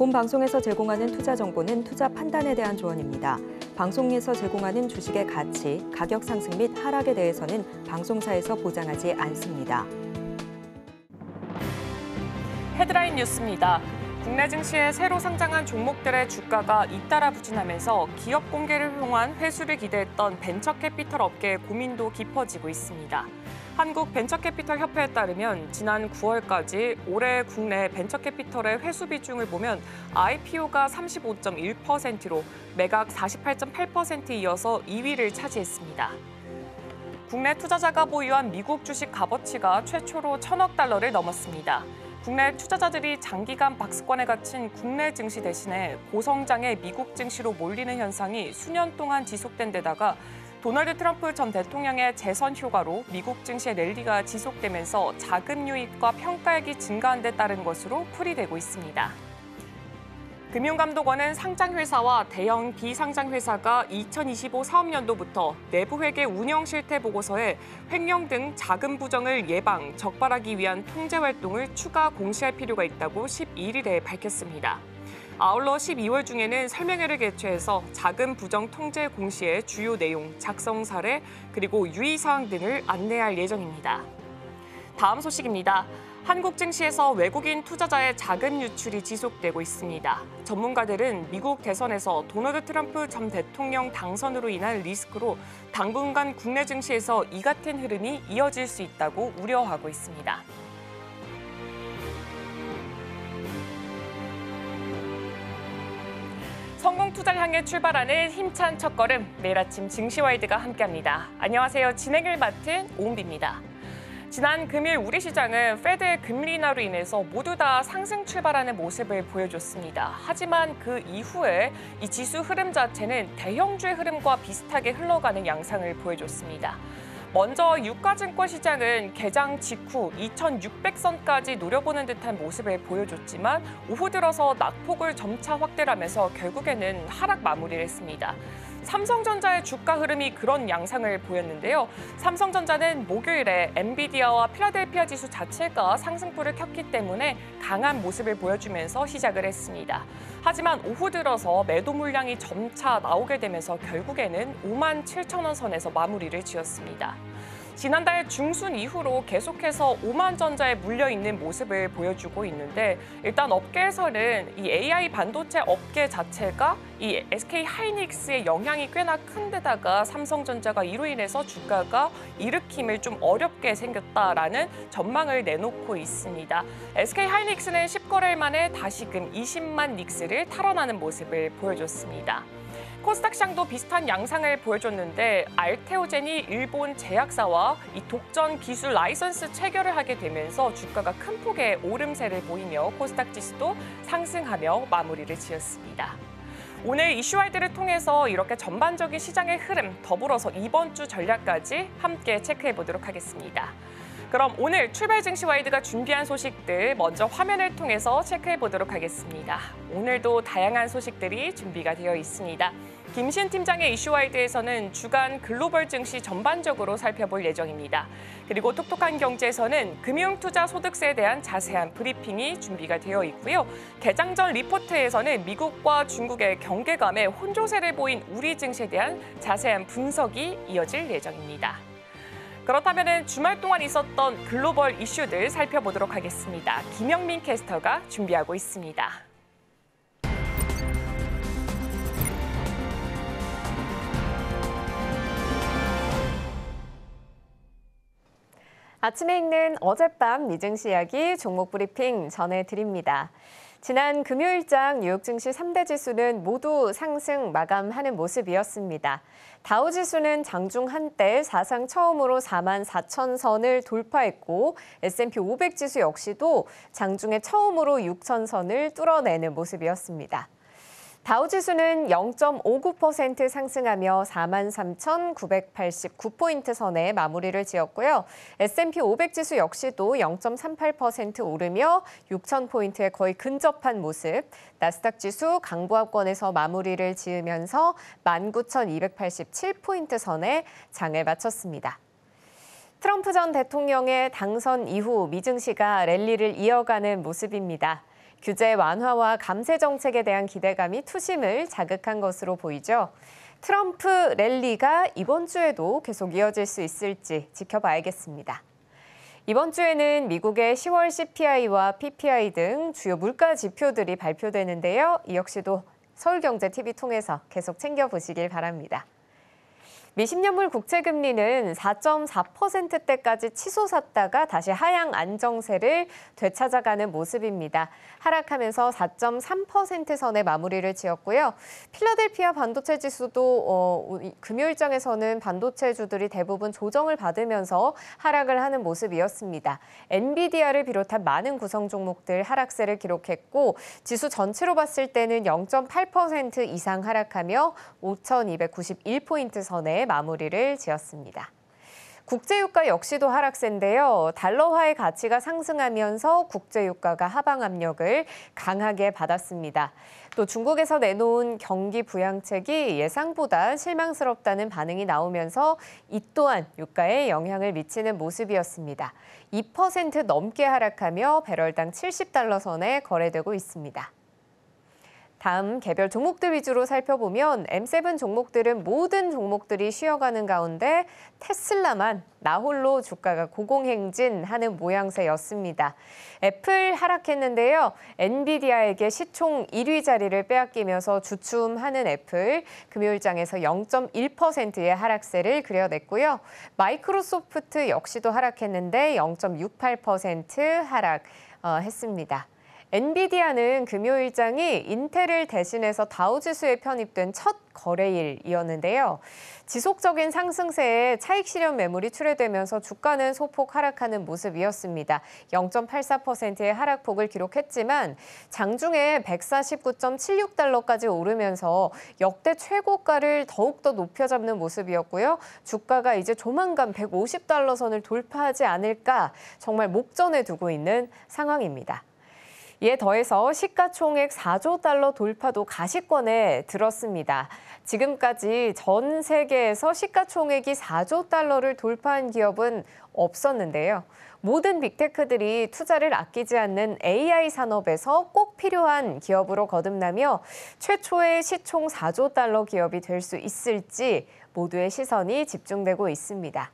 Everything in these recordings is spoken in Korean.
본 방송에서 제공하는 투자 정보는 투자 판단에 대한 조언입니다. 방송에서 제공하는 주식의 가치, 가격 상승 및 하락에 대해서는 방송사에서 보장하지 않습니다. 헤드라인 뉴스입니다. 국내 증시에 새로 상장한 종목들의 주가가 잇따라 부진하면서 기업 공개를 통한 회수를 기대했던 벤처캐피털 업계의 고민도 깊어지고 있습니다. 한국벤처캐피털협회에 따르면 지난 9월까지 올해 국내 벤처캐피털의 회수 비중을 보면 IPO가 35.1%로 매각 48.8%에 이어서 2위를 차지했습니다. 국내 투자자가 보유한 미국 주식 값어치가 최초로 1,000억 달러를 넘었습니다. 국내 투자자들이 장기간 박스권에 갇힌 국내 증시 대신에 고성장의 미국 증시로 몰리는 현상이 수년 동안 지속된 데다가 도널드 트럼프 전 대통령의 재선 효과로 미국 증시의 랠리가 지속되면서 자금 유입과 평가액이 증가한 데 따른 것으로 풀이되고 있습니다. 금융감독원은 상장회사와 대형 비상장회사가 2025 사업년도부터 내부회계 운영 실태 보고서에 횡령 등 자금 부정을 예방, 적발하기 위한 통제 활동을 추가 공시할 필요가 있다고 11일에 밝혔습니다. 아울러 12월 중에는 설명회를 개최해서 자금 부정 통제 공시의 주요 내용, 작성 사례, 그리고 유의사항 등을 안내할 예정입니다. 다음 소식입니다. 한국 증시에서 외국인 투자자의 자금 유출이 지속되고 있습니다. 전문가들은 미국 대선에서 도널드 트럼프 전 대통령 당선으로 인한 리스크로 당분간 국내 증시에서 이 같은 흐름이 이어질 수 있다고 우려하고 있습니다. 성공 투자를 향해 출발하는 힘찬 첫걸음, 매일 아침 증시와이드가 함께합니다. 안녕하세요. 진행을 맡은 오은비입니다. 지난 금일 우리 시장은 페드의 금리 인하로 인해서 모두 다 상승 출발하는 모습을 보여줬습니다. 하지만 그 이후에 이 지수 흐름 자체는 대형주의 흐름과 비슷하게 흘러가는 양상을 보여줬습니다. 먼저 유가증권 시장은 개장 직후 2,600선까지 노려보는 듯한 모습을 보여줬지만 오후 들어서 낙폭을 점차 확대를 하면서 결국에는 하락 마무리를 했습니다. 삼성전자의 주가 흐름이 그런 양상을 보였는데요. 삼성전자는 목요일에 엔비디아와 필라델피아 지수 자체가 상승폭을 켰기 때문에 강한 모습을 보여주면서 시작을 했습니다. 하지만 오후 들어서 매도 물량이 점차 나오게 되면서 결국에는 57,000원 선에서 마무리를 지었습니다. 지난달 중순 이후로 계속해서 오만전자에 물려있는 모습을 보여주고 있는데 일단 업계에서는 이 AI 반도체 업계 자체가 이 SK 하이닉스의 영향이 꽤나 큰 데다가 삼성전자가 이로 인해서 주가가 일으킴을 좀 어렵게 생겼다라는 전망을 내놓고 있습니다. SK 하이닉스는 10거래일 만에 다시금 20만 닉스를 탈환하는 모습을 보여줬습니다. 코스닥 시장도 비슷한 양상을 보여줬는데 알테오젠이 일본 제약사와 이 독전 기술 라이선스 체결을 하게 되면서 주가가 큰 폭의 오름세를 보이며 코스닥 지수도 상승하며 마무리를 지었습니다. 오늘 이슈와이드를 통해서 이렇게 전반적인 시장의 흐름, 더불어서 이번 주 전략까지 함께 체크해 보도록 하겠습니다. 그럼 오늘 출발 증시와이드가 준비한 소식들 먼저 화면을 통해서 체크해 보도록 하겠습니다. 오늘도 다양한 소식들이 준비가 되어 있습니다. 김신 팀장의 이슈와이드에서는 주간 글로벌 증시 전반적으로 살펴볼 예정입니다. 그리고 똑똑한 경제에서는 금융투자 소득세에 대한 자세한 브리핑이 준비가 되어 있고요. 개장 전 리포트에서는 미국과 중국의 경계감에 혼조세를 보인 우리 증시에 대한 자세한 분석이 이어질 예정입니다. 그렇다면 주말 동안 있었던 글로벌 이슈들 살펴보도록 하겠습니다. 김영민 캐스터가 준비하고 있습니다. 아침에 읽는 어젯밤 미증시 이야기 종목 브리핑 전해드립니다. 지난 금요일장 뉴욕 증시 3대 지수는 모두 상승 마감하는 모습이었습니다. 다우지수는 장중 한때 사상 처음으로 44,000선을 돌파했고 S&P 500 지수 역시도 장중에 처음으로 6,000선을 뚫어내는 모습이었습니다. 다우지수는 0.59% 상승하며 43,989포인트 선에 마무리를 지었고요. S&P 500 지수 역시도 0.38% 오르며 6,000포인트에 거의 근접한 모습. 나스닥 지수 강보합권에서 마무리를 지으면서 19,287포인트 선에 장을 마쳤습니다. 트럼프 전 대통령의 당선 이후 미증시가 랠리를 이어가는 모습입니다. 규제 완화와 감세 정책에 대한 기대감이 투심을 자극한 것으로 보이죠. 트럼프 랠리가 이번 주에도 계속 이어질 수 있을지 지켜봐야겠습니다. 이번 주에는 미국의 10월 CPI와 PPI 등 주요 물가 지표들이 발표되는데요. 이 역시도 서울경제TV 통해서 계속 챙겨보시길 바랍니다. 미 10년물 국채금리는 4.4%대까지 치솟았다가 다시 하향 안정세를 되찾아가는 모습입니다. 하락하면서 4.3% 선에 마무리를 지었고요. 필라델피아 반도체 지수도 금요일장에서는 반도체주들이 대부분 조정을 받으면서 하락을 하는 모습이었습니다. 엔비디아를 비롯한 많은 구성 종목들 하락세를 기록했고 지수 전체로 봤을 때는 0.8% 이상 하락하며 5,291포인트 선에 마무리를 지었습니다. 국제유가 역시도 하락세인데요. 달러화의 가치가 상승하면서 국제유가가 하방 압력을 강하게 받았습니다. 또 중국에서 내놓은 경기 부양책이 예상보다 실망스럽다는 반응이 나오면서 이 또한 유가에 영향을 미치는 모습이었습니다. 2% 넘게 하락하며 배럴당 70달러 선에 거래되고 있습니다. 다음 개별 종목들 위주로 살펴보면 M7 종목들은 모든 종목들이 쉬어가는 가운데 테슬라만 나홀로 주가가 고공행진하는 모양새였습니다. 애플 하락했는데요. 엔비디아에게 시총 1위 자리를 빼앗기면서 주춤하는 애플, 금요일장에서 0.1%의 하락세를 그려냈고요. 마이크로소프트 역시도 하락했는데 0.68% 하락했습니다. 엔비디아는 금요일장이 인텔을 대신해서 다우지수에 편입된 첫 거래일이었는데요. 지속적인 상승세에 차익 실현 매물이 출회되면서 주가는 소폭 하락하는 모습이었습니다. 0.84%의 하락폭을 기록했지만 장중에 149.76달러까지 오르면서 역대 최고가를 더욱더 높여잡는 모습이었고요. 주가가 이제 조만간 150달러 선을 돌파하지 않을까 정말 목전에 두고 있는 상황입니다. 이에 더해서 시가총액 4조 달러 돌파도 가시권에 들었습니다. 지금까지 전 세계에서 시가총액이 4조 달러를 돌파한 기업은 없었는데요. 모든 빅테크들이 투자를 아끼지 않는 AI 산업에서 꼭 필요한 기업으로 거듭나며 최초의 시총 4조 달러 기업이 될 수 있을지 모두의 시선이 집중되고 있습니다.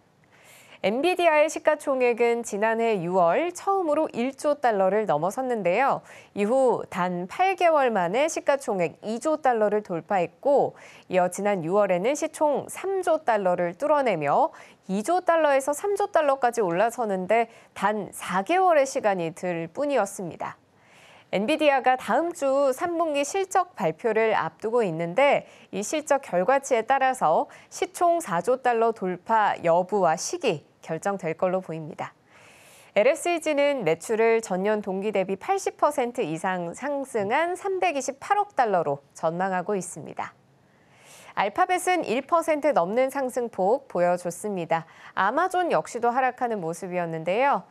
엔비디아의 시가총액은 지난해 6월 처음으로 1조 달러를 넘어섰는데요. 이후 단 8개월 만에 시가총액 2조 달러를 돌파했고 이어 지난 6월에는 시총 3조 달러를 뚫어내며 2조 달러에서 3조 달러까지 올라서는데 단 4개월의 시간이 들 뿐이었습니다. 엔비디아가 다음 주 3분기 실적 발표를 앞두고 있는데 이 실적 결과치에 따라서 시총 4조 달러 돌파 여부와 시기 결정될 걸로 보입니다. LSEG는 매출을 전년 동기 대비 80% 이상 상승한 328억 달러로 전망하고 있습니다. 알파벳은 1% 넘는 상승폭 보여줬습니다. 아마존 역시도 하락하는 모습이었는데요.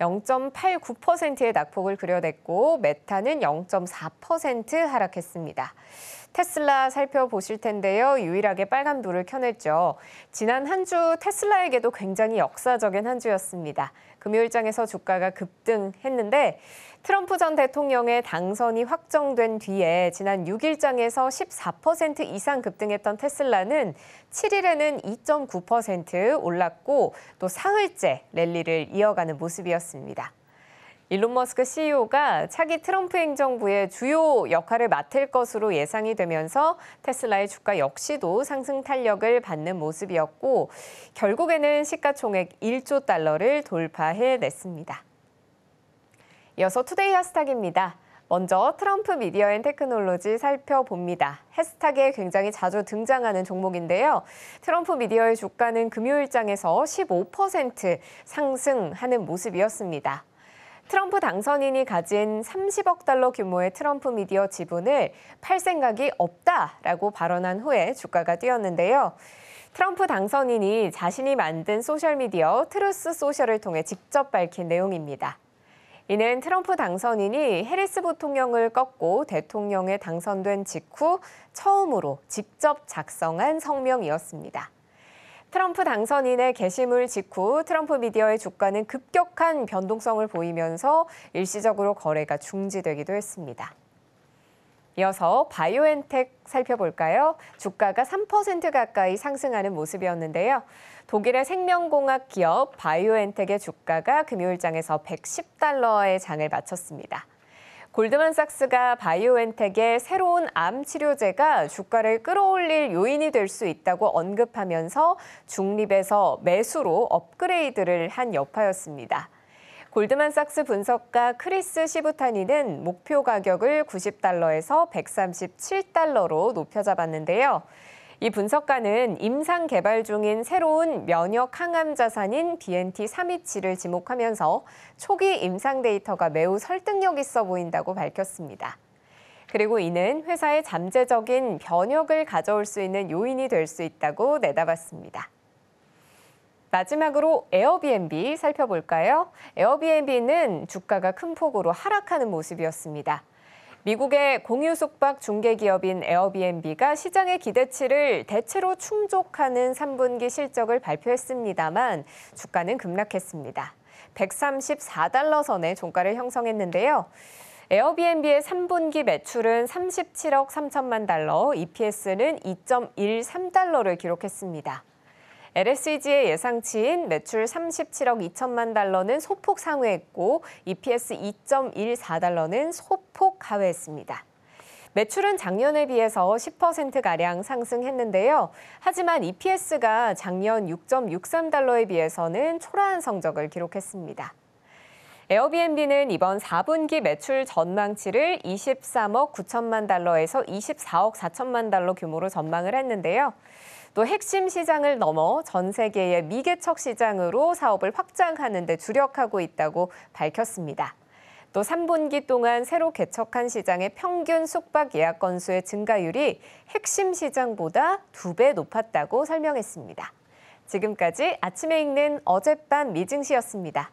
0.89%의 낙폭을 그려냈고 메타는 0.4% 하락했습니다. 테슬라 살펴보실 텐데요. 유일하게 빨간불을 켜냈죠. 지난 한 주 테슬라에게도 굉장히 역사적인 한 주였습니다. 금요일장에서 주가가 급등했는데 트럼프 전 대통령의 당선이 확정된 뒤에 지난 6일장에서 14% 이상 급등했던 테슬라는 7일에는 2.9% 올랐고 또 사흘째 랠리를 이어가는 모습이었습니다. 일론 머스크 CEO가 차기 트럼프 행정부의 주요 역할을 맡을 것으로 예상이 되면서 테슬라의 주가 역시도 상승 탄력을 받는 모습이었고 결국에는 시가총액 1조 달러를 돌파해냈습니다. 이어서 투데이 하스탁입니다. 먼저 트럼프 미디어 앤 테크놀로지 살펴봅니다. 해시태그에 굉장히 자주 등장하는 종목인데요. 트럼프 미디어의 주가는 금요일장에서 15% 상승하는 모습이었습니다. 트럼프 당선인이 가진 30억 달러 규모의 트럼프 미디어 지분을 팔 생각이 없다라고 발언한 후에 주가가 뛰었는데요. 트럼프 당선인이 자신이 만든 소셜미디어 트루스 소셜을 통해 직접 밝힌 내용입니다. 이는 트럼프 당선인이 해리스 부통령을 꺾고 대통령에 당선된 직후 처음으로 직접 작성한 성명이었습니다. 트럼프 당선인의 게시물 직후 트럼프 미디어의 주가는 급격한 변동성을 보이면서 일시적으로 거래가 중지되기도 했습니다. 이어서 바이오엔텍 살펴볼까요? 주가가 3% 가까이 상승하는 모습이었는데요. 독일의 생명공학 기업 바이오엔텍의 주가가 금요일장에서 110달러의 장을 마쳤습니다. 골드만삭스가 바이오엔텍의 새로운 암 치료제가 주가를 끌어올릴 요인이 될 수 있다고 언급하면서 중립에서 매수로 업그레이드를 한 여파였습니다. 골드만삭스 분석가 크리스 시부타니는 목표 가격을 90달러에서 137달러로 높여 잡았는데요. 이 분석가는 임상 개발 중인 새로운 면역 항암 자산인 BNT327을 지목하면서 초기 임상 데이터가 매우 설득력 있어 보인다고 밝혔습니다. 그리고 이는 회사의 잠재적인 변혁을 가져올 수 있는 요인이 될 수 있다고 내다봤습니다. 마지막으로 에어비앤비 살펴볼까요? 에어비앤비는 주가가 큰 폭으로 하락하는 모습이었습니다. 미국의 공유 숙박 중개기업인 에어비앤비가 시장의 기대치를 대체로 충족하는 3분기 실적을 발표했습니다만 주가는 급락했습니다. 134달러 선의 종가를 형성했는데요. 에어비앤비의 3분기 매출은 37억 3천만 달러, EPS는 2.13달러를 기록했습니다. LSEG의 예상치인 매출 37억 2천만 달러는 소폭 상회했고 EPS 2.14달러는 소폭 하회했습니다. 매출은 작년에 비해서 10%가량 상승했는데요. 하지만 EPS가 작년 6.63달러에 비해서는 초라한 성적을 기록했습니다. 에어비앤비는 이번 4분기 매출 전망치를 23억 9천만 달러에서 24억 4천만 달러 규모로 전망을 했는데요. 또 핵심 시장을 넘어 전 세계의 미개척 시장으로 사업을 확장하는 데 주력하고 있다고 밝혔습니다. 또 3분기 동안 새로 개척한 시장의 평균 숙박 예약 건수의 증가율이 핵심 시장보다 2배 높았다고 설명했습니다. 지금까지 아침에 읽는 어젯밤 미증시였습니다.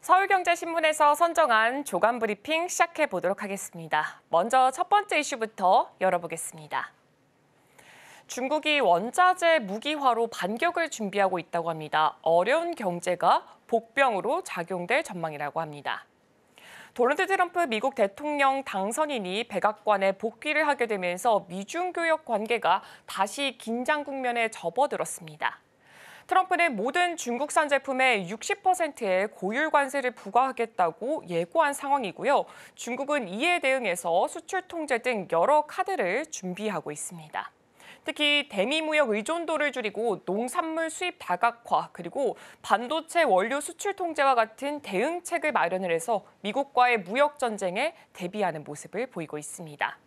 서울경제신문에서 선정한 조간 브리핑 시작해 보도록 하겠습니다. 먼저 첫 번째 이슈부터 열어보겠습니다. 중국이 원자재 무기화로 반격을 준비하고 있다고 합니다. 어려운 경제가 복병으로 작용될 전망이라고 합니다. 도널드 트럼프 미국 대통령 당선인이 백악관에 복귀를 하게 되면서 미중 교역 관계가 다시 긴장 국면에 접어들었습니다. 트럼프는 모든 중국산 제품에 60%의 고율 관세를 부과하겠다고 예고한 상황이고요. 중국은 이에 대응해서 수출 통제 등 여러 카드를 준비하고 있습니다. 특히 대미 무역 의존도를 줄이고 농산물 수입 다각화, 그리고 반도체 원료 수출 통제와 같은 대응책을 마련을 해서 미국과의 무역 전쟁에 대비하는 모습을 보이고 있습니다.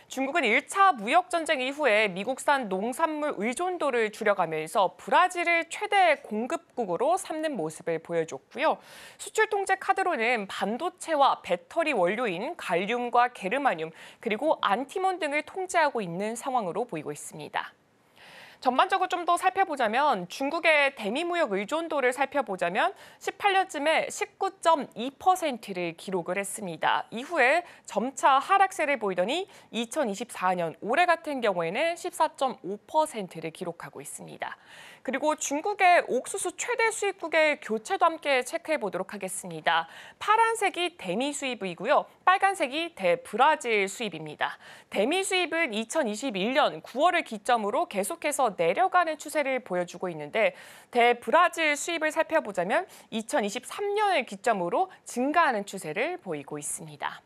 중국은 1차 무역전쟁 이후에 미국산 농산물 의존도를 줄여가면서 브라질을 최대 공급국으로 삼는 모습을 보여줬고요. 수출 통제 카드로는 반도체와 배터리 원료인 갈륨과 게르마늄, 그리고 안티몬 등을 통제하고 있는 상황으로 보이고 있습니다. 전반적으로 좀 더 살펴보자면 중국의 대미 무역 의존도를 살펴보자면 18년쯤에 19.2%를 기록을 했습니다. 이후에 점차 하락세를 보이더니 2024년 올해 같은 경우에는 14.5%를 기록하고 있습니다. 그리고 중국의 옥수수 최대 수입국의 교체도 함께 체크해 보도록 하겠습니다. 파란색이 대미 수입이고요. 빨간색이 대브라질 수입입니다. 대미 수입은 2021년 9월을 기점으로 계속해서 내려가는 추세를 보여주고 있는데 대브라질 수입을 살펴보자면 2023년을 기점으로 증가하는 추세를 보이고 있습니다.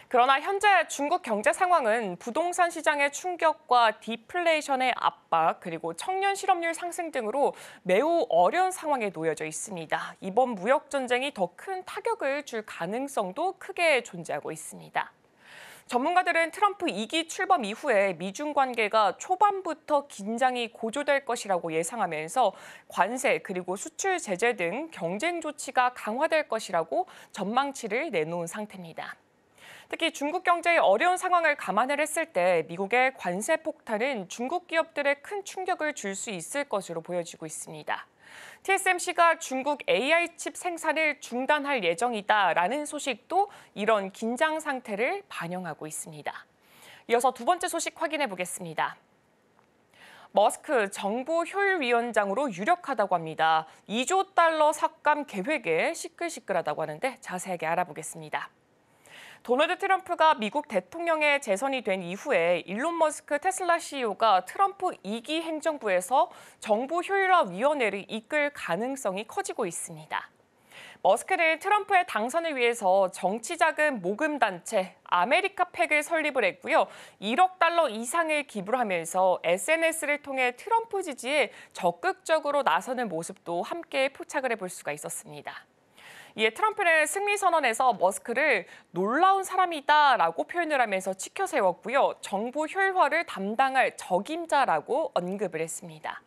그러나 현재 중국 경제 상황은 부동산 시장의 충격과 디플레이션의 압박, 그리고 청년 실업률 상승 등으로 매우 어려운 상황에 놓여져 있습니다. 이번 무역 전쟁이 더 큰 타격을 줄 가능성도 크게 존재하고 있습니다. 전문가들은 트럼프 2기 출범 이후에 미중 관계가 초반부터 긴장이 고조될 것이라고 예상하면서 관세 그리고 수출 제재 등 경쟁 조치가 강화될 것이라고 전망치를 내놓은 상태입니다. 특히 중국 경제의 어려운 상황을 감안을 했을 때 미국의 관세 폭탄은 중국 기업들에 큰 충격을 줄 수 있을 것으로 보여지고 있습니다. TSMC가 중국 AI 칩 생산을 중단할 예정이다라는 소식도 이런 긴장 상태를 반영하고 있습니다. 이어서 두 번째 소식 확인해 보겠습니다. 머스크 정부 효율위원장으로 유력하다고 합니다. 2조 달러 삭감 계획에 시끌시끌하다고 하는데 자세하게 알아보겠습니다. 도널드 트럼프가 미국 대통령에 재선이 된 이후에 일론 머스크 테슬라 CEO가 트럼프 2기 행정부에서 정부 효율화위원회를 이끌 가능성이 커지고 있습니다. 머스크는 트럼프의 당선을 위해서 정치자금 모금단체 아메리카팩을 설립을 했고요. 1억 달러 이상을 기부를 하면서 SNS를 통해 트럼프 지지에 적극적으로 나서는 모습도 함께 포착을 해볼 수가 있었습니다. 이에 트럼프는 승리 선언에서 머스크를 놀라운 사람이다라고 표현을 하면서 치켜 세웠고요. 정부 효율화를 담당할 적임자라고 언급을 했습니다.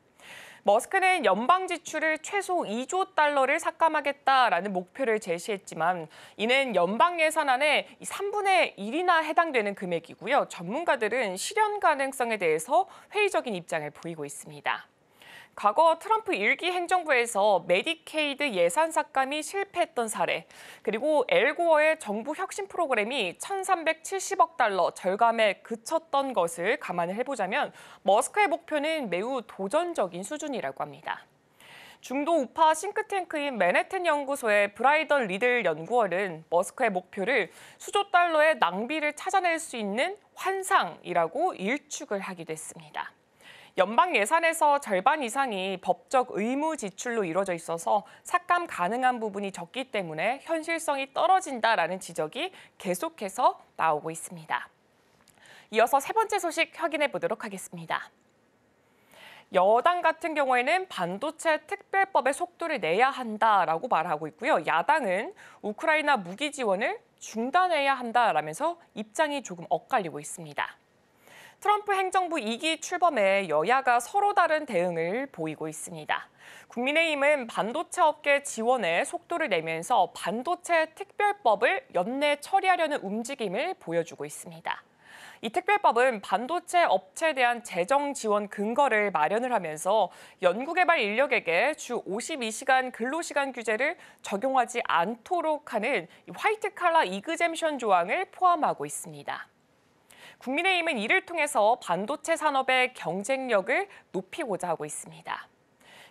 머스크는 연방 지출을 최소 2조 달러를 삭감하겠다라는 목표를 제시했지만 이는 연방 예산안의 3분의 1이나 해당되는 금액이고요. 전문가들은 실현 가능성에 대해서 회의적인 입장을 보이고 있습니다. 과거 트럼프 1기 행정부에서 메디케이드 예산 삭감이 실패했던 사례, 그리고 엘고어의 정부 혁신 프로그램이 1,370억 달러 절감에 그쳤던 것을 감안을 해보자면 머스크의 목표는 매우 도전적인 수준이라고 합니다. 중도 우파 싱크탱크인 맨해튼 연구소의 브라이던 리들 연구원은 머스크의 목표를 수조 달러의 낭비를 찾아낼 수 있는 환상이라고 일축을 하기도 했습니다. 연방 예산에서 절반 이상이 법적 의무 지출로 이루어져 있어서 삭감 가능한 부분이 적기 때문에 현실성이 떨어진다라는 지적이 계속해서 나오고 있습니다. 이어서 세 번째 소식 확인해 보도록 하겠습니다. 여당 같은 경우에는 반도체 특별법의 속도를 내야 한다라고 말하고 있고요. 야당은 우크라이나 무기 지원을 중단해야 한다라면서 입장이 조금 엇갈리고 있습니다. 트럼프 행정부 2기 출범에 여야가 서로 다른 대응을 보이고 있습니다. 국민의힘은 반도체 업계 지원에 속도를 내면서 반도체 특별법을 연내 처리하려는 움직임을 보여주고 있습니다. 이 특별법은 반도체 업체에 대한 재정 지원 근거를 마련을 하면서 연구개발 인력에게 주 52시간 근로시간 규제를 적용하지 않도록 하는 화이트 칼라 이그젬션 조항을 포함하고 있습니다. 국민의힘은 이를 통해서 반도체 산업의 경쟁력을 높이고자 하고 있습니다.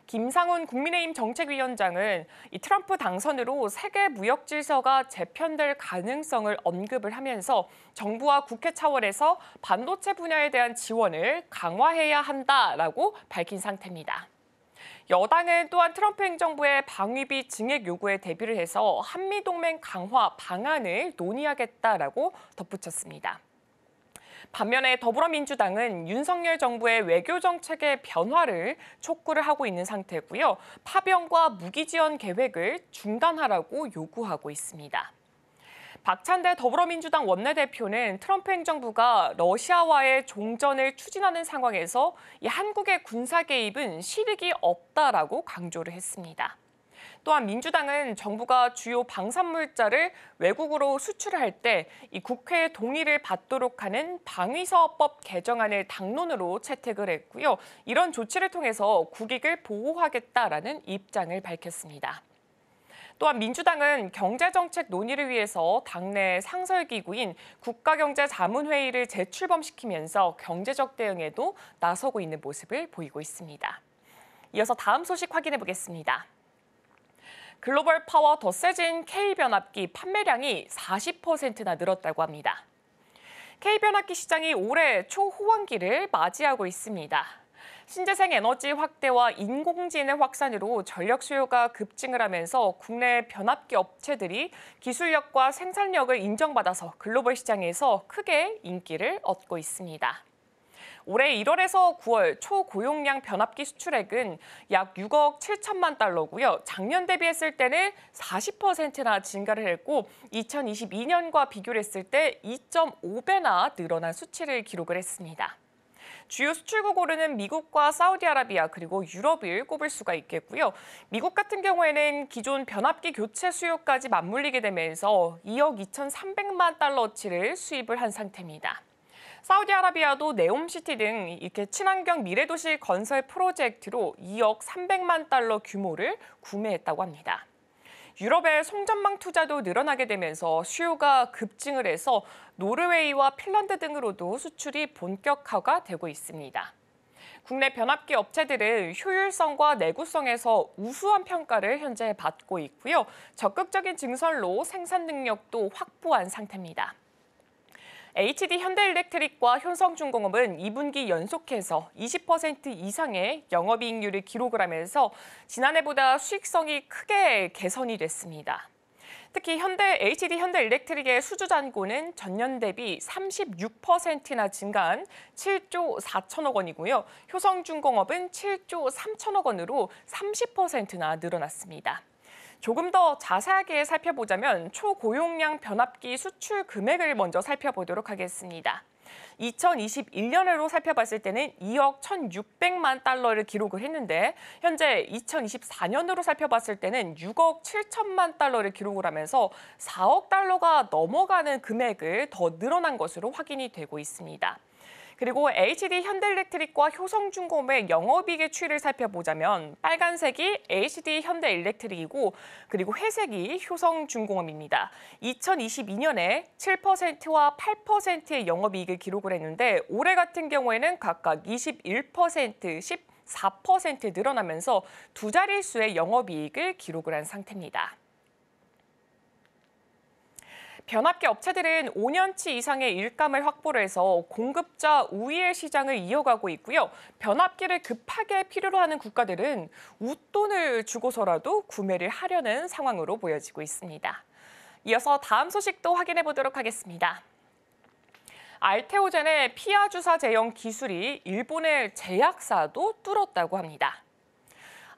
김상훈 국민의힘 정책위원장은 이 트럼프 당선으로 세계 무역 질서가 재편될 가능성을 언급을 하면서 정부와 국회 차원에서 반도체 분야에 대한 지원을 강화해야 한다라고 밝힌 상태입니다. 여당은 또한 트럼프 행정부의 방위비 증액 요구에 대비를 해서 한미동맹 강화 방안을 논의하겠다라고 덧붙였습니다. 반면에 더불어민주당은 윤석열 정부의 외교 정책의 변화를 촉구를 하고 있는 상태고요. 파병과 무기 지원 계획을 중단하라고 요구하고 있습니다. 박찬대 더불어민주당 원내대표는 트럼프 행정부가 러시아와의 종전을 추진하는 상황에서 이 한국의 군사 개입은 실익이 없다라고 강조를 했습니다. 또한 민주당은 정부가 주요 방산물자를 외국으로 수출을 할 때 이 국회의 동의를 받도록 하는 방위사업법 개정안을 당론으로 채택을 했고요. 이런 조치를 통해서 국익을 보호하겠다라는 입장을 밝혔습니다. 또한 민주당은 경제정책 논의를 위해서 당내 상설기구인 국가경제자문회의를 재출범시키면서 경제적 대응에도 나서고 있는 모습을 보이고 있습니다. 이어서 다음 소식 확인해 보겠습니다. 글로벌 파워 더 세진 K변압기 판매량이 40%나 늘었다고 합니다. K변압기 시장이 올해 초호황기를 맞이하고 있습니다. 신재생 에너지 확대와 인공지능 확산으로 전력 수요가 급증을 하면서 국내 변압기 업체들이 기술력과 생산력을 인정받아서 글로벌 시장에서 크게 인기를 얻고 있습니다. 올해 1월에서 9월 초고용량 변압기 수출액은 약 6억 7천만 달러고요. 작년 대비했을 때는 40%나 증가를 했고 2022년과 비교를 했을 때 2.5배나 늘어난 수치를 기록을 했습니다. 주요 수출국으로는 미국과 사우디아라비아 그리고 유럽을 꼽을 수가 있겠고요. 미국 같은 경우에는 기존 변압기 교체 수요까지 맞물리게 되면서 2억 2,300만 달러어치를 수입을 한 상태입니다. 사우디아라비아도 네옴시티 등 이렇게 친환경 미래도시 건설 프로젝트로 2억 300만 달러 규모를 구매했다고 합니다. 유럽의 송전망 투자도 늘어나게 되면서 수요가 급증을 해서 노르웨이와 핀란드 등으로도 수출이 본격화가 되고 있습니다. 국내 변압기 업체들은 효율성과 내구성에서 우수한 평가를 현재 받고 있고요. 적극적인 증설로 생산 능력도 확보한 상태입니다. HD 현대일렉트릭과 효성중공업은 2분기 연속해서 20% 이상의 영업이익률을 기록을 하면서 지난해보다 수익성이 크게 개선이 됐습니다. 특히 HD 현대일렉트릭의 수주 잔고는 전년 대비 36%나 증가한 7조 4천억 원이고요. 효성중공업은 7조 3천억 원으로 30%나 늘어났습니다. 조금 더 자세하게 살펴보자면 초고용량 변압기 수출 금액을 먼저 살펴보도록 하겠습니다. 2021년으로 살펴봤을 때는 2억 1,600만 달러를 기록을 했는데 현재 2024년으로 살펴봤을 때는 6억 7천만 달러를 기록을 하면서 4억 달러가 넘어가는 금액을 더 늘어난 것으로 확인이 되고 있습니다. 그리고 HD 현대일렉트릭과 효성중공업의 영업이익의 추이를 살펴보자면 빨간색이 HD 현대일렉트릭이고 그리고 회색이 효성중공업입니다. 2022년에 7%와 8%의 영업이익을 기록을 했는데 올해 같은 경우에는 각각 21%, 14% 늘어나면서 두 자릿수의 영업이익을 기록을 한 상태입니다. 변압기 업체들은 5년치 이상의 일감을 확보를 해서 공급자 우위의 시장을 이어가고 있고요. 변압기를 급하게 필요로 하는 국가들은 웃돈을 주고서라도 구매를 하려는 상황으로 보여지고 있습니다. 이어서 다음 소식도 확인해 보도록 하겠습니다. 알테오젠의 피하 주사 제형 기술이 일본의 제약사도 뚫었다고 합니다.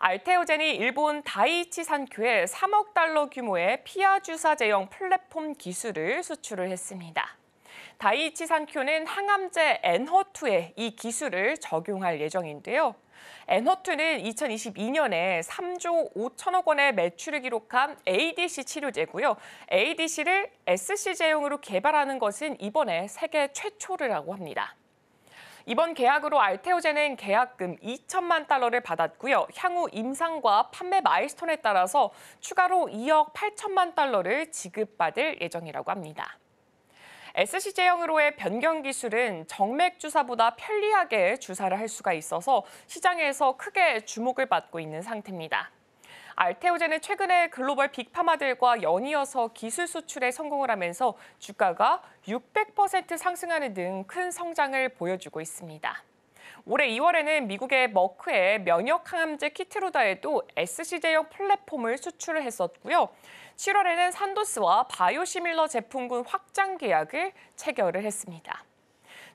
알테오젠이 일본 다이이치 산큐에 3억 달러 규모의 피하 주사 제형 플랫폼 기술을 수출을 했습니다. 다이이치 산큐는 항암제 엔허투에 이 기술을 적용할 예정인데요. 엔허투는 2022년에 3조 5천억 원의 매출을 기록한 ADC 치료제고요. ADC를 SC 제형으로 개발하는 것은 이번에 세계 최초라고 합니다. 이번 계약으로 알테오젠은 계약금 2천만 달러를 받았고요. 향후 임상과 판매 마일스톤에 따라서 추가로 2억 8천만 달러를 지급받을 예정이라고 합니다. SC 제형으로의 변경 기술은 정맥 주사보다 편리하게 주사를 할 수가 있어서 시장에서 크게 주목을 받고 있는 상태입니다. 알테오젠은 최근에 글로벌 빅파마들과 연이어서 기술 수출에 성공을 하면서 주가가 600% 상승하는 등 큰 성장을 보여주고 있습니다. 올해 2월에는 미국의 머크의 면역 항암제 키트루다에도 SC 제형 플랫폼을 수출을 했었고요. 7월에는 산도스와 바이오시밀러 제품군 확장 계약을 체결을 했습니다.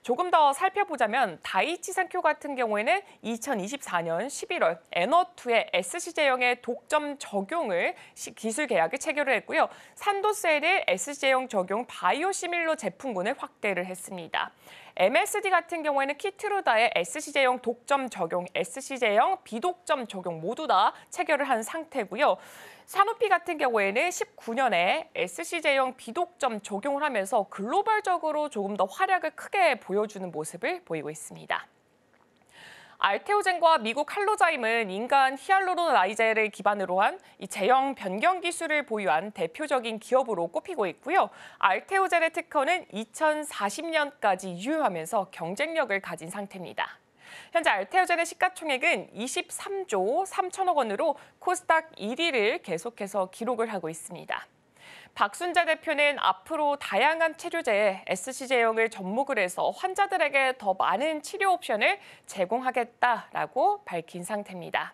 조금 더 살펴보자면 다이이치 산큐 같은 경우에는 2024년 11월 엔허투의 SC 제형의 독점 적용을 기술 계약을 체결을 했고요. 산도스에는 SC 제형 적용 바이오시밀러 제품군을 확대를 했습니다. MSD 같은 경우에는 키트루다의 SC 제형 독점 적용, SC 제형 비독점 적용 모두 다 체결을 한 상태고요. 사노피 같은 경우에는 19년에 SC 제형 비독점 적용을 하면서 글로벌적으로 조금 더 활약을 크게 보여주는 모습을 보이고 있습니다. 알테오젠과 미국 할로자임은 인간 히알루로나이제를 기반으로 한 이 제형 변경 기술을 보유한 대표적인 기업으로 꼽히고 있고요. 알테오젠의 특허는 2040년까지 유효하면서 경쟁력을 가진 상태입니다. 현재 알테오젠의 시가총액은 23조 3천억 원으로 코스닥 1위를 계속해서 기록을 하고 있습니다. 박순자 대표는 앞으로 다양한 치료제에 SC 제형을 접목을 해서 환자들에게 더 많은 치료 옵션을 제공하겠다라고 밝힌 상태입니다.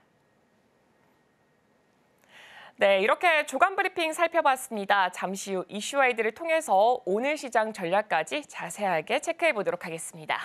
네, 이렇게 조간 브리핑 살펴봤습니다. 잠시 후 이슈와이드를 통해서 오늘 시장 전략까지 자세하게 체크해 보도록 하겠습니다.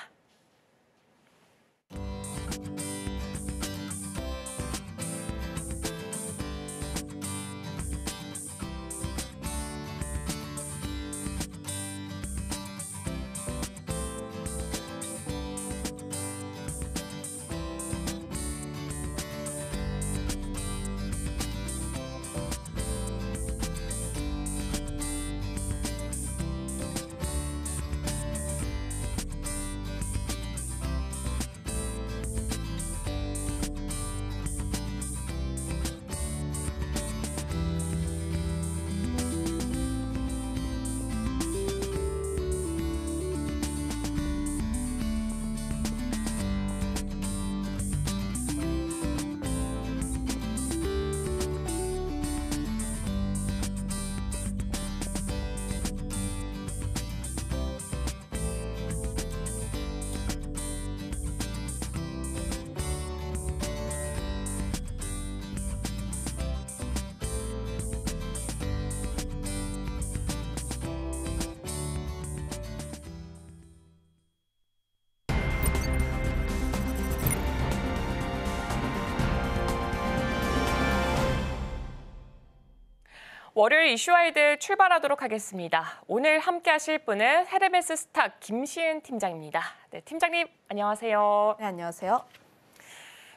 월요일 이슈와이드 출발하도록 하겠습니다. 오늘 함께 하실 분은 헤르메스 스탁 김시은 팀장입니다. 네, 팀장님 안녕하세요. 네, 안녕하세요.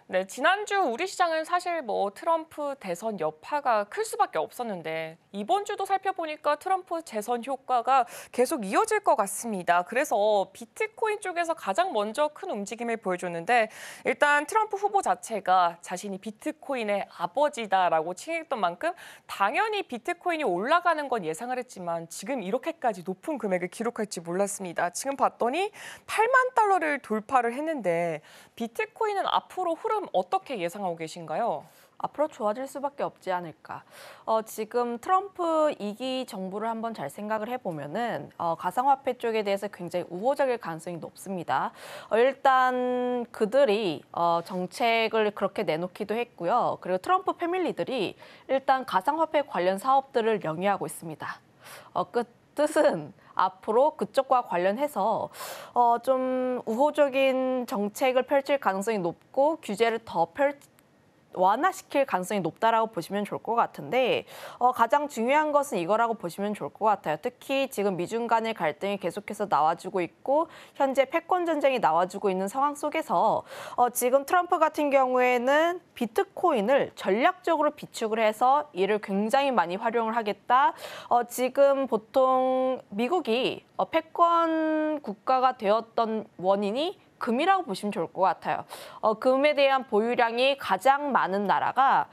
네, 지난주 우리 시장은 사실 트럼프 대선 여파가 클 수밖에 없었는데 이번 주도 살펴보니까 트럼프 재선 효과가 계속 이어질 것 같습니다. 그래서 비트코인 쪽에서 가장 먼저 큰 움직임을 보여줬는데 일단 트럼프 후보 자체가 자신이 비트코인의 아버지다라고 칭했던 만큼 당연히 비트코인이 올라가는 건 예상을 했지만 지금 이렇게까지 높은 금액을 기록할지 몰랐습니다. 지금 봤더니 8만 달러를 돌파를 했는데 비트코인은 앞으로 흐름 어떻게 예상하고 계신가요? 앞으로 좋아질 수밖에 없지 않을까. 지금 트럼프 2기 정부를 한번 잘 생각을 해보면은 가상화폐 쪽에 대해서 굉장히 우호적일 가능성이 높습니다. 일단 그들이 정책을 그렇게 내놓기도 했고요. 그리고 트럼프 패밀리들이 일단 가상화폐 관련 사업들을 영위하고 있습니다. 그 뜻은 앞으로 그쪽과 관련해서 좀 우호적인 정책을 펼칠 가능성이 높고 규제를 더 완화시킬 가능성이 높다라고 보시면 좋을 것 같은데 가장 중요한 것은 이거라고 보시면 좋을 것 같아요. 특히 지금 미중 간의 갈등이 계속해서 나와주고 있고 현재 패권 전쟁이 나와주고 있는 상황 속에서 지금 트럼프 같은 경우에는 비트코인을 전략적으로 비축을 해서 이를 굉장히 많이 활용을 하겠다. 지금 보통 미국이 패권 국가가 되었던 원인이 금이라고 보시면 좋을 것 같아요. 금에 대한 보유량이 가장 많은 나라가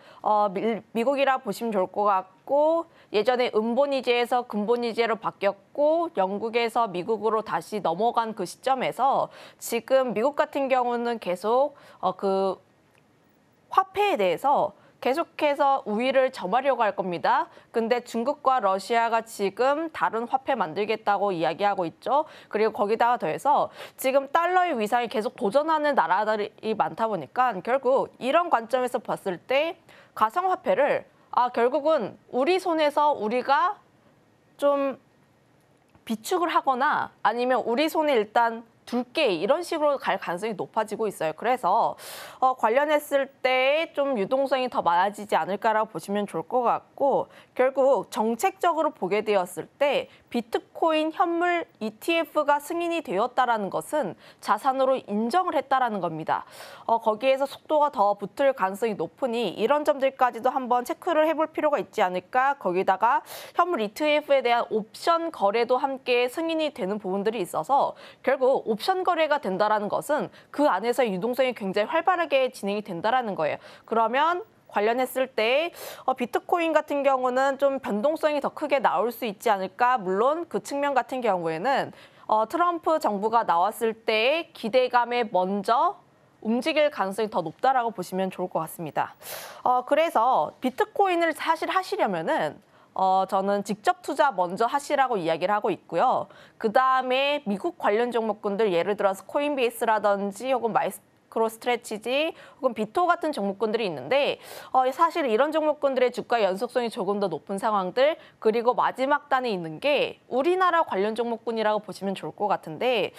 미국이라 보시면 좋을 것 같고 예전에 은본위제에서 금본위제로 바뀌었고 영국에서 미국으로 다시 넘어간 그 시점에서 지금 미국 같은 경우는 계속 그 화폐에 대해서 계속해서 우위를 점하려고 할 겁니다. 근데 중국과 러시아가 지금 다른 화폐 만들겠다고 이야기하고 있죠. 그리고 거기다가 더해서 지금 달러의 위상이 계속 도전하는 나라들이 많다 보니까 결국 이런 관점에서 봤을 때 가상화폐를 결국은 우리 손에서 우리가 좀 비축을 하거나 아니면 우리 손에 일단 둘게 이런 식으로 갈 가능성이 높아지고 있어요. 그래서 관련했을 때 좀 유동성이 더 많아지지 않을까라고 보시면 좋을 것 같고 결국 정책적으로 보게 되었을 때 비트코인 현물 ETF가 승인이 되었다라는 것은 자산으로 인정을 했다라는 겁니다. 거기에서 속도가 더 붙을 가능성이 높으니 이런 점들까지도 한번 체크를 해볼 필요가 있지 않을까. 거기다가 현물 ETF에 대한 옵션 거래도 함께 승인이 되는 부분들이 있어서 결국 옵션 거래가 된다라는 것은 그 안에서 유동성이 굉장히 활발하게 진행이 된다라는 거예요. 그러면 관련했을 때 비트코인 같은 경우는 좀 변동성이 더 크게 나올 수 있지 않을까. 물론 그 측면 같은 경우에는 트럼프 정부가 나왔을 때의 기대감에 먼저 움직일 가능성이 더 높다라고 보시면 좋을 것 같습니다. 그래서 비트코인을 사실 하시려면은 저는 직접 투자 먼저 하시라고 이야기를 하고 있고요. 그다음에 미국 관련 종목군들 예를 들어서 코인베이스라든지 혹은 마이크로스트레치지 혹은 비토 같은 종목군들이 있는데 사실 이런 종목군들의 주가 연속성이 조금 더 높은 상황들 그리고 마지막 단에 있는 게 우리나라 관련 종목군이라고 보시면 좋을 것 같은데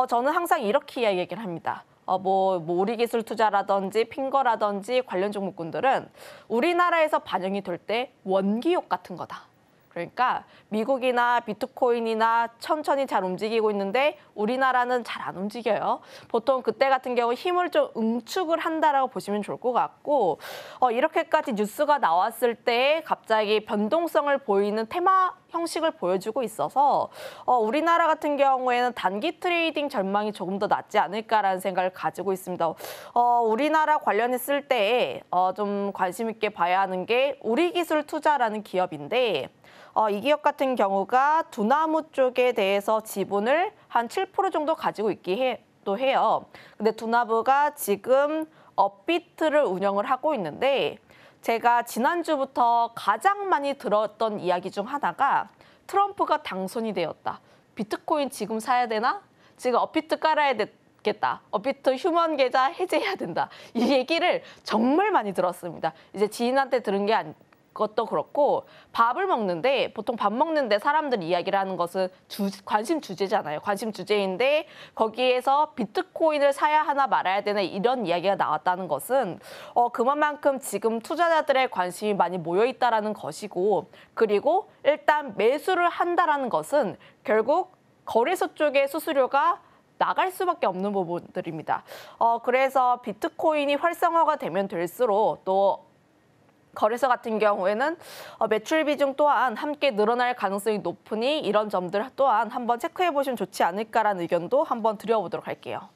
저는 항상 이렇게 이야기를 합니다. 우리기술 투자라든지 핑거라든지 관련 종목군들은 우리나라에서 반영이 될 때 원기욕 같은 거다. 그러니까 미국이나 비트코인이나 천천히 잘 움직이고 있는데 우리나라는 잘 안 움직여요. 보통 그때 같은 경우 힘을 좀 응축을 한다라고 보시면 좋을 것 같고 이렇게까지 뉴스가 나왔을 때 갑자기 변동성을 보이는 테마 형식을 보여주고 있어서 우리나라 같은 경우에는 단기 트레이딩 전망이 조금 더 낫지 않을까라는 생각을 가지고 있습니다. 우리나라 관련했을 때 좀 관심 있게 봐야 하는 게 우리기술 투자라는 기업인데 이 기업 같은 경우가 두나무 쪽에 대해서 지분을 한 7% 정도 가지고 있기도 해요. 근데 두나무가 지금 업비트를 운영을 하고 있는데 제가 지난주부터 가장 많이 들었던 이야기 중 하나가 트럼프가 당선이 되었다. 비트코인 지금 사야 되나? 지금 업비트 깔아야 되겠다. 업비트 휴먼 계좌 해제해야 된다. 이 얘기를 정말 많이 들었습니다. 이제 지인한테 들은 게 것도 그렇고 밥을 먹는데 보통 밥 먹는데 사람들이 이야기를 하는 것은 관심 주제잖아요. 관심 주제인데 거기에서 비트코인을 사야 하나 말아야 되나 이런 이야기가 나왔다는 것은 그만큼 지금 투자자들의 관심이 많이 모여 있다라는 것이고 그리고 일단 매수를 한다라는 것은 결국 거래소 쪽의 수수료가 나갈 수밖에 없는 부분들입니다. 그래서 비트코인이 활성화가 되면 될수록 또 거래소 같은 경우에는 매출 비중 또한 함께 늘어날 가능성이 높으니 이런 점들 또한 한번 체크해 보시면 좋지 않을까라는 의견도 한번 드려보도록 할게요.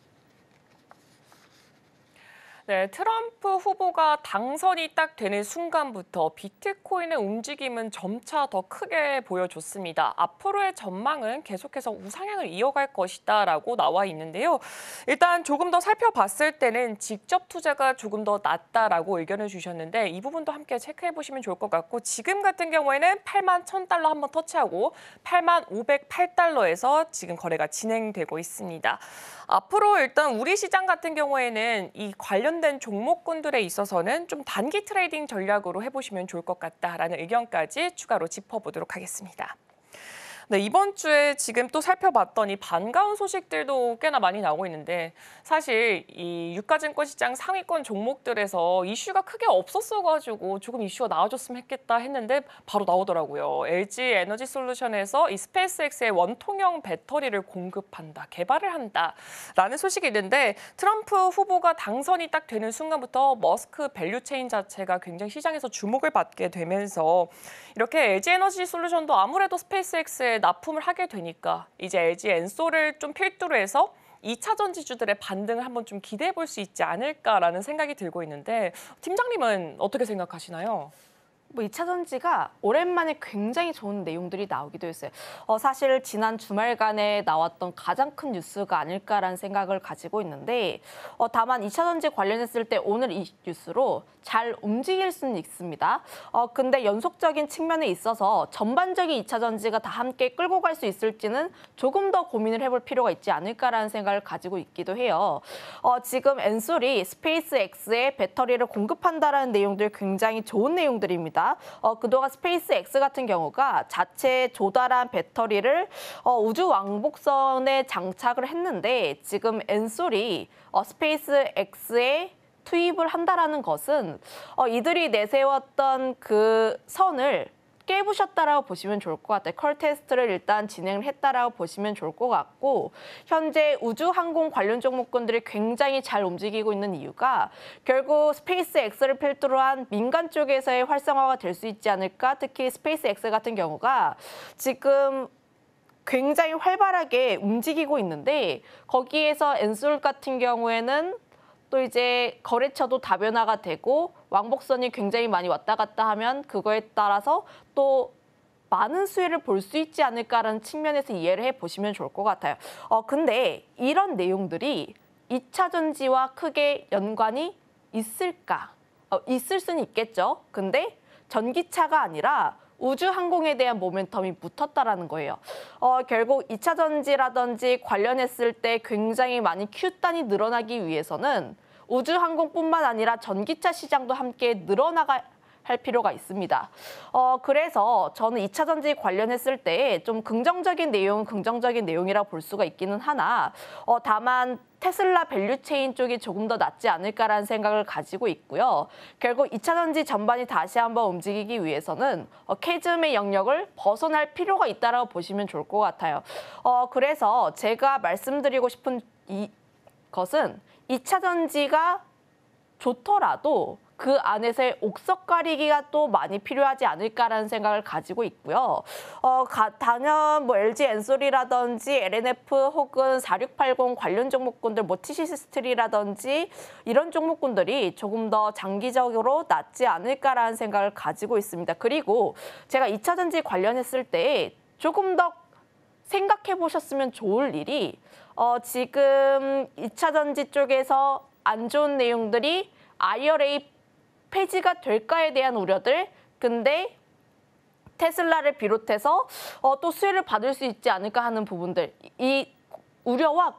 네, 트럼프 후보가 당선이 딱 되는 순간부터 비트코인의 움직임은 점차 더 크게 보여줬습니다. 앞으로의 전망은 계속해서 우상향을 이어갈 것이다라고 나와 있는데요. 일단 조금 더 살펴봤을 때는 직접 투자가 조금 더 낫다라고 의견을 주셨는데 이 부분도 함께 체크해 보시면 좋을 것 같고 지금 같은 경우에는 81,000달러 한번 터치하고 8508달러에서 지금 거래가 진행되고 있습니다. 앞으로 일단 우리 시장 같은 경우에는 이 관련된 종목군들에 있어서는 좀 단기 트레이딩 전략으로 해보시면 좋을 것 같다라는 의견까지 추가로 짚어보도록 하겠습니다. 네, 이번 주에 지금 또 살펴봤더니 반가운 소식들도 꽤나 많이 나오고 있는데 사실 이 유가증권 시장 상위권 종목들에서 이슈가 크게 없었어가지고 조금 이슈가 나와줬으면 했는데 바로 나오더라고요. LG 에너지 솔루션에서 이 스페이스X의 원통형 배터리를 공급한다, 개발을 한다라는 소식이 있는데 트럼프 후보가 당선이 딱 되는 순간부터 머스크 밸류체인 자체가 굉장히 시장에서 주목을 받게 되면서 이렇게 LG 에너지 솔루션도 아무래도 스페이스X에 납품을 하게 되니까 이제 LG 엔솔을 좀 필두로 해서 2차 전지주들의 반등을 한번 좀 기대해 볼 수 있지 않을까라는 생각이 들고 있는데 팀장님은 어떻게 생각하시나요? 2차 전지가 오랜만에 굉장히 좋은 내용들이 나오기도 했어요. 사실 지난 주말간에 나왔던 가장 큰 뉴스가 아닐까라는 생각을 가지고 있는데 다만 2차 전지 관련했을 때 오늘 이 뉴스로 잘 움직일 수는 있습니다. 근데 연속적인 측면에 있어서 전반적인 2차 전지가 다 함께 끌고 갈 수 있을지는 조금 더 고민을 해볼 필요가 있지 않을까라는 생각을 가지고 있기도 해요. 지금 엔솔이 스페이스X에 배터리를 공급한다라는 내용들 굉장히 좋은 내용들입니다. 그동안 스페이스X 같은 경우가 자체 조달한 배터리를 우주 왕복선에 장착을 했는데 지금 엔솔이 스페이스X에 투입을 한다라는 것은 이들이 내세웠던 그 선을 깨부셨다라고 보시면 좋을 것 같아요. 컬 테스트를 일단 진행을 했다라고 보시면 좋을 것 같고 현재 우주 항공 관련 종목군들이 굉장히 잘 움직이고 있는 이유가 결국 스페이스X를 필두로 한 민간 쪽에서의 활성화가 될 수 있지 않을까. 특히 스페이스X 같은 경우가 지금 굉장히 활발하게 움직이고 있는데 거기에서 엔솔 같은 경우에는 또 이제 거래처도 다변화가 되고 왕복선이 굉장히 많이 왔다 갔다 하면 그거에 따라서 또 많은 수혜를 볼 수 있지 않을까라는 측면에서 이해를 해보시면 좋을 것 같아요. 근데 이런 내용들이 2차 전지와 크게 연관이 있을까? 있을 수는 있겠죠. 근데 전기차가 아니라 우주항공에 대한 모멘텀이 붙었다라는 거예요. 결국 2차 전지라든지 관련했을 때 굉장히 많이 Q단이 늘어나기 위해서는 우주항공뿐만 아니라 전기차 시장도 함께 늘어나갈 필요가 있습니다. 그래서 저는 2차 전지 관련했을 때 좀 긍정적인 내용은 긍정적인 내용이라고 볼 수가 있기는 하나 다만 테슬라 밸류체인 쪽이 조금 더 낫지 않을까라는 생각을 가지고 있고요. 결국 2차 전지 전반이 다시 한번 움직이기 위해서는 캐즘의 영역을 벗어날 필요가 있다고 보시면 좋을 것 같아요. 그래서 제가 말씀드리고 싶은 것은 2차 전지가 좋더라도 그 안에서의 옥석 가리기가 또 많이 필요하지 않을까라는 생각을 가지고 있고요. 단연 LG 엔솔이라든지 LNF 혹은 4680 관련 종목군들, TC스틸이라든지 이런 종목군들이 조금 더 장기적으로 낫지 않을까라는 생각을 가지고 있습니다. 그리고 제가 2차 전지 관련했을 때 조금 더 생각해 보셨으면 좋을 일이 지금 2차 전지 쪽에서 안 좋은 내용들이 IRA 폐지가 될까에 대한 우려들, 근데 테슬라를 비롯해서 또 수혜를 받을 수 있지 않을까 하는 부분들, 이 우려와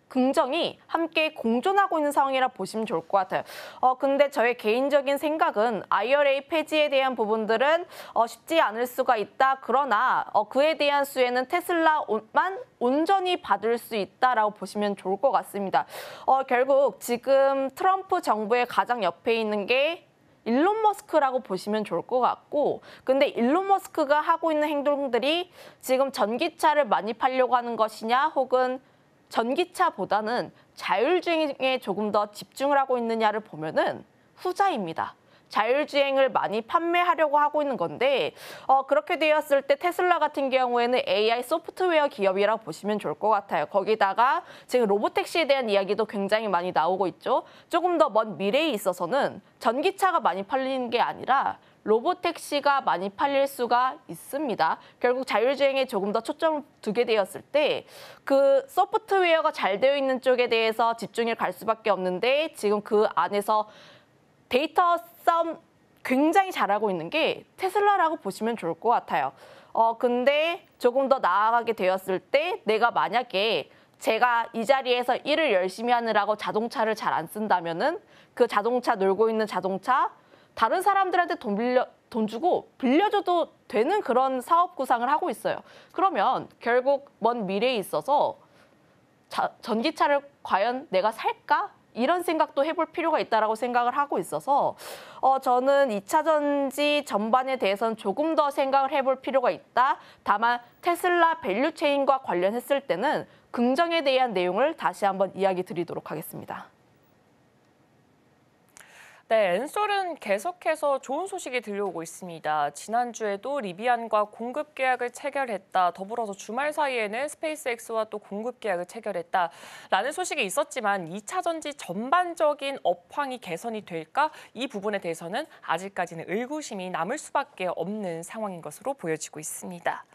긍정이 함께 공존하고 있는 상황이라 보시면 좋을 것 같아요. 근데 저의 개인적인 생각은 IRA 폐지에 대한 부분들은 쉽지 않을 수가 있다. 그러나 그에 대한 수혜는 테슬라만 온전히 받을 수 있다라고 보시면 좋을 것 같습니다. 결국 지금 트럼프 정부의 가장 옆에 있는 게 일론 머스크라고 보시면 좋을 것 같고, 근데 일론 머스크가 하고 있는 행동들이 지금 전기차를 많이 팔려고 하는 것이냐, 혹은 전기차보다는 자율주행에 조금 더 집중을 하고 있느냐를 보면은 후자입니다. 자율주행을 많이 판매하려고 하고 있는 건데 그렇게 되었을 때 테슬라 같은 경우에는 AI 소프트웨어 기업이라고 보시면 좋을 것 같아요. 거기다가 지금 로보택시에 대한 이야기도 굉장히 많이 나오고 있죠. 조금 더 먼 미래에 있어서는 전기차가 많이 팔리는 게 아니라 로보택시가 많이 팔릴 수가 있습니다. 결국 자율주행에 조금 더 초점을 두게 되었을 때 그 소프트웨어가 잘 되어 있는 쪽에 대해서 집중이 갈 수밖에 없는데 지금 그 안에서 데이터 싸움 굉장히 잘하고 있는 게 테슬라라고 보시면 좋을 것 같아요. 근데 조금 더 나아가게 되었을 때 내가 만약에 제가 이 자리에서 일을 열심히 하느라고 자동차를 잘 안 쓴다면은 그 자동차 놀고 있는 자동차 다른 사람들한테 돈 주고 빌려줘도 되는 그런 사업 구상을 하고 있어요. 그러면 결국 먼 미래에 있어서 전기차를 과연 내가 살까? 이런 생각도 해볼 필요가 있다고 생각을 하고 있어서 저는 2차 전지 전반에 대해서는 조금 더 생각을 해볼 필요가 있다. 다만 테슬라 밸류체인과 관련했을 때는 긍정에 대한 내용을 다시 한번 이야기 드리도록 하겠습니다. 네, 엔솔은 계속해서 좋은 소식이 들려오고 있습니다. 지난주에도 리비안과 공급 계약을 체결했다. 더불어서 주말 사이에는 스페이스X와 또 공급 계약을 체결했다라는 소식이 있었지만 2차 전지 전반적인 업황이 개선이 될까? 이 부분에 대해서는 아직까지는 의구심이 남을 수밖에 없는 상황인 것으로 보여지고 있습니다.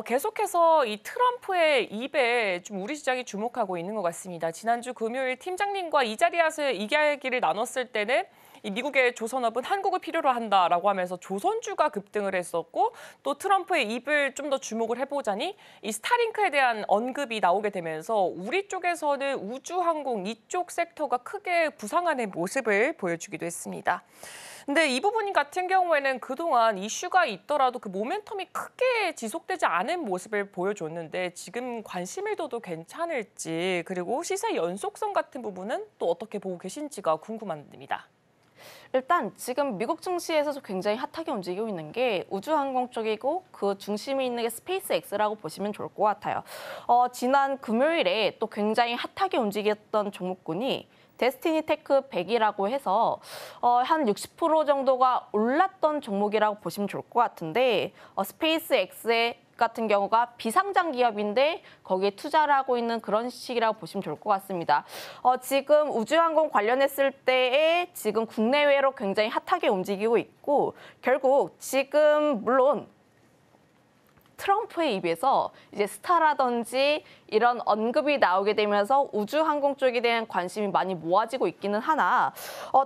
계속해서 이 트럼프의 입에 좀 우리 시장이 주목하고 있는 것 같습니다. 지난주 금요일 팀장님과 이 자리에서 이야기를 나눴을 때는 이 미국의 조선업은 한국을 필요로 한다라고 하면서 조선주가 급등을 했었고 또 트럼프의 입을 좀 더 주목을 해보자니 이 스타링크에 대한 언급이 나오게 되면서 우리 쪽에서는 우주항공 이쪽 섹터가 크게 부상하는 모습을 보여주기도 했습니다. 근데 이 부분 같은 경우에는 그동안 이슈가 있더라도 그 모멘텀이 크게 지속되지 않은 모습을 보여줬는데 지금 관심일도도 괜찮을지 그리고 시세 연속성 같은 부분은 또 어떻게 보고 계신지가 궁금합니다. 일단 지금 미국 증시에서 굉장히 핫하게 움직이고 있는 게 우주항공 쪽이고 그 중심에 있는 게 스페이스X라고 보시면 좋을 것 같아요. 지난 금요일에 또 굉장히 핫하게 움직였던 종목군이 데스티니 테크 100이라고 해서 한 60% 정도가 올랐던 종목이라고 보시면 좋을 것 같은데 스페이스X 같은 경우가 비상장 기업인데 거기에 투자를 하고 있는 그런 시기라고 보시면 좋을 것 같습니다. 지금 우주항공 관련했을 때에 지금 국내외로 굉장히 핫하게 움직이고 있고 결국 지금 물론 트럼프의 입에서 이제 스타라든지 이런 언급이 나오게 되면서 우주항공 쪽에 대한 관심이 많이 모아지고 있기는 하나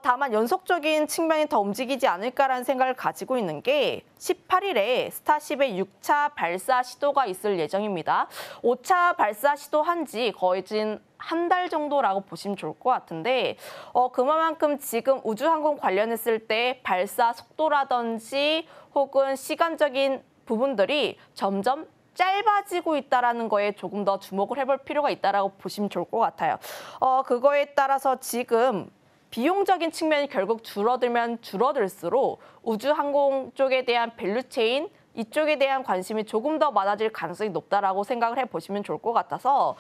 다만 연속적인 측면이 더 움직이지 않을까라는 생각을 가지고 있는 게 18일에 스타쉽의 6차 발사 시도가 있을 예정입니다. 5차 발사 시도한 지 거의 한 달 정도라고 보시면 좋을 것 같은데 그만큼 지금 우주항공 관련했을 때 발사 속도라든지 혹은 시간적인 부분들이 점점 짧아지고 있다는 거에 조금 더 주목을 해볼 필요가 있다고 보시면 좋을 것 같아요. 그거에 따라서 지금 비용적인 측면이 결국 줄어들면 줄어들수록 우주항공 쪽에 대한 밸류체인 이쪽에 대한 관심이 조금 더 많아질 가능성이 높다라고 생각을 해보시면 좋을 것 같아서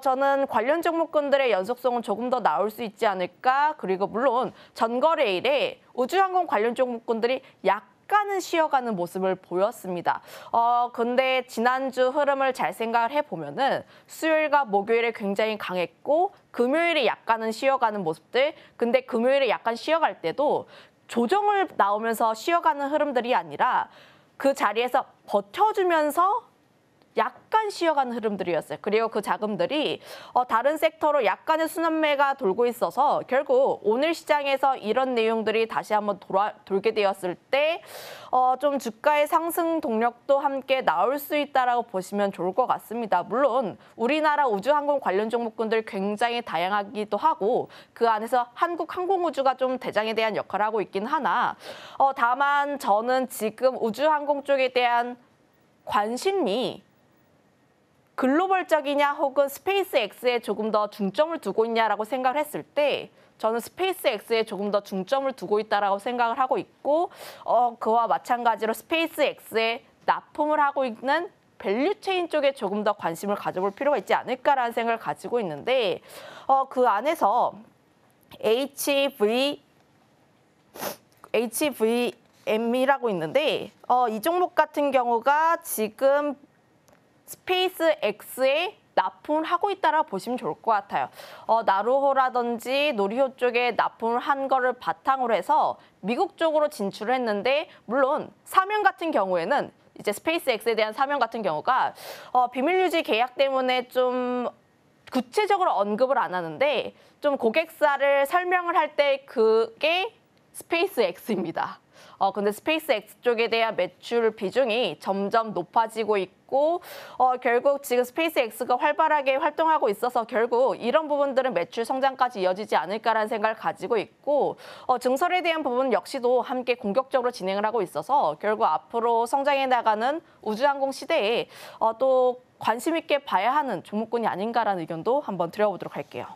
저는 관련 종목군들의 연속성은 조금 더 나올 수 있지 않을까. 그리고 물론 전거래일에 우주항공 관련 종목군들이 약간은 쉬어가는 모습을 보였습니다. 근데 지난주 흐름을 잘 생각을 해보면은 수요일과 목요일에 굉장히 강했고 금요일에 약간은 쉬어가는 모습들. 근데 금요일에 약간 쉬어갈 때도 조정을 나오면서 쉬어가는 흐름들이 아니라 그 자리에서 버텨주면서 약간 쉬어가는 흐름들이었어요. 그리고 그 자금들이 다른 섹터로 약간의 순환매가 돌고 있어서 결국 오늘 시장에서 이런 내용들이 다시 한번 돌게 되었을 때 좀 주가의 상승 동력도 함께 나올 수 있다라고 보시면 좋을 것 같습니다. 물론 우리나라 우주항공 관련 종목군들 굉장히 다양하기도 하고 그 안에서 한국항공우주가 좀 대장에 대한 역할을 하고 있긴 하나 다만 저는 지금 우주항공 쪽에 대한 관심이 글로벌적이냐 혹은 스페이스X에 조금 더 중점을 두고 있냐라고 생각을 했을 때 저는 스페이스X에 조금 더 중점을 두고 있다라고 생각을 하고 있고 그와 마찬가지로 스페이스X에 납품을 하고 있는 밸류체인 쪽에 조금 더 관심을 가져볼 필요가 있지 않을까라는 생각을 가지고 있는데 그 안에서 HVM이라고 있는데 이 종목 같은 경우가 지금 스페이스X에 납품을 하고 있다라고 보시면 좋을 것 같아요. 나루호라든지 노리호 쪽에 납품을 한 거를 바탕으로 해서 미국 쪽으로 진출을 했는데 물론 사면 같은 경우에는 이제 스페이스X에 대한 사면 같은 경우가 비밀 유지 계약 때문에 좀 구체적으로 언급을 안 하는데 좀 고객사를 설명을 할 때 그게 스페이스X입니다. 근데 스페이스X 쪽에 대한 매출 비중이 점점 높아지고 있고 결국 지금 스페이스X가 활발하게 활동하고 있어서 결국 이런 부분들은 매출 성장까지 이어지지 않을까라는 생각을 가지고 있고 증설에 대한 부분 역시도 함께 공격적으로 진행을 하고 있어서 결국 앞으로 성장해 나가는 우주항공 시대에 또 관심 있게 봐야 하는 종목군이 아닌가라는 의견도 한번 드려보도록 할게요.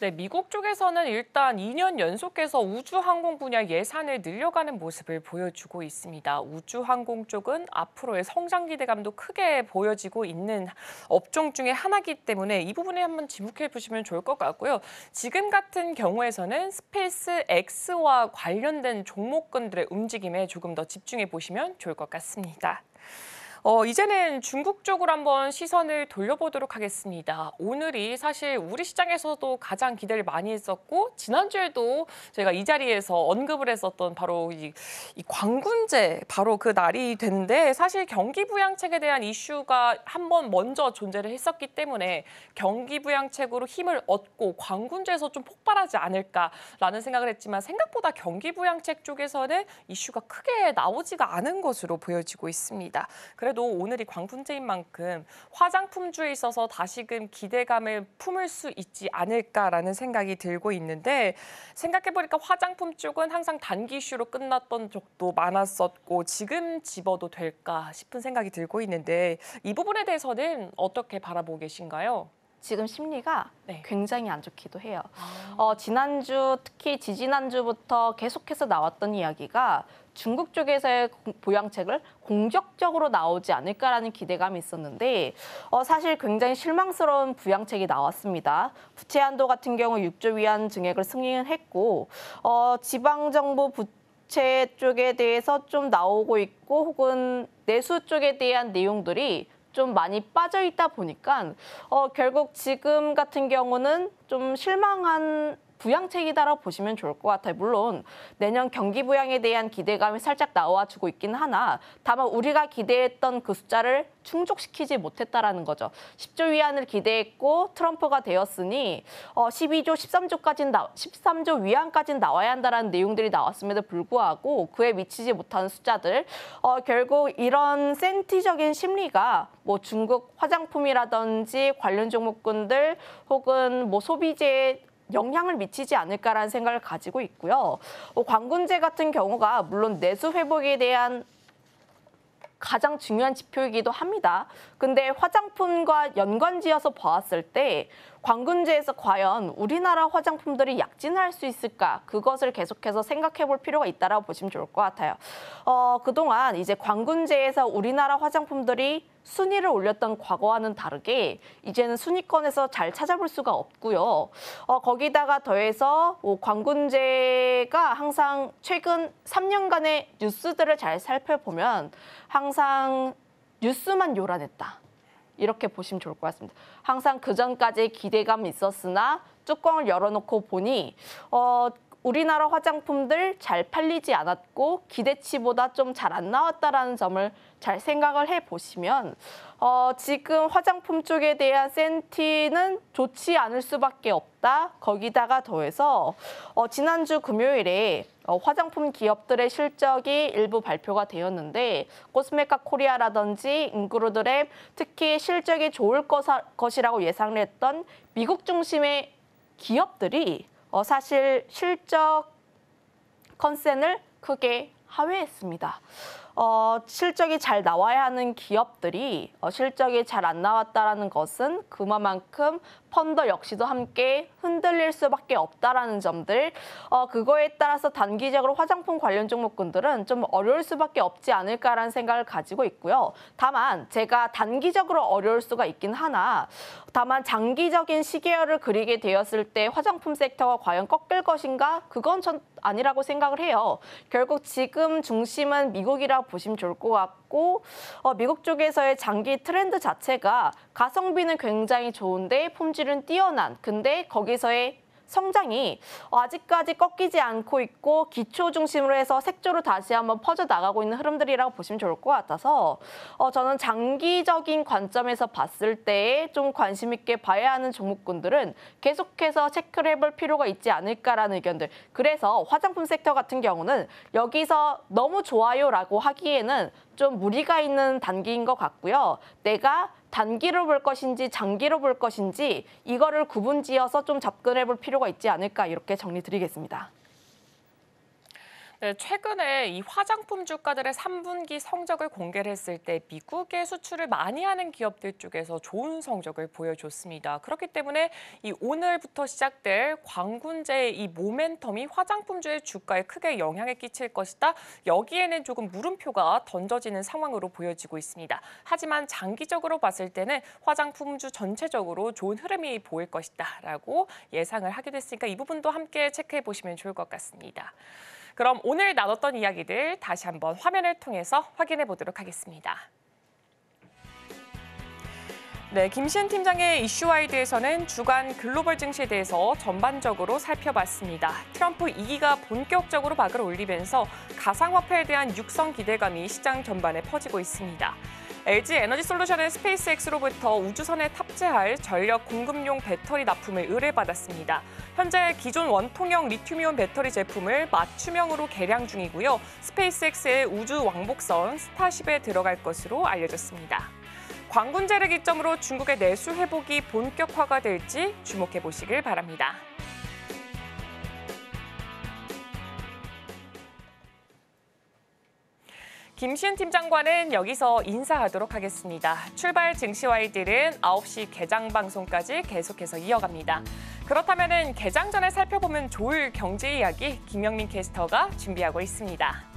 네, 미국 쪽에서는 일단 2년 연속해서 우주항공 분야 예산을 늘려가는 모습을 보여주고 있습니다. 우주항공 쪽은 앞으로의 성장 기대감도 크게 보여지고 있는 업종 중에 하나이기 때문에 이 부분에 한번 지목해 보시면 좋을 것 같고요. 지금 같은 경우에서는 스페이스 X와 관련된 종목군들의 움직임에 조금 더 집중해 보시면 좋을 것 같습니다. 이제는 중국 쪽으로 한번 시선을 돌려보도록 하겠습니다. 오늘이 사실 우리 시장에서도 가장 기대를 많이 했었고 지난주에도 저희가 이 자리에서 언급을 했었던 바로 이 광군제 바로 그 날이 됐는데 사실 경기 부양책에 대한 이슈가 한번 먼저 존재를 했었기 때문에 경기 부양책으로 힘을 얻고 광군제에서 좀 폭발하지 않을까라는 생각을 했지만 생각보다 경기 부양책 쪽에서는 이슈가 크게 나오지가 않은 것으로 보여지고 있습니다. 그래도 오늘이 광군제인 만큼 화장품주에 있어서 다시금 기대감을 품을 수 있지 않을까라는 생각이 들고 있는데 생각해보니까 화장품 쪽은 항상 단기 이슈로 끝났던 적도 많았었고 지금 집어도 될까 싶은 생각이 들고 있는데 이 부분에 대해서는 어떻게 바라보고 계신가요? 지금 심리가 네. 굉장히 안 좋기도 해요. 지난주 특히 지지난주부터 계속해서 나왔던 이야기가 중국 쪽에서의 부양책을 공격적으로 나오지 않을까라는 기대감이 있었는데 사실 굉장히 실망스러운 부양책이 나왔습니다. 부채 한도 같은 경우 6조 위안 증액을 승인했고 지방정부 부채 쪽에 대해서 좀 나오고 있고 혹은 내수 쪽에 대한 내용들이 좀 많이 빠져 있다 보니까 결국 지금 같은 경우는 좀 실망한 부양책이다라고 보시면 좋을 것 같아요. 물론 내년 경기 부양에 대한 기대감이 살짝 나와주고 있긴 하나 다만 우리가 기대했던 그 숫자를 충족시키지 못했다라는 거죠. 10조 위안을 기대했고 트럼프가 되었으니 12조, 13조 위안까지는 나와야 한다라는 내용들이 나왔음에도 불구하고 그에 미치지 못하는 숫자들 결국 이런 센티적인 심리가 뭐 중국 화장품이라든지 관련 종목군들 혹은 뭐 소비재에 영향을 미치지 않을까라는 생각을 가지고 있고요. 광군제 같은 경우가 물론 내수 회복에 대한 가장 중요한 지표이기도 합니다. 근데 화장품과 연관지어서 보았을 때 광군제에서 과연 우리나라 화장품들이 약진할 수 있을까? 그것을 계속해서 생각해 볼 필요가 있다고 보시면 좋을 것 같아요. 그동안 이제 광군제에서 우리나라 화장품들이 순위를 올렸던 과거와는 다르게 이제는 순위권에서 잘 찾아볼 수가 없고요. 거기다가 더해서 광군제가 항상 최근 3년간의 뉴스들을 잘 살펴보면 항상 뉴스만 요란했다. 이렇게 보시면 좋을 것 같습니다. 항상 그전까지 기대감이 있었으나 뚜껑을 열어놓고 보니 우리나라 화장품들 잘 팔리지 않았고 기대치보다 좀 잘 안 나왔다라는 점을 잘 생각을 해보시면 지금 화장품 쪽에 대한 센티는 좋지 않을 수밖에 없다. 거기다가 더해서 지난주 금요일에 화장품 기업들의 실적이 일부 발표가 되었는데 코스메카 코리아라든지 인그루드랩 특히 실적이 좋을 것이라고 예상을 했던 미국 중심의 기업들이 사실 실적 컨센을 크게 하회했습니다. 실적이 잘 나와야 하는 기업들이 실적이 잘 안 나왔다라는 것은 그만큼 펀더 역시도 함께 흔들릴 수밖에 없다라는 점들 그거에 따라서 단기적으로 화장품 관련 종목군들은 좀 어려울 수밖에 없지 않을까라는 생각을 가지고 있고요. 다만 제가 단기적으로 어려울 수가 있긴 하나 다만 장기적인 시계열을 그리게 되었을 때 화장품 섹터가 과연 꺾일 것인가? 그건 전 아니라고 생각을 해요. 결국 지금 중심은 미국이라고 보시면 좋을 것 같고 미국 쪽에서의 장기 트렌드 자체가 가성비는 굉장히 좋은데 품질은 뛰어난 근데 거기서의 성장이 아직까지 꺾이지 않고 있고 기초 중심으로 해서 색조로 다시 한번 퍼져나가고 있는 흐름들이라고 보시면 좋을 것 같아서 저는 장기적인 관점에서 봤을 때 좀 관심 있게 봐야 하는 종목군들은 계속해서 체크를 해볼 필요가 있지 않을까라는 의견들. 그래서 화장품 섹터 같은 경우는 여기서 너무 좋아요라고 하기에는 좀 무리가 있는 단기인 것 같고요. 내가 단기로 볼 것인지 장기로 볼 것인지 이거를 구분지어서 좀 접근해 볼 필요가 있지 않을까 이렇게 정리드리겠습니다. 네, 최근에 이 화장품 주가들의 3분기 성적을 공개를 했을 때 미국에 수출을 많이 하는 기업들 쪽에서 좋은 성적을 보여줬습니다. 그렇기 때문에 이 오늘부터 시작될 광군제의 이 모멘텀이 화장품주의 주가에 크게 영향을 끼칠 것이다. 여기에는 조금 물음표가 던져지는 상황으로 보여지고 있습니다. 하지만 장기적으로 봤을 때는 화장품주 전체적으로 좋은 흐름이 보일 것이다라고 예상을 하게 됐으니까 이 부분도 함께 체크해 보시면 좋을 것 같습니다. 그럼 오늘 나눴던 이야기들 다시 한번 화면을 통해서 확인해 보도록 하겠습니다. 네, 김시은 팀장의 이슈와이드에서는 주간 글로벌 증시에 대해서 전반적으로 살펴봤습니다. 트럼프 2기가 본격적으로 박을 올리면서 가상화폐에 대한 육성 기대감이 시장 전반에 퍼지고 있습니다. LG 에너지솔루션은 스페이스X로부터 우주선에 탑재할 전력 공급용 배터리 납품을 의뢰받았습니다. 현재 기존 원통형 리튬이온 배터리 제품을 맞춤형으로 개량 중이고요. 스페이스X의 우주 왕복선 스타쉽에 들어갈 것으로 알려졌습니다. 광군제를 기점으로 중국의 내수 회복이 본격화가 될지 주목해 보시길 바랍니다. 김시은 팀장과는 여기서 인사하도록 하겠습니다. 출발 증시와이들은 9시 개장 방송까지 계속해서 이어갑니다. 그렇다면 개장 전에 살펴보면 좋을 경제 이야기 김영민 캐스터가 준비하고 있습니다.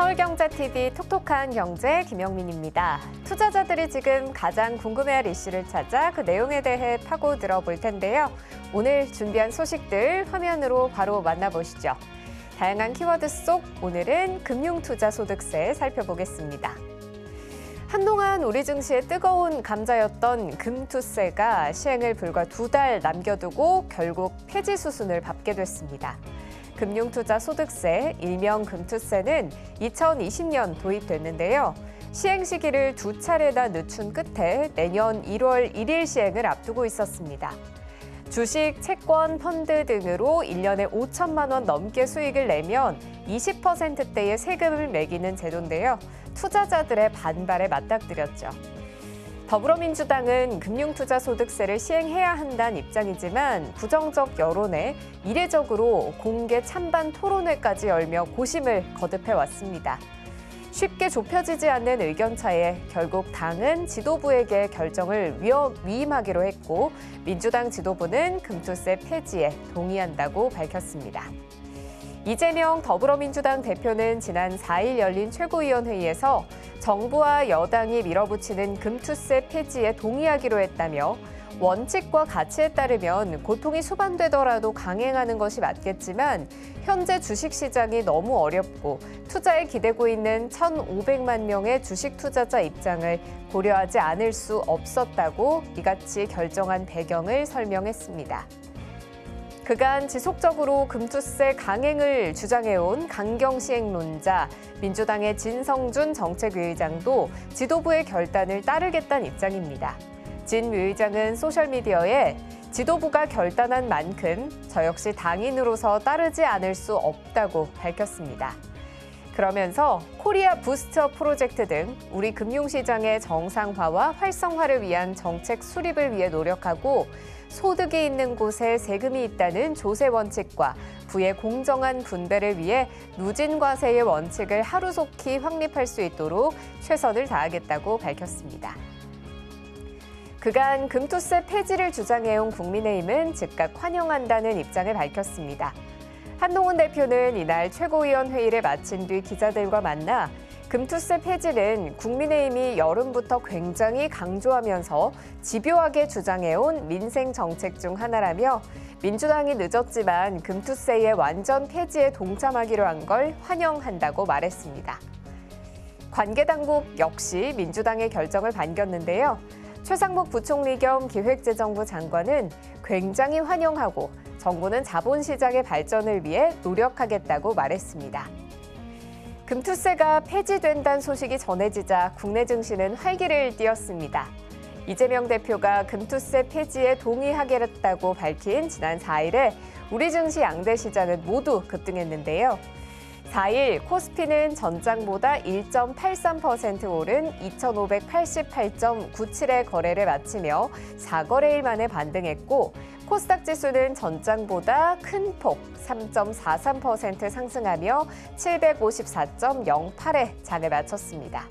서울경제TV 톡톡한 경제 김영민입니다. 투자자들이 지금 가장 궁금해할 이슈를 찾아 그 내용에 대해 파고 들어볼 텐데요. 오늘 준비한 소식들 화면으로 바로 만나보시죠. 다양한 키워드 속 오늘은 금융투자소득세 살펴보겠습니다. 한동안 우리 증시의 뜨거운 감자였던 금투세가 시행을 불과 2달 남겨두고 결국 폐지 수순을 밟게 됐습니다. 금융투자소득세, 일명 금투세는 2020년 도입됐는데요. 시행 시기를 2차례나 늦춘 끝에 내년 1월 1일 시행을 앞두고 있었습니다. 주식, 채권, 펀드 등으로 1년에 5천만 원 넘게 수익을 내면 20%대의 세금을 매기는 제도인데요. 투자자들의 반발에 맞닥뜨렸죠. 더불어민주당은 금융투자소득세를 시행해야 한다는 입장이지만 부정적 여론에 이례적으로 공개 찬반 토론회까지 열며 고심을 거듭해왔습니다. 쉽게 좁혀지지 않는 의견차에 결국 당은 지도부에게 결정을 위임하기로 했고 민주당 지도부는 금투세 폐지에 동의한다고 밝혔습니다. 이재명 더불어민주당 대표는 지난 4일 열린 최고위원회의에서 정부와 여당이 밀어붙이는 금투세 폐지에 동의하기로 했다며 원칙과 가치에 따르면 고통이 수반되더라도 강행하는 것이 맞겠지만 현재 주식시장이 너무 어렵고 투자에 기대고 있는 1,500만 명의 주식 투자자 입장을 고려하지 않을 수 없었다고 이같이 결정한 배경을 설명했습니다. 그간 지속적으로 금투세 강행을 주장해온 강경시행론자 민주당의 진성준 정책위의장도 지도부의 결단을 따르겠다는 입장입니다. 진 위의장은 소셜미디어에 지도부가 결단한 만큼 저 역시 당인으로서 따르지 않을 수 없다고 밝혔습니다. 그러면서 코리아 부스트업 프로젝트 등 우리 금융시장의 정상화와 활성화를 위한 정책 수립을 위해 노력하고 소득이 있는 곳에 세금이 있다는 조세 원칙과 부의 공정한 분배를 위해 누진과세의 원칙을 하루속히 확립할 수 있도록 최선을 다하겠다고 밝혔습니다. 그간 금투세 폐지를 주장해온 국민의힘은 즉각 환영한다는 입장을 밝혔습니다. 한동훈 대표는 이날 최고위원 회의를 마친 뒤 기자들과 만나 금투세 폐지는 국민의힘이 여름부터 굉장히 강조하면서 집요하게 주장해온 민생 정책 중 하나라며 민주당이 늦었지만 금투세의 완전 폐지에 동참하기로 한 걸 환영한다고 말했습니다. 관계당국 역시 민주당의 결정을 반겼는데요. 최상목 부총리 겸 기획재정부 장관은 굉장히 환영하고 정부는 자본시장의 발전을 위해 노력하겠다고 말했습니다. 금투세가 폐지된다는 소식이 전해지자 국내 증시는 활기를 띠었습니다. 이재명 대표가 금투세 폐지에 동의하겠다고 밝힌 지난 4일에 우리 증시 양대 시장은 모두 급등했는데요. 4일 코스피는 전장보다 1.83% 오른 2,588.97의 거래를 마치며 4거래일 만에 반등했고 코스닥 지수는 전장보다 큰 폭 3.43% 상승하며 754.08에 장을 마쳤습니다.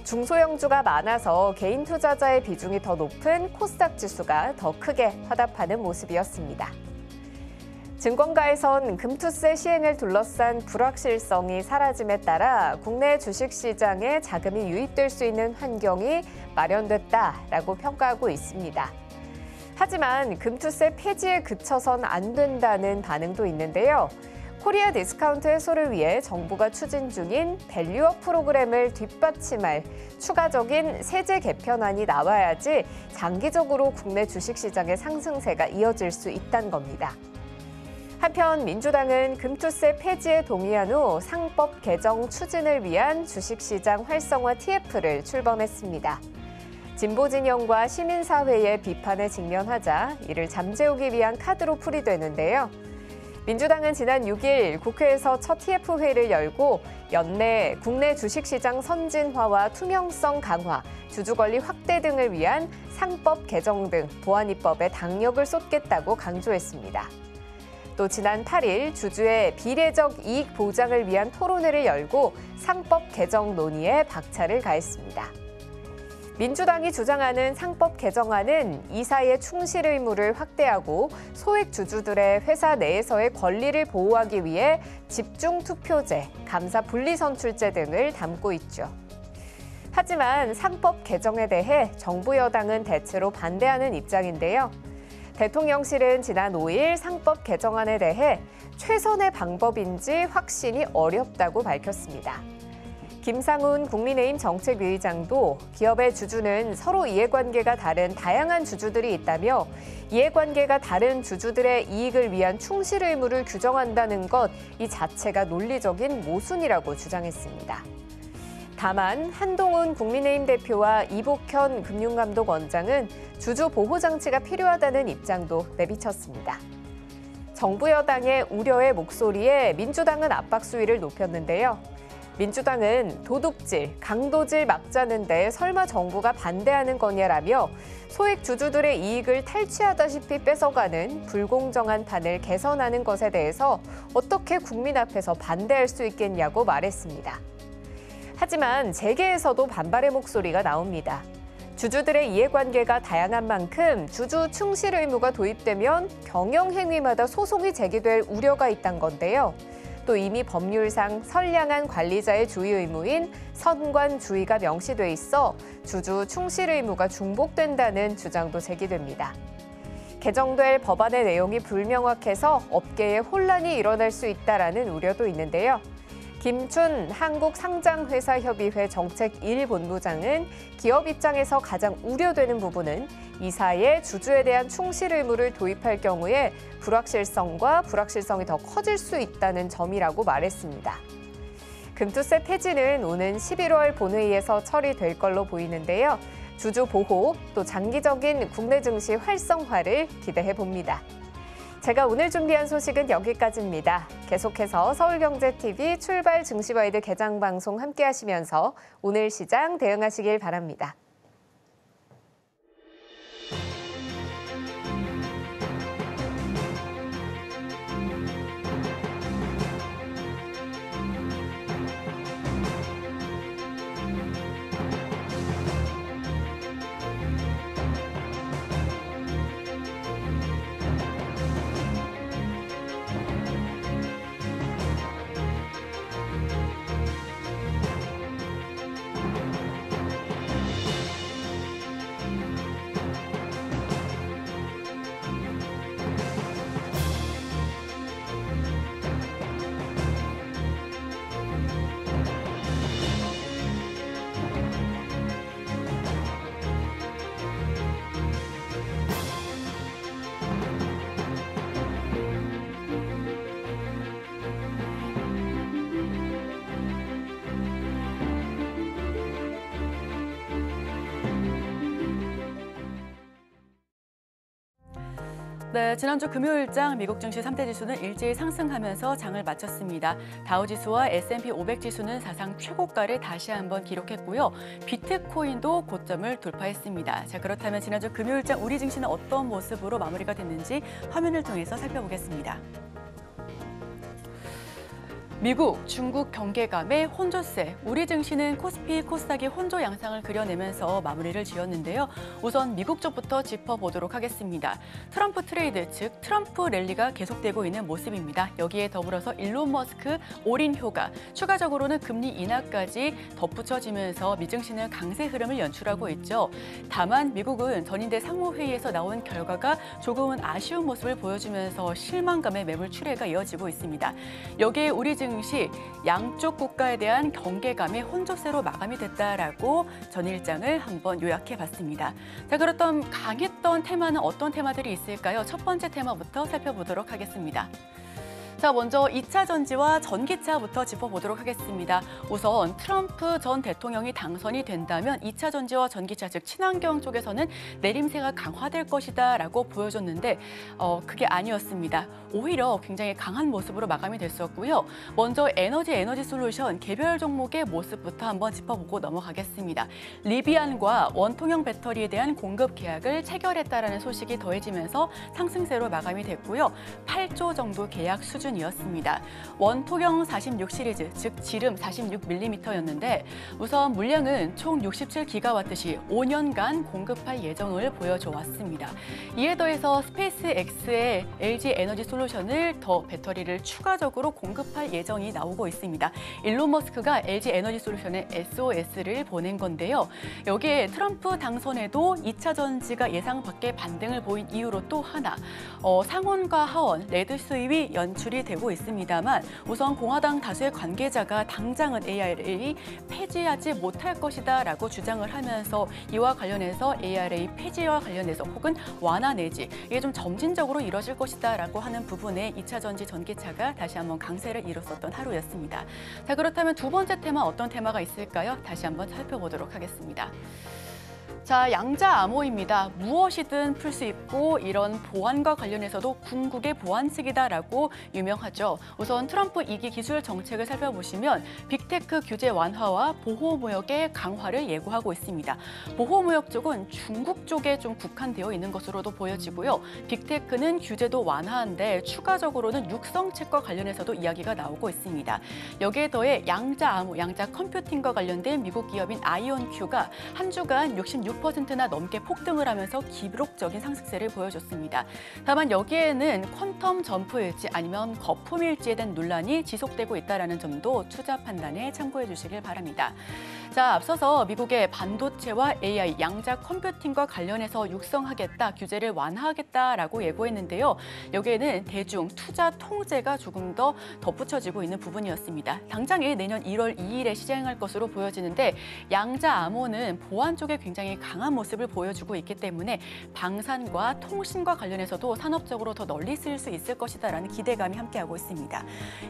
중소형주가 많아서 개인 투자자의 비중이 더 높은 코스닥 지수가 더 크게 화답하는 모습이었습니다. 증권가에선 금투세 시행을 둘러싼 불확실성이 사라짐에 따라 국내 주식시장에 자금이 유입될 수 있는 환경이 마련됐다라고 평가하고 있습니다. 하지만 금투세 폐지에 그쳐선 안 된다는 반응도 있는데요. 코리아 디스카운트 해소를 위해 정부가 추진 중인 밸류업 프로그램을 뒷받침할 추가적인 세제 개편안이 나와야지 장기적으로 국내 주식시장의 상승세가 이어질 수 있다는 겁니다. 한편 민주당은 금투세 폐지에 동의한 후 상법 개정 추진을 위한 주식시장 활성화 TF를 출범했습니다. 진보 진영과 시민사회의 비판에 직면하자 이를 잠재우기 위한 카드로 풀이되는데요. 민주당은 지난 6일 국회에서 첫 TF회의를 열고 연내 국내 주식시장 선진화와 투명성 강화, 주주권리 확대 등을 위한 상법 개정 등 보안 입법에 당력을 쏟겠다고 강조했습니다. 또 지난 8일 주주의 비례적 이익 보장을 위한 토론회를 열고 상법 개정 논의에 박차를 가했습니다. 민주당이 주장하는 상법 개정안은 이사의 충실 의무를 확대하고 소액 주주들의 회사 내에서의 권리를 보호하기 위해 집중 투표제, 감사 분리 선출제 등을 담고 있죠. 하지만 상법 개정에 대해 정부 여당은 대체로 반대하는 입장인데요. 대통령실은 지난 5일 상법 개정안에 대해 최선의 방법인지 확신이 어렵다고 밝혔습니다. 김상훈 국민의힘 정책위의장도 기업의 주주는 서로 이해관계가 다른 다양한 주주들이 있다며 이해관계가 다른 주주들의 이익을 위한 충실 의무를 규정한다는 것 이 자체가 논리적인 모순이라고 주장했습니다. 다만 한동훈 국민의힘 대표와 이복현 금융감독원장은 주주 보호 장치가 필요하다는 입장도 내비쳤습니다. 정부 여당의 우려의 목소리에 민주당은 압박 수위를 높였는데요. 민주당은 도둑질, 강도질 막자는데 설마 정부가 반대하는 거냐라며 소액 주주들의 이익을 탈취하다시피 뺏어가는 불공정한 판을 개선하는 것에 대해서 어떻게 국민 앞에서 반대할 수 있겠냐고 말했습니다. 하지만 재계에서도 반발의 목소리가 나옵니다. 주주들의 이해관계가 다양한 만큼 주주 충실 의무가 도입되면 경영 행위마다 소송이 제기될 우려가 있다는 건데요. 또 이미 법률상 선량한 관리자의 주의 의무인 선관주의가 명시돼 있어 주주 충실 의무가 중복된다는 주장도 제기됩니다. 개정될 법안의 내용이 불명확해서 업계에 혼란이 일어날 수 있다라는 우려도 있는데요. 김춘 한국상장회사협의회 정책 1본부장은 기업 입장에서 가장 우려되는 부분은 이사의 주주에 대한 충실 의무를 도입할 경우에 불확실성이 더 커질 수 있다는 점이라고 말했습니다. 금투세 폐지는 오는 11월 본회의에서 처리될 걸로 보이는데요. 주주 보호, 또 장기적인 국내 증시 활성화를 기대해 봅니다. 제가 오늘 준비한 소식은 여기까지입니다. 계속해서 서울경제TV 출발 증시와이드 개장 방송 함께 하시면서 오늘 시장 대응하시길 바랍니다. 네, 지난주 금요일장 미국 증시 3대 지수는 일제히 상승하면서 장을 마쳤습니다. 다우지수와 S&P 500 지수는 사상 최고가를 다시 한번 기록했고요. 비트코인도 고점을 돌파했습니다. 자, 그렇다면 지난주 금요일장 우리 증시는 어떤 모습으로 마무리가 됐는지 화면을 통해서 살펴보겠습니다. 미국, 중국 경계감의 혼조세, 우리 증시는 코스피, 코스닥이 혼조 양상을 그려내면서 마무리를 지었는데요. 우선 미국 쪽부터 짚어보도록 하겠습니다. 트럼프 트레이드, 즉 트럼프 랠리가 계속되고 있는 모습입니다. 여기에 더불어서 일론 머스크 올인 효과, 추가적으로는 금리 인하까지 덧붙여지면서 미증시는 강세 흐름을 연출하고 있죠. 다만 미국은 전인대 상무회의에서 나온 결과가 조금은 아쉬운 모습을 보여주면서 실망감의 매물 출회가 이어지고 있습니다. 여기에 우리 증시 양쪽 국가에 대한 경계감의 혼조세로 마감이 됐다라고 전일장을 한번 요약해봤습니다. 자, 그렇다면 강했던 테마는 어떤 테마들이 있을까요? 첫 번째 테마부터 살펴보도록 하겠습니다. 자, 먼저 2차 전지와 전기차부터 짚어보도록 하겠습니다. 우선 트럼프 전 대통령이 당선이 된다면 2차 전지와 전기차, 즉 친환경 쪽에서는 내림세가 강화될 것이다라고 보여줬는데 그게 아니었습니다. 오히려 굉장히 강한 모습으로 마감이 됐었고요. 먼저 에너지 솔루션 개별 종목의 모습부터 한번 짚어보고 넘어가겠습니다. 리비안과 원통형 배터리에 대한 공급 계약을 체결했다라는 소식이 더해지면서 상승세로 마감이 됐고요. 8조 정도 계약 수준 수준이었습니다. 원토경 46 시리즈, 즉 지름 46mm였는데 우선 물량은 총 67기가와트시 5년간 공급할 예정을 보여줘 왔습니다. 이에 더해서 스페이스X의 LG 에너지 솔루션을 더 배터리를 추가적으로 공급할 예정이 나오고 있습니다. 일론 머스크가 LG 에너지 솔루션에 SOS를 보낸 건데요. 여기에 트럼프 당선에도 2차 전지가 예상 밖의 반등을 보인 이유로 또 하나, 상원과 하원, 레드 수입이 연출이 되고 있습니다만 우선 공화당 다수의 관계자가 당장은 ARA 폐지하지 못할 것이다 라고 주장을 하면서 이와 관련해서 ARA 폐지와 관련해서 혹은 완화 내지 이게 좀 점진적으로 이뤄질 것이다 라고 하는 부분에 2차 전지 전기차가 다시 한번 강세를 이뤘었던 하루였습니다. 자, 그렇다면 두 번째 테마 어떤 테마가 있을까요? 다시 한번 살펴보도록 하겠습니다. 자, 양자 암호입니다. 무엇이든 풀 수 있고 이런 보안과 관련해서도 궁극의 보안책이다라고 유명하죠. 우선 트럼프 2기 기술 정책을 살펴보시면 빅테크 규제 완화와 보호무역의 강화를 예고하고 있습니다. 보호무역 쪽은 중국 쪽에 좀 국한되어 있는 것으로도 보여지고요. 빅테크는 규제도 완화한데 추가적으로는 육성책과 관련해서도 이야기가 나오고 있습니다. 여기에 더해 양자 암호, 양자 컴퓨팅과 관련된 미국 기업인 아이온큐가 한 주간 66%나 넘게 폭등을 하면서 기록적인 상승세를 보여줬습니다. 다만 여기에는 퀀텀 점프일지 아니면 거품일지에 대한 논란이 지속되고 있다는 점도 투자 판단에 참고해 주시길 바랍니다. 자, 앞서서 미국의 반도체와 AI, 양자 컴퓨팅과 관련해서 육성하겠다, 규제를 완화하겠다라고 예고했는데요. 여기에는 대중 투자 통제가 조금 더 덧붙여지고 있는 부분이었습니다. 당장에 내년 1월 2일에 시행할 것으로 보여지는데 양자 암호는 보안 쪽에 굉장히 강한 모습을 보여주고 있기 때문에 방산과 통신과 관련해서도 산업적으로 더 널리 쓰일 수 있을 것이다라는 기대감이 함께하고 있습니다.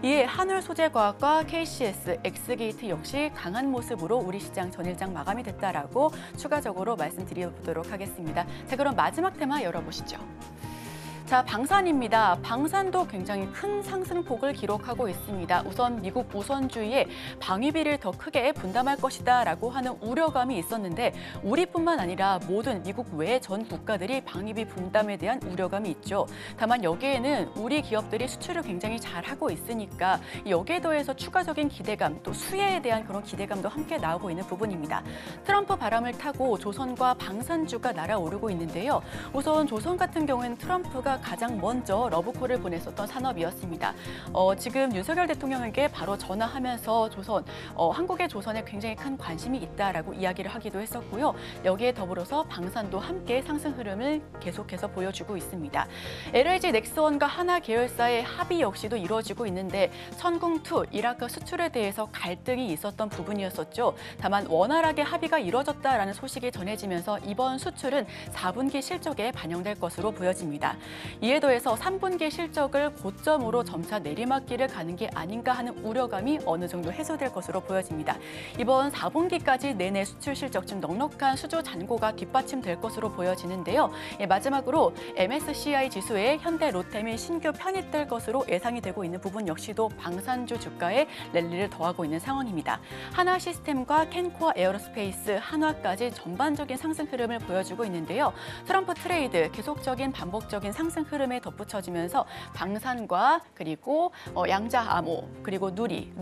이에 한울소재과학과 KCS, 엑스게이트 역시 강한 모습으로 우리 시장 전일장 마감이 됐다라고 추가적으로 말씀드려보도록 하겠습니다. 자, 그럼 마지막 테마 열어보시죠. 자, 방산입니다. 방산도 굉장히 큰 상승폭을 기록하고 있습니다. 우선 미국 우선주의에 방위비를 더 크게 분담할 것이다라고 하는 우려감이 있었는데 우리뿐만 아니라 모든 미국 외 전 국가들이 방위비 분담에 대한 우려감이 있죠. 다만 여기에는 우리 기업들이 수출을 굉장히 잘하고 있으니까 여기에 더해서 추가적인 기대감, 또 수혜에 대한 그런 기대감도 함께 나오고 있는 부분입니다. 트럼프 바람을 타고 조선과 방산주가 날아오르고 있는데요. 우선 조선 같은 경우에는 트럼프가 가장 먼저 러브콜을 보냈었던 산업이었습니다. 지금 윤석열 대통령에게 바로 전화하면서 한국의 조선에 굉장히 큰 관심이 있다라고 이야기를 하기도 했었고요. 여기에 더불어서 방산도 함께 상승 흐름을 계속해서 보여주고 있습니다. LG 넥스원과 하나 계열사의 합의 역시도 이루어지고 있는데 천궁2, 이라크 수출에 대해서 갈등이 있었던 부분이었었죠. 다만 원활하게 합의가 이루어졌다라는 소식이 전해지면서 이번 수출은 4분기 실적에 반영될 것으로 보여집니다. 이에 더해서 3분기 실적을 고점으로 점차 내리막길을 가는 게 아닌가 하는 우려감이 어느 정도 해소될 것으로 보여집니다. 이번 4분기까지 내내 수출 실적 중 넉넉한 수조 잔고가 뒷받침될 것으로 보여지는데요. 마지막으로 MSCI 지수에 현대, 롯데 및 신규 편입될 것으로 예상이 되고 있는 부분 역시도 방산주 주가에 랠리를 더하고 있는 상황입니다. 하나 시스템과 캔코어 에어로스페이스, 한화까지 전반적인 상승 흐름을 보여주고 있는데요. 트럼프 트레이드 계속적인 반복적인 상승 흐름에 덧붙여지면서 방산과 그리고 양자 암호 그리고 누리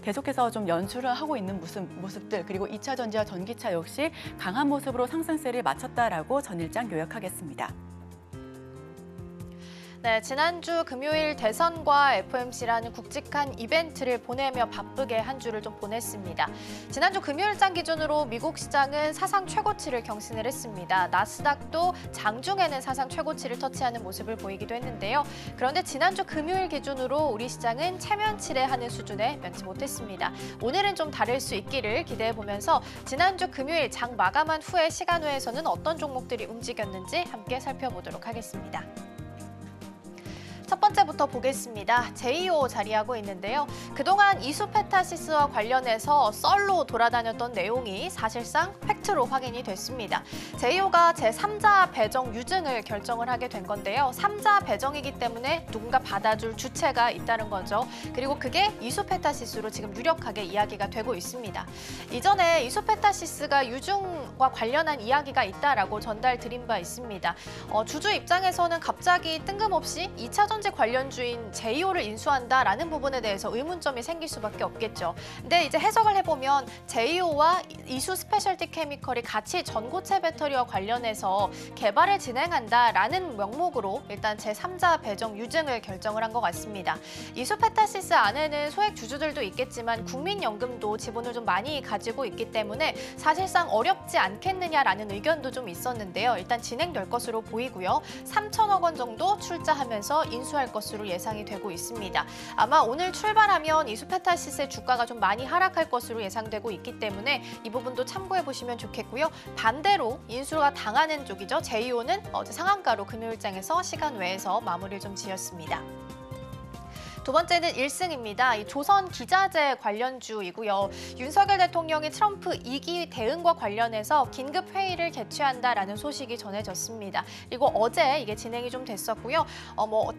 계속해서 좀 연출을 하고 있는 모습들, 그리고 2차 전지와 전기차 역시 강한 모습으로 상승세를 마쳤다라고 전일장 요약하겠습니다. 네, 지난주 금요일 대선과 FOMC라는 굵직한 이벤트를 보내며 바쁘게 한 주를 좀 보냈습니다. 지난주 금요일장 기준으로 미국 시장은 사상 최고치를 경신을 했습니다. 나스닥도 장중에는 사상 최고치를 터치하는 모습을 보이기도 했는데요. 그런데 지난주 금요일 기준으로 우리 시장은 체면치레하는 수준에 면치 못했습니다. 오늘은 좀 다를 수 있기를 기대해보면서 지난주 금요일 장 마감한 후에 시간외에서는 어떤 종목들이 움직였는지 함께 살펴보도록 하겠습니다. 첫 번째부터 보겠습니다. 제이오 자리하고 있는데요. 그동안 이수페타시스와 관련해서 썰로 돌아다녔던 내용이 사실상 팩트로 확인이 됐습니다. 제이오가 제3자 배정 유증을 결정을 하게 된 건데요. 3자 배정이기 때문에 누군가 받아줄 주체가 있다는 거죠. 그리고 그게 이수페타시스로 지금 유력하게 이야기가 되고 있습니다. 이전에 이수페타시스가 유증과 관련한 이야기가 있다라고 전달드린 바 있습니다. 주주 입장에서는 갑자기 뜬금없이 2차 전지 전지 관련주인 제이오를 인수한다라는 부분에 대해서 의문점이 생길 수밖에 없겠죠. 근데 이제 해석을 해보면 제이오와 이수 스페셜티 케미컬이 같이 전고체 배터리와 관련해서 개발을 진행한다라는 명목으로 일단 제3자 배정 유증을 결정을 한 것 같습니다. 이수페타시스 안에는 소액 주주들도 있겠지만 국민연금도 지분을 좀 많이 가지고 있기 때문에 사실상 어렵지 않겠느냐라는 의견도 좀 있었는데요. 일단 진행될 것으로 보이고요. 3천억 원 정도 출자하면서 인수할 것으로 예상이 되고 있습니다. 아마 오늘 출발하면 이수페타시스의 주가가 좀 많이 하락할 것으로 예상되고 있기 때문에 이 부분도 참고해 보시면 좋겠고요. 반대로 인수가 당하는 쪽이죠. 제이오는 어제 상한가로 금요일장에서 시간 외에서 마무리를 좀 지었습니다. 두 번째는 1승입니다. 이 조선 기자재 관련주이고요. 윤석열 대통령이 트럼프 2기 대응과 관련해서 긴급 회의를 개최한다라는 소식이 전해졌습니다. 그리고 어제 이게 진행이 좀 됐었고요.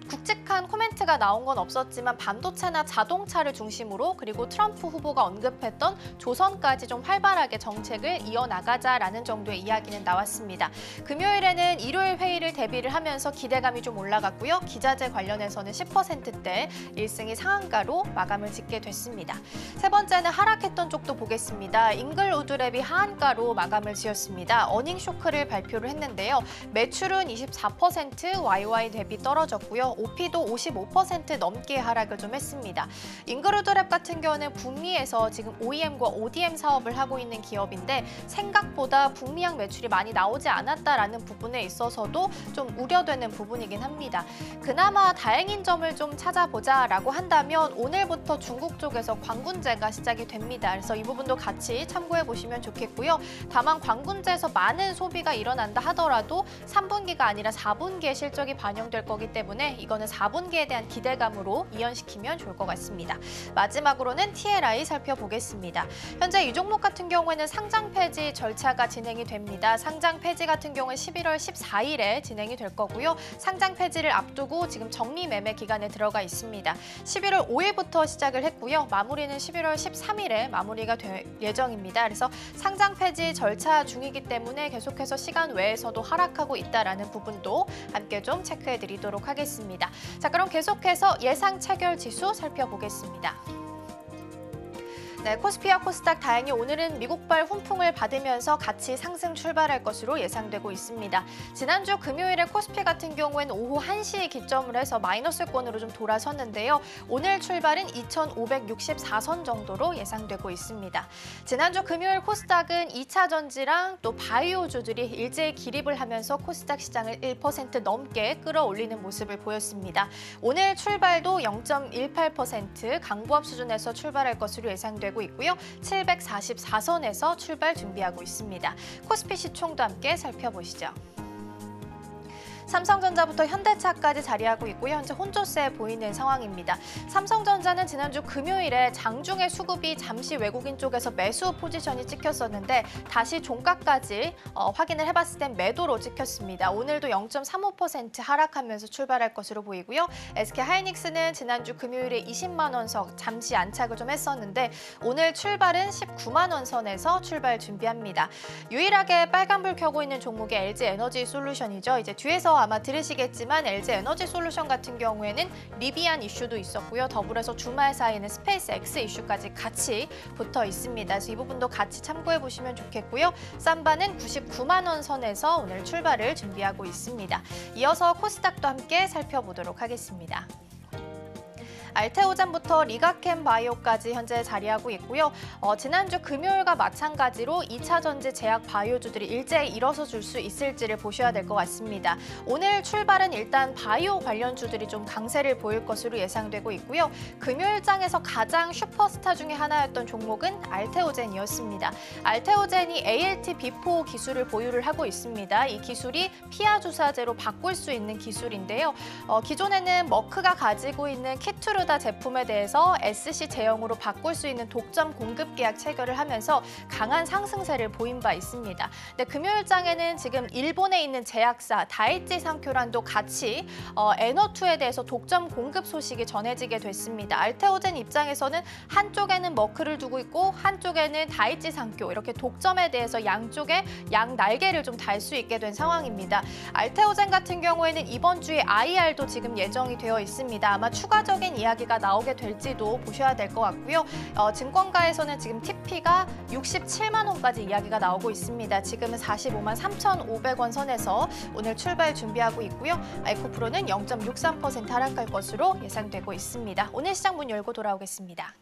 굵직한 코멘트가 나온 건 없었지만 반도체나 자동차를 중심으로 그리고 트럼프 후보가 언급했던 조선까지 좀 활발하게 정책을 이어나가자라는 정도의 이야기는 나왔습니다. 금요일에는 일요일 회의를 대비를 하면서 기대감이 좀 올라갔고요. 기자재 관련해서는 10%대 1승이 상한가로 마감을 짓게 됐습니다. 세 번째는 하락했던 쪽도 보겠습니다. 잉글우드랩이 하한가로 마감을 지었습니다. 어닝 쇼크를 발표를 했는데요. 매출은 24% YY 대비 떨어졌고요. OP도 55% 넘게 하락을 좀 했습니다. 잉글우드랩 같은 경우는 북미에서 지금 OEM과 ODM 사업을 하고 있는 기업인데 생각보다 북미향 매출이 많이 나오지 않았다라는 부분에 있어서도 좀 우려되는 부분이긴 합니다. 그나마 다행인 점을 좀 찾아보자 라고 한다면 오늘부터 중국 쪽에서 광군제가 시작이 됩니다. 그래서 이 부분도 같이 참고해 보시면 좋겠고요. 다만 광군제에서 많은 소비가 일어난다 하더라도 3분기가 아니라 4분기에 실적이 반영될 거기 때문에 이거는 4분기에 대한 기대감으로 이연시키면 좋을 것 같습니다. 마지막으로는 TLI 살펴보겠습니다. 현재 이 종목 같은 경우에는 상장 폐지 절차가 진행이 됩니다. 상장 폐지 같은 경우는 11월 14일에 진행이 될 거고요. 상장 폐지를 앞두고 지금 정리 매매 기간에 들어가 있습니다. 11월 5일부터 시작을 했고요. 마무리는 11월 13일에 마무리가 될 예정입니다. 그래서 상장 폐지 절차 중이기 때문에 계속해서 시간 외에서도 하락하고 있다는 부분도 함께 좀 체크해 드리도록 하겠습니다. 자, 그럼 계속해서 예상 체결 지수 살펴보겠습니다. 네, 코스피와 코스닥 다행히 오늘은 미국발 훈풍을 받으면서 같이 상승 출발할 것으로 예상되고 있습니다. 지난주 금요일에 코스피 같은 경우에는 오후 1시 기점을 해서 마이너스권으로 좀 돌아섰는데요. 오늘 출발은 2,564선 정도로 예상되고 있습니다. 지난주 금요일 코스닥은 2차 전지랑 또 바이오주들이 일제히 기립을 하면서 코스닥 시장을 1% 넘게 끌어올리는 모습을 보였습니다. 오늘 출발도 0.18% 강보합 수준에서 출발할 것으로 예상되고 있고요. 744선에서 출발 준비하고 있습니다. 코스피 시총도 함께 살펴보시죠. 삼성전자부터 현대차까지 자리하고 있고요. 현재 혼조세 보이는 상황입니다. 삼성전자는 지난주 금요일에 장중에 수급이 잠시 외국인 쪽에서 매수 포지션이 찍혔었는데 다시 종가까지 확인을 해봤을 땐 매도로 찍혔습니다. 오늘도 0.35% 하락하면서 출발할 것으로 보이고요. SK하이닉스는 지난주 금요일에 20만 원석 잠시 안착을 좀 했었는데 오늘 출발은 19만 원 선에서 출발 준비합니다. 유일하게 빨간불 켜고 있는 종목이 LG에너지솔루션이죠. 이제 뒤에서 아마 들으시겠지만 LG에너지솔루션 같은 경우에는 리비안 이슈도 있었고요. 더불어서 주말 사이에는 스페이스X 이슈까지 같이 붙어 있습니다. 그래서 이 부분도 같이 참고해 보시면 좋겠고요. 삼바는 99만 원 선에서 오늘 출발을 준비하고 있습니다. 이어서 코스닥도 함께 살펴보도록 하겠습니다. 알테오젠부터 리가캠 바이오까지 현재 자리하고 있고요. 지난주 금요일과 마찬가지로 2차 전지 제약 바이오주들이 일제히 일어서 줄 수 있을지를 보셔야 될 것 같습니다. 오늘 출발은 일단 바이오 관련주들이 좀 강세를 보일 것으로 예상되고 있고요. 금요일장에서 가장 슈퍼스타 중에 하나였던 종목은 알테오젠이었습니다. 알테오젠이 ALT-B4 기술을 보유를 하고 있습니다. 이 기술이 피하 주사제로 바꿀 수 있는 기술인데요. 기존에는 머크가 가지고 있는 키투르 슈퍼루다 제품에 대해서 SC 제형으로 바꿀 수 있는 독점 공급 계약 체결을 하면서 강한 상승세를 보인 바 있습니다. 네, 금요일장에는 지금 일본에 있는 제약사 다이치 상쿄란도 같이 에너2에 대해서 독점 공급 소식이 전해지게 됐습니다. 알테오젠 입장에서는 한쪽에는 머크를 두고 있고 한쪽에는 다이치 상쿄 이렇게 독점에 대해서 양쪽에 양 날개를 좀 달 수 있게 된 상황입니다. 알테오젠 같은 경우에는 이번 주에 IR도 지금 예정이 되어 있습니다. 아마 추가적인 이야기가 나오게 될지도 보셔야 될 것 같고요. 증권가에서는 지금 TP가 67만 원까지 이야기가 나오고 있습니다. 지금은 45만 3,500원 선에서 오늘 출발 준비하고 있고요. 아이코프로는 0.63% 하락할 것으로 예상되고 있습니다. 오늘 시장 문 열고 돌아오겠습니다.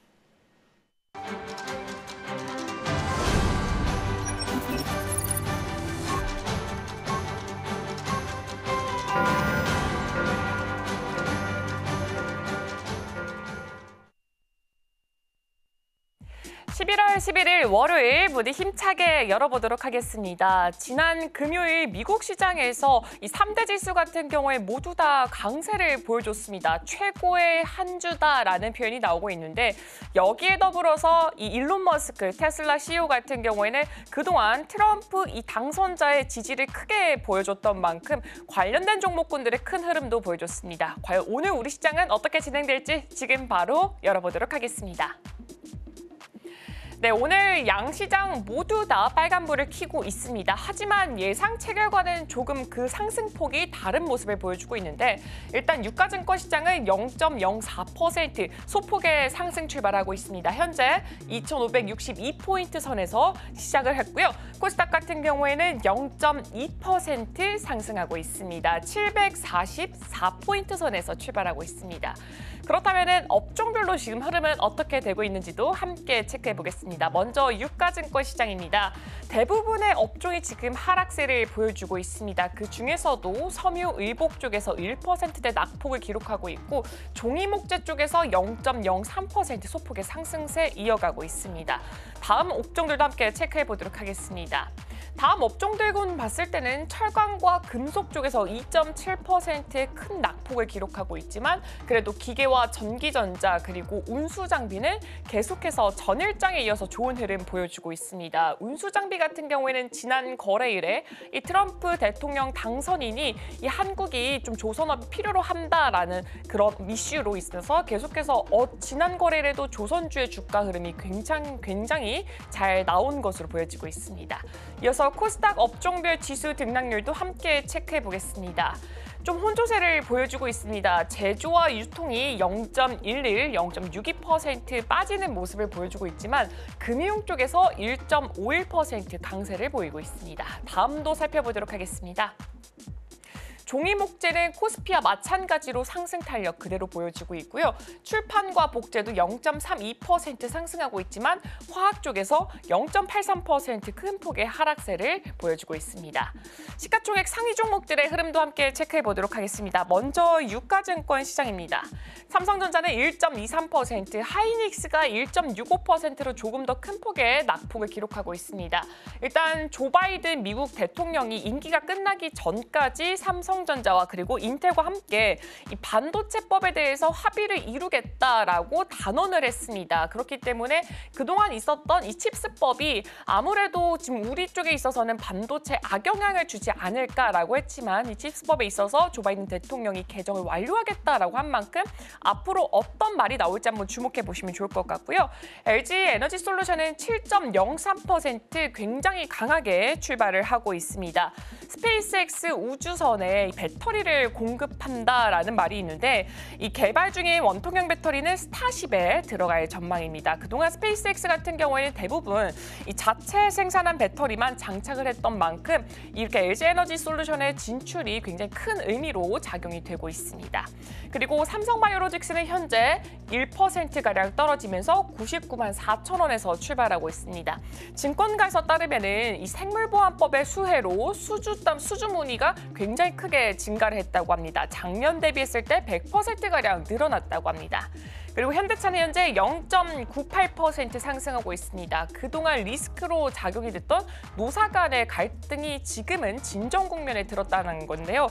(11월 11일) 월요일 모두 힘차게 열어보도록 하겠습니다. 지난 금요일 미국 시장에서 이 3대 지수 같은 경우에 모두 다 강세를 보여줬습니다. 최고의 한 주다라는 표현이 나오고 있는데 여기에 더불어서 이 일론 머스크 테슬라 CEO 같은 경우에는 그동안 트럼프 이 당선자의 지지를 크게 보여줬던 만큼 관련된 종목군들의 큰 흐름도 보여줬습니다. 과연 오늘 우리 시장은 어떻게 진행될지 지금 바로 열어보도록 하겠습니다. 네, 오늘 양시장 모두 다 빨간불을 켜고 있습니다. 하지만 예상 체결과는 조금 그 상승폭이 다른 모습을 보여주고 있는데 일단 유가증권 시장은 0.04% 소폭의 상승 출발하고 있습니다. 현재 2,562포인트 선에서 시작을 했고요. 코스닥 같은 경우에는 0.2% 상승하고 있습니다. 744포인트 선에서 출발하고 있습니다. 그렇다면 업종별로 지금 흐름은 어떻게 되고 있는지도 함께 체크해 보겠습니다. 먼저 유가증권 시장입니다. 대부분의 업종이 지금 하락세를 보여주고 있습니다. 그 중에서도 섬유, 의복 쪽에서 1%대 낙폭을 기록하고 있고 종이목재 쪽에서 0.03% 소폭의 상승세 이어가고 있습니다. 다음 업종들도 함께 체크해 보도록 하겠습니다. 다음 업종들군 봤을 때는 철강과 금속 쪽에서 2.7%의 큰 낙폭을 기록하고 있지만 그래도 기계와 전기전자 그리고 운수장비는 계속해서 전일장에 이어서 좋은 흐름 보여주고 있습니다. 운수장비 같은 경우에는 지난 거래일에 이 트럼프 대통령 당선인이 이 한국이 좀 조선업이 필요로 한다라는 그런 이슈로 있어서 계속해서 지난 거래일에도 조선주의 주가 흐름이 굉장히 잘 나온 것으로 보여지고 있습니다. 이어서 코스닥 업종별 지수 등락률도 함께 체크해 보겠습니다. 좀 혼조세를 보여주고 있습니다. 제조와 유통이 0.11, 0.62% 빠지는 모습을 보여주고 있지만 금융 쪽에서 1.51% 강세를 보이고 있습니다. 다음도 살펴보도록 하겠습니다. 종이목재는 코스피와 마찬가지로 상승 탄력 그대로 보여지고 있고요. 출판과 복제도 0.32% 상승하고 있지만 화학 쪽에서 0.83% 큰 폭의 하락세를 보여주고 있습니다. 시가총액 상위 종목들의 흐름도 함께 체크해 보도록 하겠습니다. 먼저 유가증권 시장입니다. 삼성전자는 1.23%, 하이닉스가 1.65%로 조금 더 큰 폭의 낙폭을 기록하고 있습니다. 일단 조 바이든 미국 대통령이 임기가 끝나기 전까지 삼성전자와 그리고 인텔과 함께 이 반도체법에 대해서 합의를 이루겠다라고 단언을 했습니다. 그렇기 때문에 그동안 있었던 이 칩스법이 아무래도 지금 우리 쪽에 있어서는 반도체 악영향을 주지 않을까라고 했지만 이 칩스법에 있어서 조 바이든 대통령이 개정을 완료하겠다라고 한 만큼 앞으로 어떤 말이 나올지 한번 주목해 보시면 좋을 것 같고요. LG 에너지 솔루션은 7.03% 굉장히 강하게 출발을 하고 있습니다. 스페이스X 우주선에 배터리를 공급한다라는 말이 있는데 이 개발 중인 원통형 배터리는 스타쉽에 들어갈 전망입니다. 그동안 스페이스X 같은 경우에는 대부분 이 자체 생산한 배터리만 장착을 했던 만큼 이렇게 LG 에너지 솔루션의 진출이 굉장히 큰 의미로 작용이 되고 있습니다. 그리고 삼성바이오로직스는 현재 1%가량 떨어지면서 99만 4천 원에서 출발하고 있습니다. 증권가에서 따르면은 이 생물보안법의 수혜로 수주 문의가 굉장히 크게 증가를 했다고 합니다. 작년 대비했을 때 100%가량 늘어났다고 합니다. 그리고 현대차는 현재 0.98% 상승하고 있습니다. 그동안 리스크로 작용이 됐던 노사 간의 갈등이 지금은 진정 국면에 들었다는 건데요.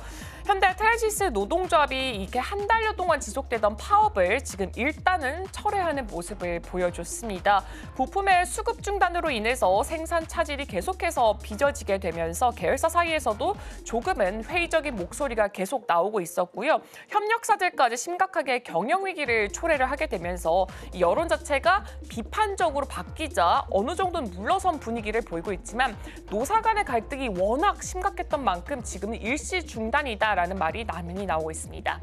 현대 트라지스 노동조합이 이렇게 한 달여 동안 지속되던 파업을 지금 일단은 철회하는 모습을 보여줬습니다. 부품의 수급 중단으로 인해서 생산 차질이 계속해서 빚어지게 되면서 계열사 사이에서도 조금은 회의적인 목소리가 계속 나오고 있었고요. 협력사들까지 심각하게 경영 위기를 초래를 하게 되면서 이 여론 자체가 비판적으로 바뀌자 어느 정도는 물러선 분위기를 보이고 있지만 노사 간의 갈등이 워낙 심각했던 만큼 지금은 일시 중단이다라는 말이 나면이 나오고 있습니다.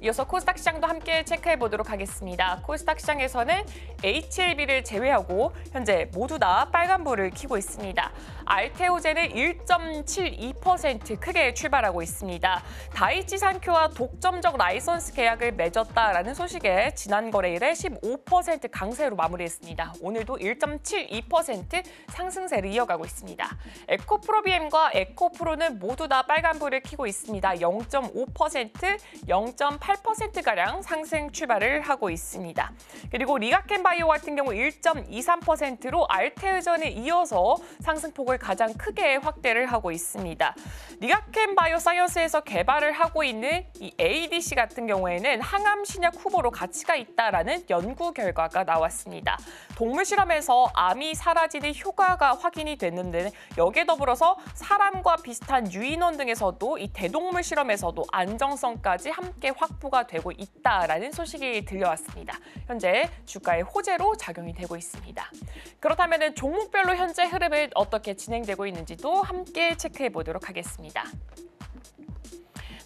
이어서 코스닥 시장도 함께 체크해 보도록 하겠습니다. 코스닥 시장에서는 HLB를 제외하고 현재 모두 다 빨간불을 켜고 있습니다. 알테오젠은 1.72% 크게 출발하고 있습니다. 다이치 산큐와 독점적 라이선스 계약을 맺었다라는 소식에 지난 거래일에 15% 강세로 마무리했습니다. 오늘도 1.72% 상승세를 이어가고 있습니다. 에코프로비엠과 에코프로는 모두 다 빨간불을 켜고 있습니다. 0.5%, 0.8%가량 상승 출발을 하고 있습니다. 그리고 리가켄바이오 같은 경우 1.23%로 알테오젠에 이어서 상승폭을 가장 크게 확대를 하고 있습니다. 리가켄바이오 사이언스에서 개발을 하고 있는 이 ADC 같은 경우에는 항암 신약 후보로 가치가 있다라는 연구 결과가 나왔습니다. 동물 실험에서 암이 사라지는 효과가 확인이 됐는데 여기에 더불어서 사람과 비슷한 유인원 등에서도 이 대동물 실험에서도 안정성까지 함께 확보가 되고 있다라는 소식이 들려왔습니다. 현재 주가의 호재로 작용이 되고 있습니다. 그렇다면 종목별로 현재 흐름은 어떻게 진행되고 있는지도 함께 체크해 보도록 하겠습니다.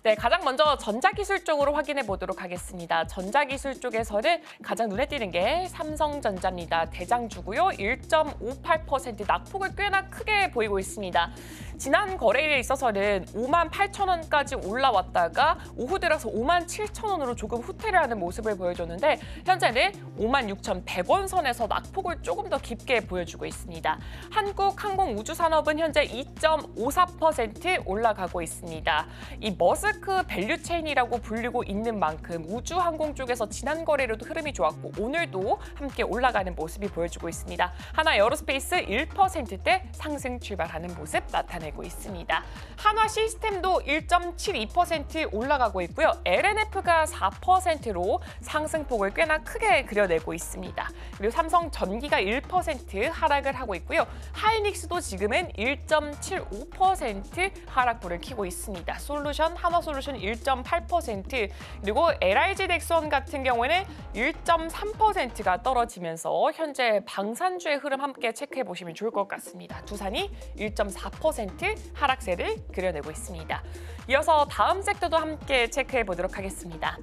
네, 가장 먼저 전자기술 쪽으로 확인해 보도록 하겠습니다. 전자기술 쪽에서는 가장 눈에 띄는 게 삼성전자입니다. 대장주고요. 1.58% 낙폭을 꽤나 크게 보이고 있습니다. 지난 거래일에 있어서는 58,000원까지 올라왔다가 오후 들어서 57,000원으로 조금 후퇴를 하는 모습을 보여줬는데 현재는 56,100원 선에서 낙폭을 조금 더 깊게 보여주고 있습니다. 한국항공우주산업은 현재 2.54% 올라가고 있습니다. 이 머스크 밸류체인이라고 불리고 있는 만큼 우주항공 쪽에서 지난 거래로도 흐름이 좋았고 오늘도 함께 올라가는 모습이 보여주고 있습니다. 하나에어로스페이스 1%대 상승 출발하는 모습 나타내고 있습니다. 한화시스템도 1.72% 올라가고 있고요. LNF가 4%로 상승폭을 꽤나 크게 그려내고 있습니다. 그리고 삼성전기가 1% 하락을 하고 있고요. 하이닉스도 지금은 1.75% 하락불을 켜고 있습니다. 솔루션, 한화솔루션 1.8% 그리고 LIG 넥스원 같은 경우에는 1.3%가 떨어지면서 현재 방산주의 흐름 함께 체크해 보시면 좋을 것 같습니다. 두산이 1.4% 하락세를 그려내고 있습니다. 이어서 다음 섹터도 함께 체크해 보도록 하겠습니다.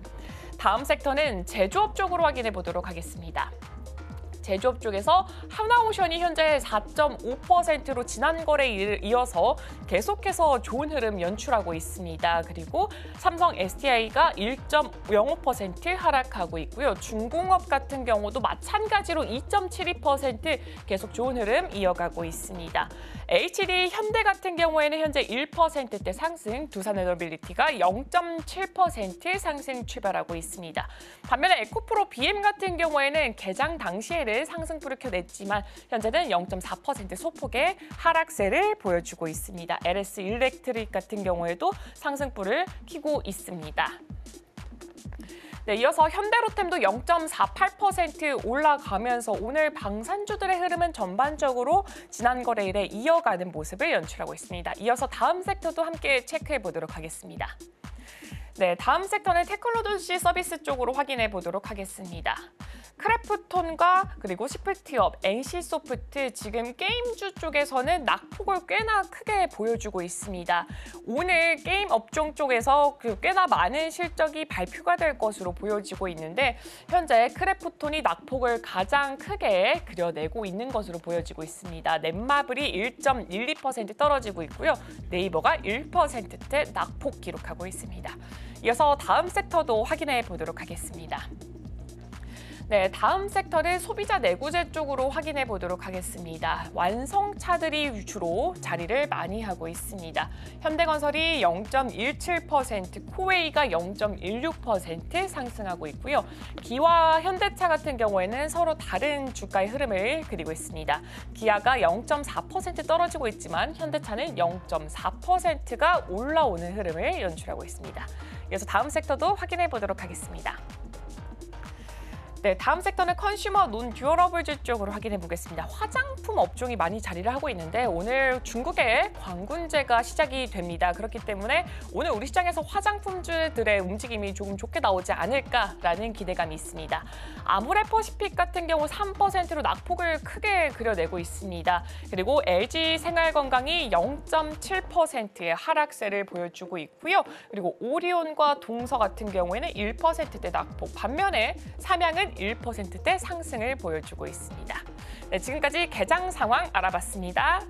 다음 섹터는 제조업 쪽으로 확인해 보도록 하겠습니다. 제조업 쪽에서 하나오션이 현재 4.5%로 지난 거래에 이어서 계속해서 좋은 흐름 연출하고 있습니다. 그리고 삼성 SDI가 1.05% 하락하고 있고요. 중공업 같은 경우도 마찬가지로 2.72% 계속 좋은 흐름 이어가고 있습니다. HD 현대 같은 경우에는 현재 1%대 상승, 두산에너빌리티가 0.7% 상승 출발하고 있습니다. 반면에 에코프로 BM 같은 경우에는 개장 당시에는 상승폭을 켜냈지만 현재는 0.4% 소폭의 하락세를 보여주고 있습니다. LS 일렉트릭 같은 경우에도 상승폭을 켜고 있습니다. 네, 이어서 현대로템도 0.48% 올라가면서 오늘 방산주들의 흐름은 전반적으로 지난 거래일에 이어가는 모습을 연출하고 있습니다. 이어서 다음 섹터도 함께 체크해 보도록 하겠습니다. 네, 다음 섹터는 테크놀로지 서비스 쪽으로 확인해 보도록 하겠습니다. 크래프톤과 그리고 시프트업, NC소프트 지금 게임주 쪽에서는 낙폭을 꽤나 크게 보여주고 있습니다. 오늘 게임 업종 쪽에서 꽤나 많은 실적이 발표가 될 것으로 보여지고 있는데 현재 크래프톤이 낙폭을 가장 크게 그려내고 있는 것으로 보여지고 있습니다. 넷마블이 1.12% 떨어지고 있고요. 네이버가 1%대 낙폭 기록하고 있습니다. 이어서 다음 섹터도 확인해 보도록 하겠습니다. 네, 다음 섹터는 소비자 내구재 쪽으로 확인해 보도록 하겠습니다. 완성차들이 주로 자리를 많이 하고 있습니다. 현대건설이 0.17%, 코웨이가 0.16% 상승하고 있고요. 기아와 현대차 같은 경우에는 서로 다른 주가의 흐름을 그리고 있습니다. 기아가 0.4% 떨어지고 있지만 현대차는 0.4%가 올라오는 흐름을 연출하고 있습니다. 이어서 다음 섹터도 확인해 보도록 하겠습니다. 네, 다음 섹터는 컨슈머 논 듀어러블즈 쪽으로 확인해 보겠습니다. 화장품 업종이 많이 자리를 하고 있는데 오늘 중국의 광군제가 시작이 됩니다. 그렇기 때문에 오늘 우리 시장에서 화장품주들의 움직임이 조금 좋게 나오지 않을까라는 기대감이 있습니다. 아모레퍼시픽 같은 경우 3%로 낙폭을 크게 그려내고 있습니다. 그리고 LG 생활건강이 0.7%의 하락세를 보여주고 있고요. 그리고 오리온과 동서 같은 경우에는 1%대 낙폭, 반면에 삼양은 1%대 상승을 보여주고 있습니다. 네, 지금까지 개장 상황 알아봤습니다.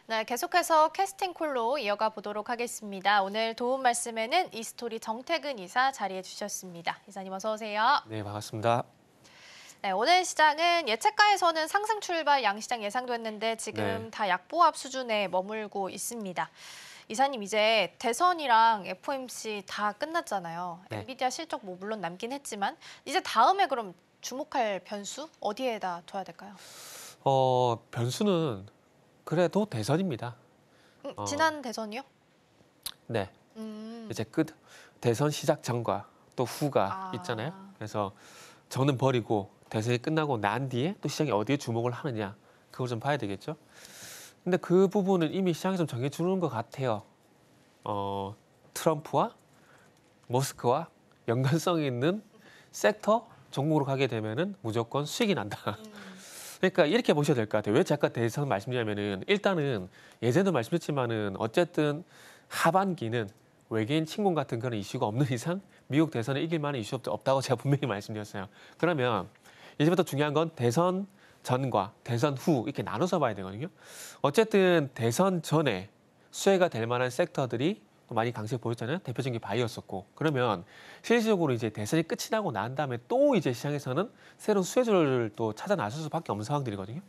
네, 계속해서 캐스팅콜로 이어가 보도록 하겠습니다. 오늘 도움 말씀에는 이스토리 정태근 이사 자리해 주셨습니다. 이사님 어서 오세요. 네, 반갑습니다. 네, 오늘 시장은 예측가에서는 상승 출발 양시장 예상됐는데 지금 다 약보합 수준에 머물고 있습니다. 이사님 이제 대선이랑 FOMC 다 끝났잖아요. 네. 엔비디아 실적 뭐 물론 남긴 했지만 이제 다음에 그럼 주목할 변수 어디에다 둬야 될까요? 변수는 그래도 대선입니다. 지난 대선이요? 네. 이제 대선 시작 전과 또 후가 있잖아요. 그래서 저는 버리고 대선이 끝나고 난 뒤에 또 시장이 어디에 주목을 하느냐 그걸 좀 봐야 되겠죠. 근데 그 부분은 이미 시장이 좀 정해주는 것 같아요. 트럼프와 머스크와 연관성이 있는 섹터 종목으로 가게 되면은 무조건 수익이 난다. 그러니까 이렇게 보셔야 될 것 같아요. 왜 제가 대선 말씀드리냐면은 일단은 예전에도 말씀드렸지만은 어쨌든 하반기는 외계인 침공 같은 그런 이슈가 없는 이상 미국 대선에 이길 만한 이슈도 없다고 제가 분명히 말씀드렸어요. 그러면 이제부터 중요한 건 대선 전과 대선 후 이렇게 나눠서 봐야 되거든요. 어쨌든 대선 전에 수혜가 될 만한 섹터들이 또 많이 강세 보였잖아요. 대표적인 게 바이오였었고. 그러면 실질적으로 이제 대선이 끝이 나고 난 다음에 또 이제 시장에서는 새로운 수혜주를 또 찾아 나설 수밖에 없는 상황들이거든요.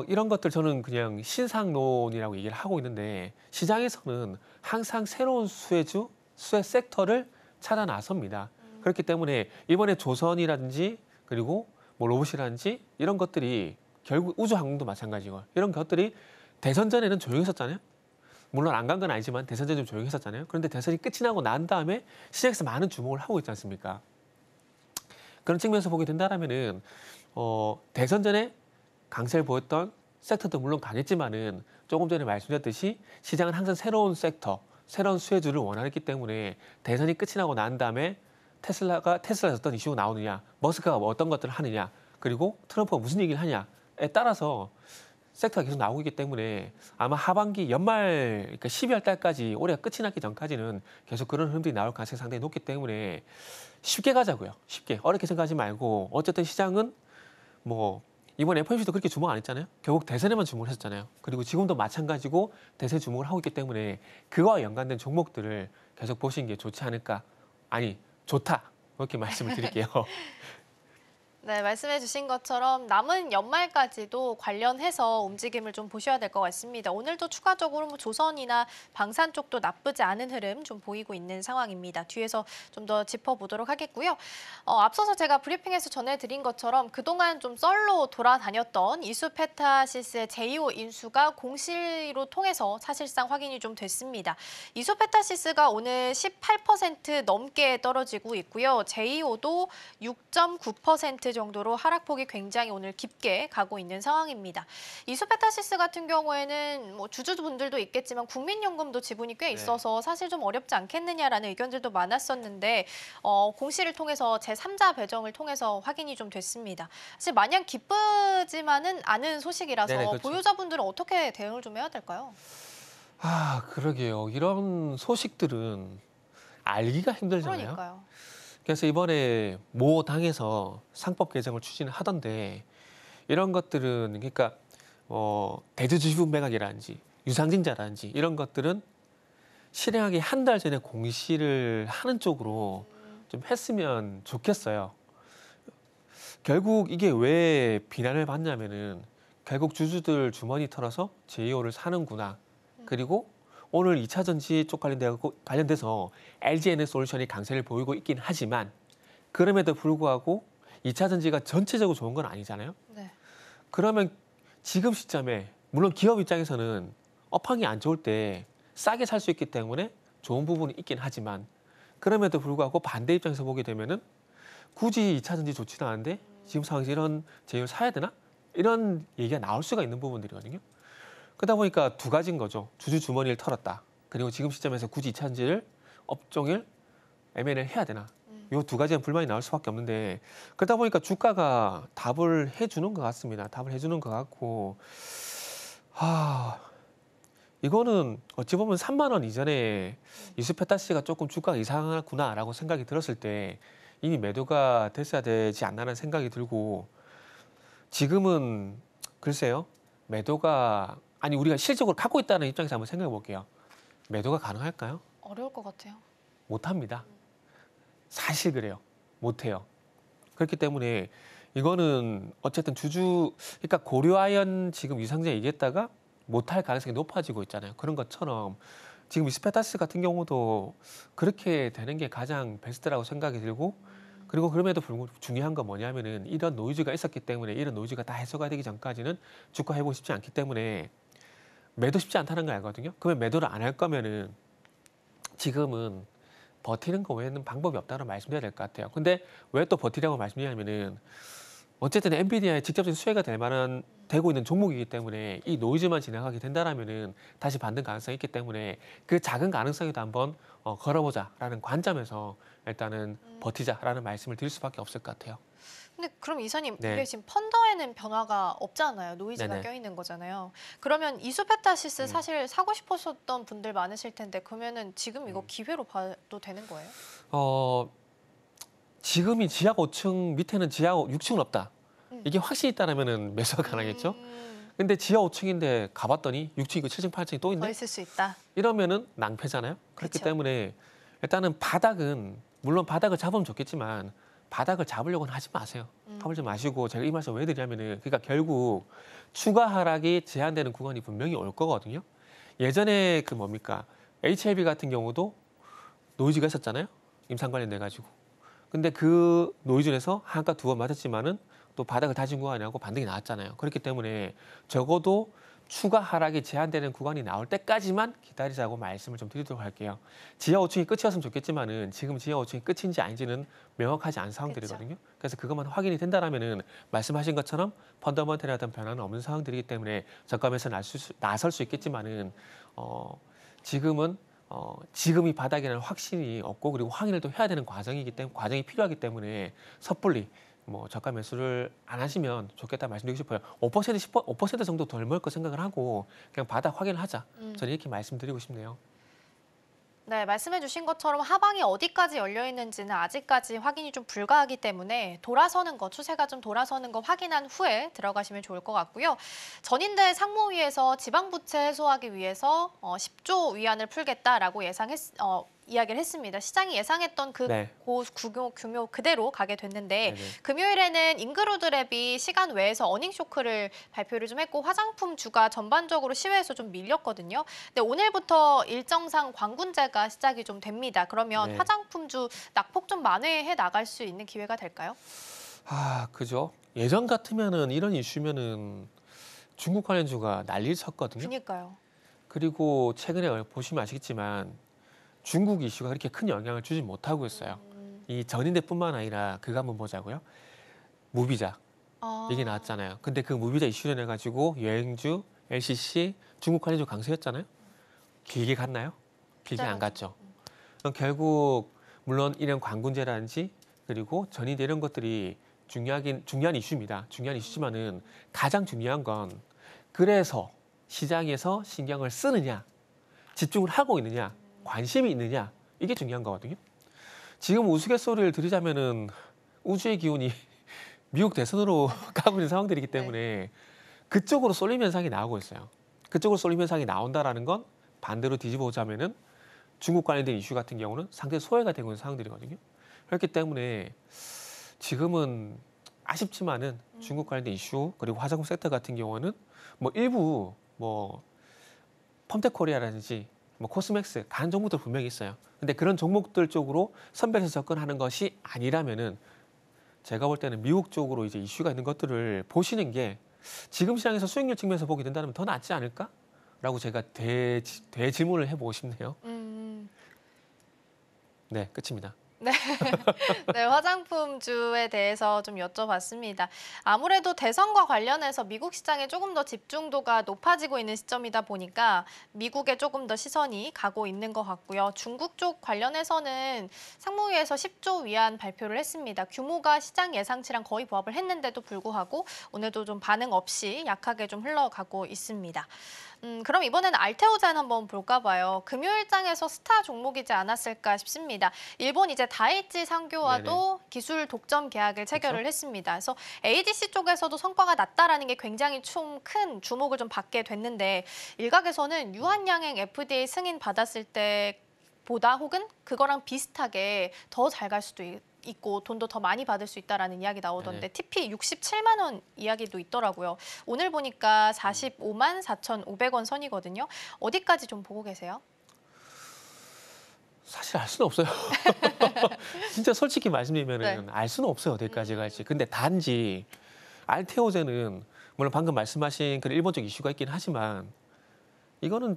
이런 것들 저는 그냥 신상론이라고 얘기를 하고 있는데 시장에서는 항상 새로운 수혜주, 수혜 섹터를 찾아 나섭니다. 그렇기 때문에 이번에 조선이라든지 그리고 뭐 로봇이라든지 이런 것들이 결국 우주항공도 마찬가지고 이런 것들이 대선 전에는 조용했었잖아요. 물론 안 간 건 아니지만 대선 전에 좀 조용했었잖아요. 그런데 대선이 끝이 나고 난 다음에 시장에서 많은 주목을 하고 있지 않습니까? 그런 측면에서 보게 된다면은 대선 전에 강세를 보였던 섹터도 물론 강했지만은 조금 전에 말씀드렸듯이 시장은 항상 새로운 섹터, 새로운 수혜주를 원하기 때문에 대선이 끝이 나고 난 다음에 테슬라에서 어떤 이슈가 나오느냐, 머스크가 어떤 것들을 하느냐 그리고 트럼프가 무슨 얘기를 하냐에 따라서 섹터가 계속 나오고 있기 때문에 아마 하반기 연말 그러니까 12월 달까지 올해가 끝이 나기 전까지는 계속 그런 흐름들이 나올 가능성이 상당히 높기 때문에 쉽게 가자고요. 쉽게. 어렵게 생각하지 말고 어쨌든 시장은 뭐 이번 FOMC도 그렇게 주목 안 했잖아요. 결국 대선에만 주목을 했었잖아요. 그리고 지금도 마찬가지고 대선에 주목을 하고 있기 때문에 그와 연관된 종목들을 계속 보시는 게 좋지 않을까. 아니, 좋다. 이렇게 말씀을 드릴게요. 네, 말씀해 주신 것처럼 남은 연말까지도 관련해서 움직임을 좀 보셔야 될 것 같습니다. 오늘도 추가적으로 뭐 조선이나 방산 쪽도 나쁘지 않은 흐름 좀 보이고 있는 상황입니다. 뒤에서 좀 더 짚어보도록 하겠고요. 앞서서 제가 브리핑에서 전해드린 것처럼 그동안 좀 썰로 돌아다녔던 이수페타시스의 제2호 인수가 공시로 통해서 사실상 확인이 좀 됐습니다. 이수페타시스가 오늘 18% 넘게 떨어지고 있고요. 제2호도 6.9% 정도로 하락폭이 굉장히 오늘 깊게 가고 있는 상황입니다. 이수페타시스 같은 경우에는 뭐 주주분들도 있겠지만 국민연금도 지분이 꽤 있어서 사실 좀 어렵지 않겠느냐라는 의견들도 많았었는데 공시를 통해서 제3자 배정을 통해서 확인이 좀 됐습니다. 사실 마냥 기쁘지만은 않은 소식이라서 네네, 그렇죠. 보유자분들은 어떻게 대응을 좀 해야 될까요? 아, 그러게요. 이런 소식들은 알기가 힘들잖아요. 그러니까요. 그래서 이번에 모 당에서 상법 개정을 추진을 하던데 이런 것들은 그러니까 대주주분 매각이라든지 유상증자라든지 이런 것들은 실행하기 한 달 전에 공시를 하는 쪽으로 좀 했으면 좋겠어요. 결국 이게 왜 비난을 받냐면은 결국 주주들 주머니 털어서 제2호를 사는구나. 그리고 오늘 2차 전지 쪽 관련돼서 LG 에너솔루션이 강세를 보이고 있긴 하지만 그럼에도 불구하고 2차 전지가 전체적으로 좋은 건 아니잖아요. 네. 그러면 지금 시점에 물론 기업 입장에서는 업황이 안 좋을 때 싸게 살 수 있기 때문에 좋은 부분이 있긴 하지만 그럼에도 불구하고 반대 입장에서 보게 되면은 굳이 2차 전지 좋지는 않은데 지금 상황에서 이런 제휴를 사야 되나? 이런 얘기가 나올 수가 있는 부분들이거든요. 그러다 보니까 두 가지인 거죠. 주주 주머니를 털었다. 그리고 지금 시점에서 굳이 2차 전지를 업종을 M&A를 해야 되나? 이 두 가지의 불만이 나올 수밖에 없는데 그러다 보니까 주가가 답을 해주는 것 같습니다. 답을 해주는 것 같고 이거는 어찌 보면 3만 원 이전에 이수페타시가 조금 주가가 이상하구나라고 생각이 들었을 때 이미 매도가 됐어야 되지 않나라는 생각이 들고 지금은 글쎄요. 매도가 아니 우리가 실질적으로 갖고 있다는 입장에서 한번 생각해 볼게요. 매도가 가능할까요? 어려울 것 같아요. 못합니다. 사실 그래요. 못해요. 그렇기 때문에 이거는 어쨌든 그러니까 고려아연 지금 유상증자 얘기했다가 못할 가능성이 높아지고 있잖아요. 그런 것처럼 지금 이스페타스 같은 경우도 그렇게 되는 게 가장 베스트라고 생각이 들고 그리고 그럼에도 불구하고 중요한 건 뭐냐면은 이런 노이즈가 있었기 때문에 이런 노이즈가 다 해소가 되기 전까지는 주가 회복이 쉽지 않기 때문에 매도 쉽지 않다는 걸 알거든요. 그러면 매도를 안 할 거면은 지금은 버티는 거 외에는 방법이 없다고 말씀드려야 될 것 같아요. 근데 왜 또 버티라고 말씀드리냐면은 어쨌든 엔비디아에 직접적인 수혜가 될 만한 되고 있는 종목이기 때문에 이 노이즈만 진행하게 된다라면은 다시 반등 가능성이 있기 때문에 그 작은 가능성에도 한번 걸어보자라는 관점에서 일단은 버티자라는 말씀을 드릴 수밖에 없을 것 같아요. 근데 그럼 이사님 네. 이게 지금 펀더에는 변화가 없잖아요. 노이즈가 네네. 껴있는 거잖아요. 그러면 이수페타시스 사실 사고 싶으셨던 분들 많으실 텐데 그러면은 지금 이거 기회로 봐도 되는 거예요? 지금이 지하 5층 밑에는 지하 6층은 없다. 이게 확신이 있다라면은 매수가 가능하겠죠. 근데 지하 5층인데 가봤더니 6층이고 7층, 8층이 또 더 있네. 있을 수 있다. 이러면은 낭패잖아요. 그렇기 그쵸. 때문에 일단은 바닥은 물론 바닥을 잡으면 좋겠지만 바닥을 잡으려고는 하지 마세요. 하지 마시고 제가 이 말씀 왜 드리냐면은 그러니까 결국 추가 하락이 제한되는 구간이 분명히 올 거거든요. 예전에 그 뭡니까 HLB 같은 경우도 노이즈가 있었잖아요. 임상 관련돼 가지고. 근데 그 노이즈에서 한가 두 번 맞았지만은 또 바닥을 다진 구간이 나고 반등이 나왔잖아요. 그렇기 때문에 적어도 추가 하락이 제한되는 구간이 나올 때까지만 기다리자고 말씀을 좀 드리도록 할게요. 지하 5층이 끝이었으면 좋겠지만은 지금 지하 5층이 끝인지 아닌지는 명확하지 않은 상황들이거든요. 그래서 그것만 확인이 된다라면은 말씀하신 것처럼 펀더먼털에 어떤 변화는 없는 상황들이기 때문에 저감에서 나설 수 있겠지만은 지금이 바닥이라는 확신이 없고 그리고 확인을 또 해야 되는 과정이 필요하기 때문에 섣불리 뭐 저가 매수를 안 하시면 좋겠다 말씀드리고 싶어요. 5% 정도 덜 먹을 거 생각을 하고 그냥 바닥 확인을 하자. 저는 이렇게 말씀드리고 싶네요. 네, 말씀해 주신 것처럼 하방이 어디까지 열려 있는지는 아직까지 확인이 좀 불가하기 때문에 돌아서는 거, 추세가 좀 돌아서는 거 확인한 후에 들어가시면 좋을 것 같고요. 전인대 상무위에서 지방부채 해소하기 위해서 10조 위안을 풀겠다라고 이야기를 했습니다. 시장이 예상했던 그 네. 규모 그대로 가게 됐는데 네네. 금요일에는 인그루드랩이 시간 외에서 어닝 쇼크를 발표를 좀 했고 화장품주가 전반적으로 시외에서 좀 밀렸거든요. 근데 오늘부터 일정상 광군제가 시작이 좀 됩니다. 그러면 네. 화장품주 낙폭 좀 만회해 나갈 수 있는 기회가 될까요? 아, 그죠. 예전 같으면은 이런 이슈면은 중국 관련주가 난리를 쳤거든요. 그러니까요. 그리고 최근에 보시면 아시겠지만 중국 이슈가 그렇게 큰 영향을 주지 못하고 있어요. 이 전인대뿐만 아니라 그거 한번 보자고요. 무비자 이게 나왔잖아요. 근데 그 무비자 이슈로 인해 가지고 여행주, LCC, 중국 관련주 강세였잖아요. 길게 갔나요? 길게 안 갔죠. 그럼 결국 물론 이런 광군제라든지 그리고 전인대 이런 것들이 중요한 이슈입니다. 중요한 이슈지만은 가장 중요한 건 그래서 시장에서 신경을 쓰느냐, 집중을 하고 있느냐, 관심이 있느냐 이게 중요한 거거든요. 지금 우스갯소리를 드리자면은 우주의 기운이 미국 대선으로 가고 있는 상황들이기 때문에 그쪽으로 쏠림 현상이 나오고 있어요. 그쪽으로 쏠림 현상이 나온다라는 건 반대로 뒤집어 보자면은 중국 관련된 이슈 같은 경우는 상당히 소외가 되고 있는 상황들이거든요. 그렇기 때문에 지금은 아쉽지만은 중국 관련된 이슈 그리고 화장품 섹터 같은 경우는 뭐 일부 뭐 펌텍코리아라든지 뭐 코스맥스 가는 종목들 분명히 있어요. 근데 그런 종목들 쪽으로 선별해서 접근하는 것이 아니라면은 제가 볼 때는 미국 쪽으로 이제 이슈가 있는 것들을 보시는 게 지금 시장에서 수익률 측면에서 보게 된다면 더 낫지 않을까라고 제가 대질문을 해보고 싶네요. 네, 끝입니다. 네, 화장품주에 대해서 좀 여쭤봤습니다. 아무래도 대선과 관련해서 미국 시장에 조금 더 집중도가 높아지고 있는 시점이다 보니까 미국에 조금 더 시선이 가고 있는 것 같고요. 중국 쪽 관련해서는 상무위에서 10조 위안 발표를 했습니다. 규모가 시장 예상치랑 거의 부합을 했는데도 불구하고 오늘도 좀 반응 없이 약하게 좀 흘러가고 있습니다. 그럼 이번에는 알테오젠 한번 볼까 봐요. 금요일장에서 스타 종목이지 않았을까 싶습니다. 일본 이제 다이치 상교와도 기술 독점 계약을 체결을 했습니다. 그래서 ADC 쪽에서도 성과가 났다라는 게 굉장히 좀 큰 주목을 좀 받게 됐는데 일각에서는 유한양행 FDA 승인 받았을 때보다 혹은 그거랑 비슷하게 더 잘 갈 수도 있고 돈도 더 많이 받을 수 있다라는 이야기 나오던데 TP 67만 원 이야기도 있더라고요. 오늘 보니까 45만 4,500원 선이거든요. 어디까지 좀 보고 계세요? 사실 알 수는 없어요. 진짜 솔직히 말씀드리면 알 수는 없어요. 어디까지 갈지. 근데 단지 알테오젠은 물론 방금 말씀하신 그런 일본적 이슈가 있긴 하지만 이거는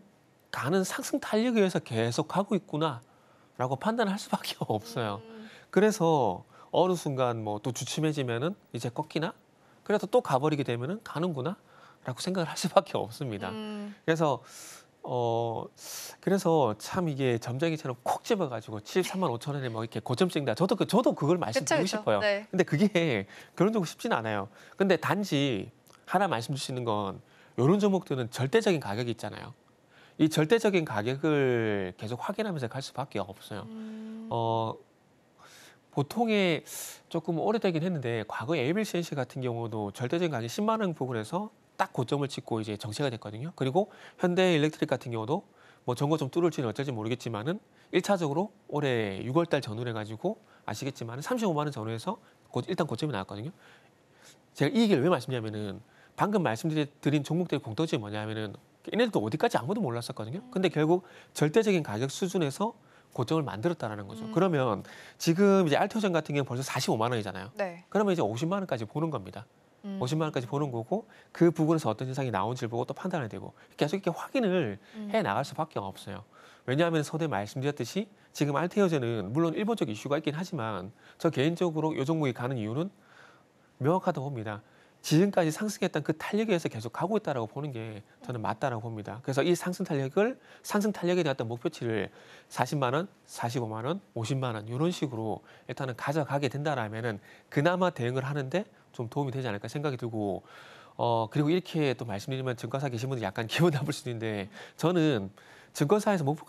가는 상승 탄력에 의해서 계속 가고 있구나라고 판단할 수밖에 없어요. 그래서 어느 순간 뭐 또 주춤해지면은 이제 꺾이나? 그래도 또 가버리게 되면은 가는구나라고 생각을 할 수밖에 없습니다. 그래서 참 이게 점쟁이처럼 콕 집어가지고 73만 5천 원에 뭐 이렇게 고점 찍는다. 저도 그걸 말씀드리고 싶어요. 네. 근데 그게 그런 적은 쉽진 않아요. 근데 단지 하나 말씀 주시는 건 이런 종목들은 절대적인 가격이 있잖아요. 이 절대적인 가격을 계속 확인하면서 갈 수밖에 없어요. 보통에 조금 오래되긴 했는데 과거 ABCNC 같은 경우도 절대적인 가격 10만 원 부분에서 딱 고점을 찍고 이제 정체가 됐거든요. 그리고 현대일렉트릭 같은 경우도 뭐 전고 좀 뚫을지는 어쩔지 모르겠지만은 1차적으로 올해 6월 달 전후로 해가지고 아시겠지만은 35만 원 전후에서 일단 고점이 나왔거든요. 제가 이 얘기를 왜 말씀드리냐면은 방금 말씀드린 종목들의 공통점이 뭐냐면은 얘네들도 어디까지 아무도 몰랐었거든요. 근데 결국 절대적인 가격 수준에서 고점을 만들었다라는 거죠. 그러면 지금 이제 알테오젠 같은 경우는 벌써 45만 원이잖아요. 네. 그러면 이제 50만 원까지 보는 겁니다. 50만 원까지 보는 거고 그 부분에서 어떤 현상이 나온지를 보고 또 판단을 되고 계속 이렇게 확인을 해 나갈 수밖에 없어요. 왜냐하면 서두에 말씀드렸듯이 지금 알테오젠은 물론 일본적 이슈가 있긴 하지만 저 개인적으로 이 종목이 가는 이유는 명확하다고 봅니다. 지금까지 상승했던 그 탄력에서 계속 가고 있다라고 보는 게 저는 맞다라고 봅니다. 그래서 이 상승 탄력에 대한 어떤 목표치를 40만 원, 45만 원, 50만 원 이런 식으로 일단은 가져가게 된다라면은 그나마 대응을 하는데 좀 도움이 되지 않을까 생각이 들고 그리고 이렇게 또 말씀드리면 증권사 계신 분들 약간 기분 나쁠 수도 있는데 저는 증권사에서 목표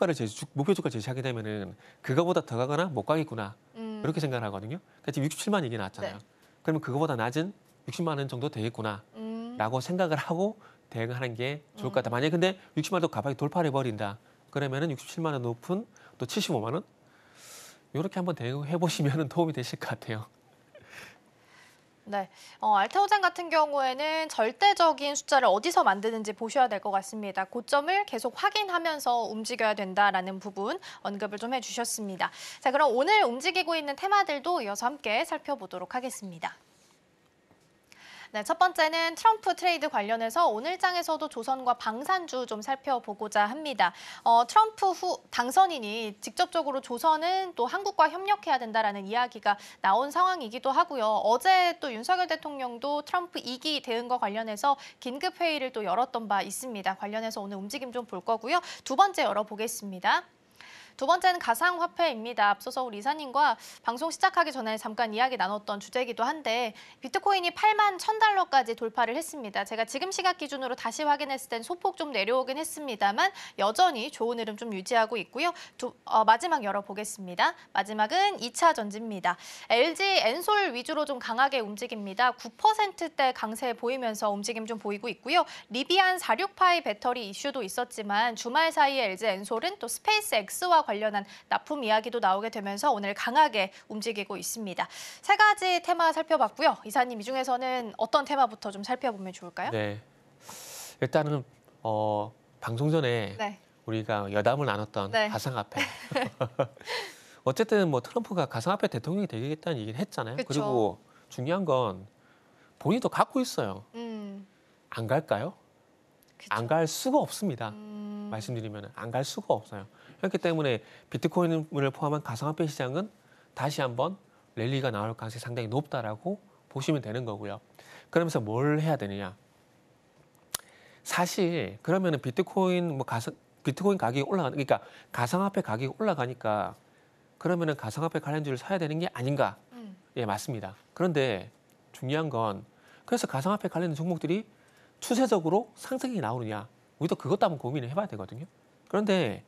주가를 제시하게 되면은 그거보다 더 가거나 못 가겠구나 이렇게 생각을 하거든요. 그러니까 지금 67만 얘기 나왔잖아요. 네. 그러면 그거보다 낮은 60만 원 정도 되겠구나라고 생각을 하고 대응하는 게 좋을 것 같다. 만약에 근데 60만 원도 가방에 돌파를 해버린다. 그러면은 67만 원 높은 또 75만 원 이렇게 한번 대응해 보시면 도움이 되실 것 같아요. 네, 알테오젠 같은 경우에는 절대적인 숫자를 어디서 만드는지 보셔야 될 것 같습니다. 고점을 계속 확인하면서 움직여야 된다라는 부분 언급을 좀 해주셨습니다. 자, 그럼 오늘 움직이고 있는 테마들도 이어서 함께 살펴보도록 하겠습니다. 네, 첫 번째는 트럼프 트레이드 관련해서 오늘 장에서도 조선과 방산주 좀 살펴보고자 합니다. 트럼프 후 당선인이 직접적으로 조선은 또 한국과 협력해야 된다라는 이야기가 나온 상황이기도 하고요. 어제 또 윤석열 대통령도 트럼프 2기 대응과 관련해서 긴급 회의를 또 열었던 바 있습니다. 관련해서 오늘 움직임 좀 볼 거고요. 두 번째 열어보겠습니다. 두 번째는 가상화폐입니다. 앞서서 우리 이사님과 방송 시작하기 전에 잠깐 이야기 나눴던 주제이기도 한데 비트코인이 8만 1,000달러까지 돌파를 했습니다. 제가 지금 시각 기준으로 다시 확인했을 땐 소폭 좀 내려오긴 했습니다만 여전히 좋은 흐름 좀 유지하고 있고요. 마지막 열어보겠습니다. 마지막은 2차 전지입니다. LG 엔솔 위주로 좀 강하게 움직입니다. 9%대 강세 보이면서 움직임 좀 보이고 있고요. 리비안 46파이 배터리 이슈도 있었지만 주말 사이에 LG 엔솔은 또 스페이스 X와 관련한 납품 이야기도 나오게 되면서 오늘 강하게 움직이고 있습니다. 세 가지 테마 살펴봤고요. 이사님, 이 중에서는 어떤 테마부터 좀 살펴보면 좋을까요? 네, 일단은 방송 전에 네. 우리가 여담을 나눴던 네. 가상화폐. 어쨌든 뭐 트럼프가 가상화폐 대통령이 되겠다는 얘기를 했잖아요. 그쵸. 그리고 중요한 건 본인도 갖고 있어요. 안 갈까요? 안 갈 수가 없습니다. 말씀드리면 안 갈 수가 없어요. 그렇기 때문에 비트코인을 포함한 가상화폐 시장은 다시 한번 랠리가 나올 가능성이 상당히 높다라고 보시면 되는 거고요. 그러면서 뭘 해야 되느냐? 사실 그러면은 비트코인 가격이 그러니까 가상화폐 가격이 올라가니까 그러면은 가상화폐 관련주를 사야 되는 게 아닌가? 예, 맞습니다. 그런데 중요한 건 그래서 가상화폐 관련 종목들이 추세적으로 상승이 나오느냐? 우리도 그것도 한번 고민을 해봐야 되거든요. 그런데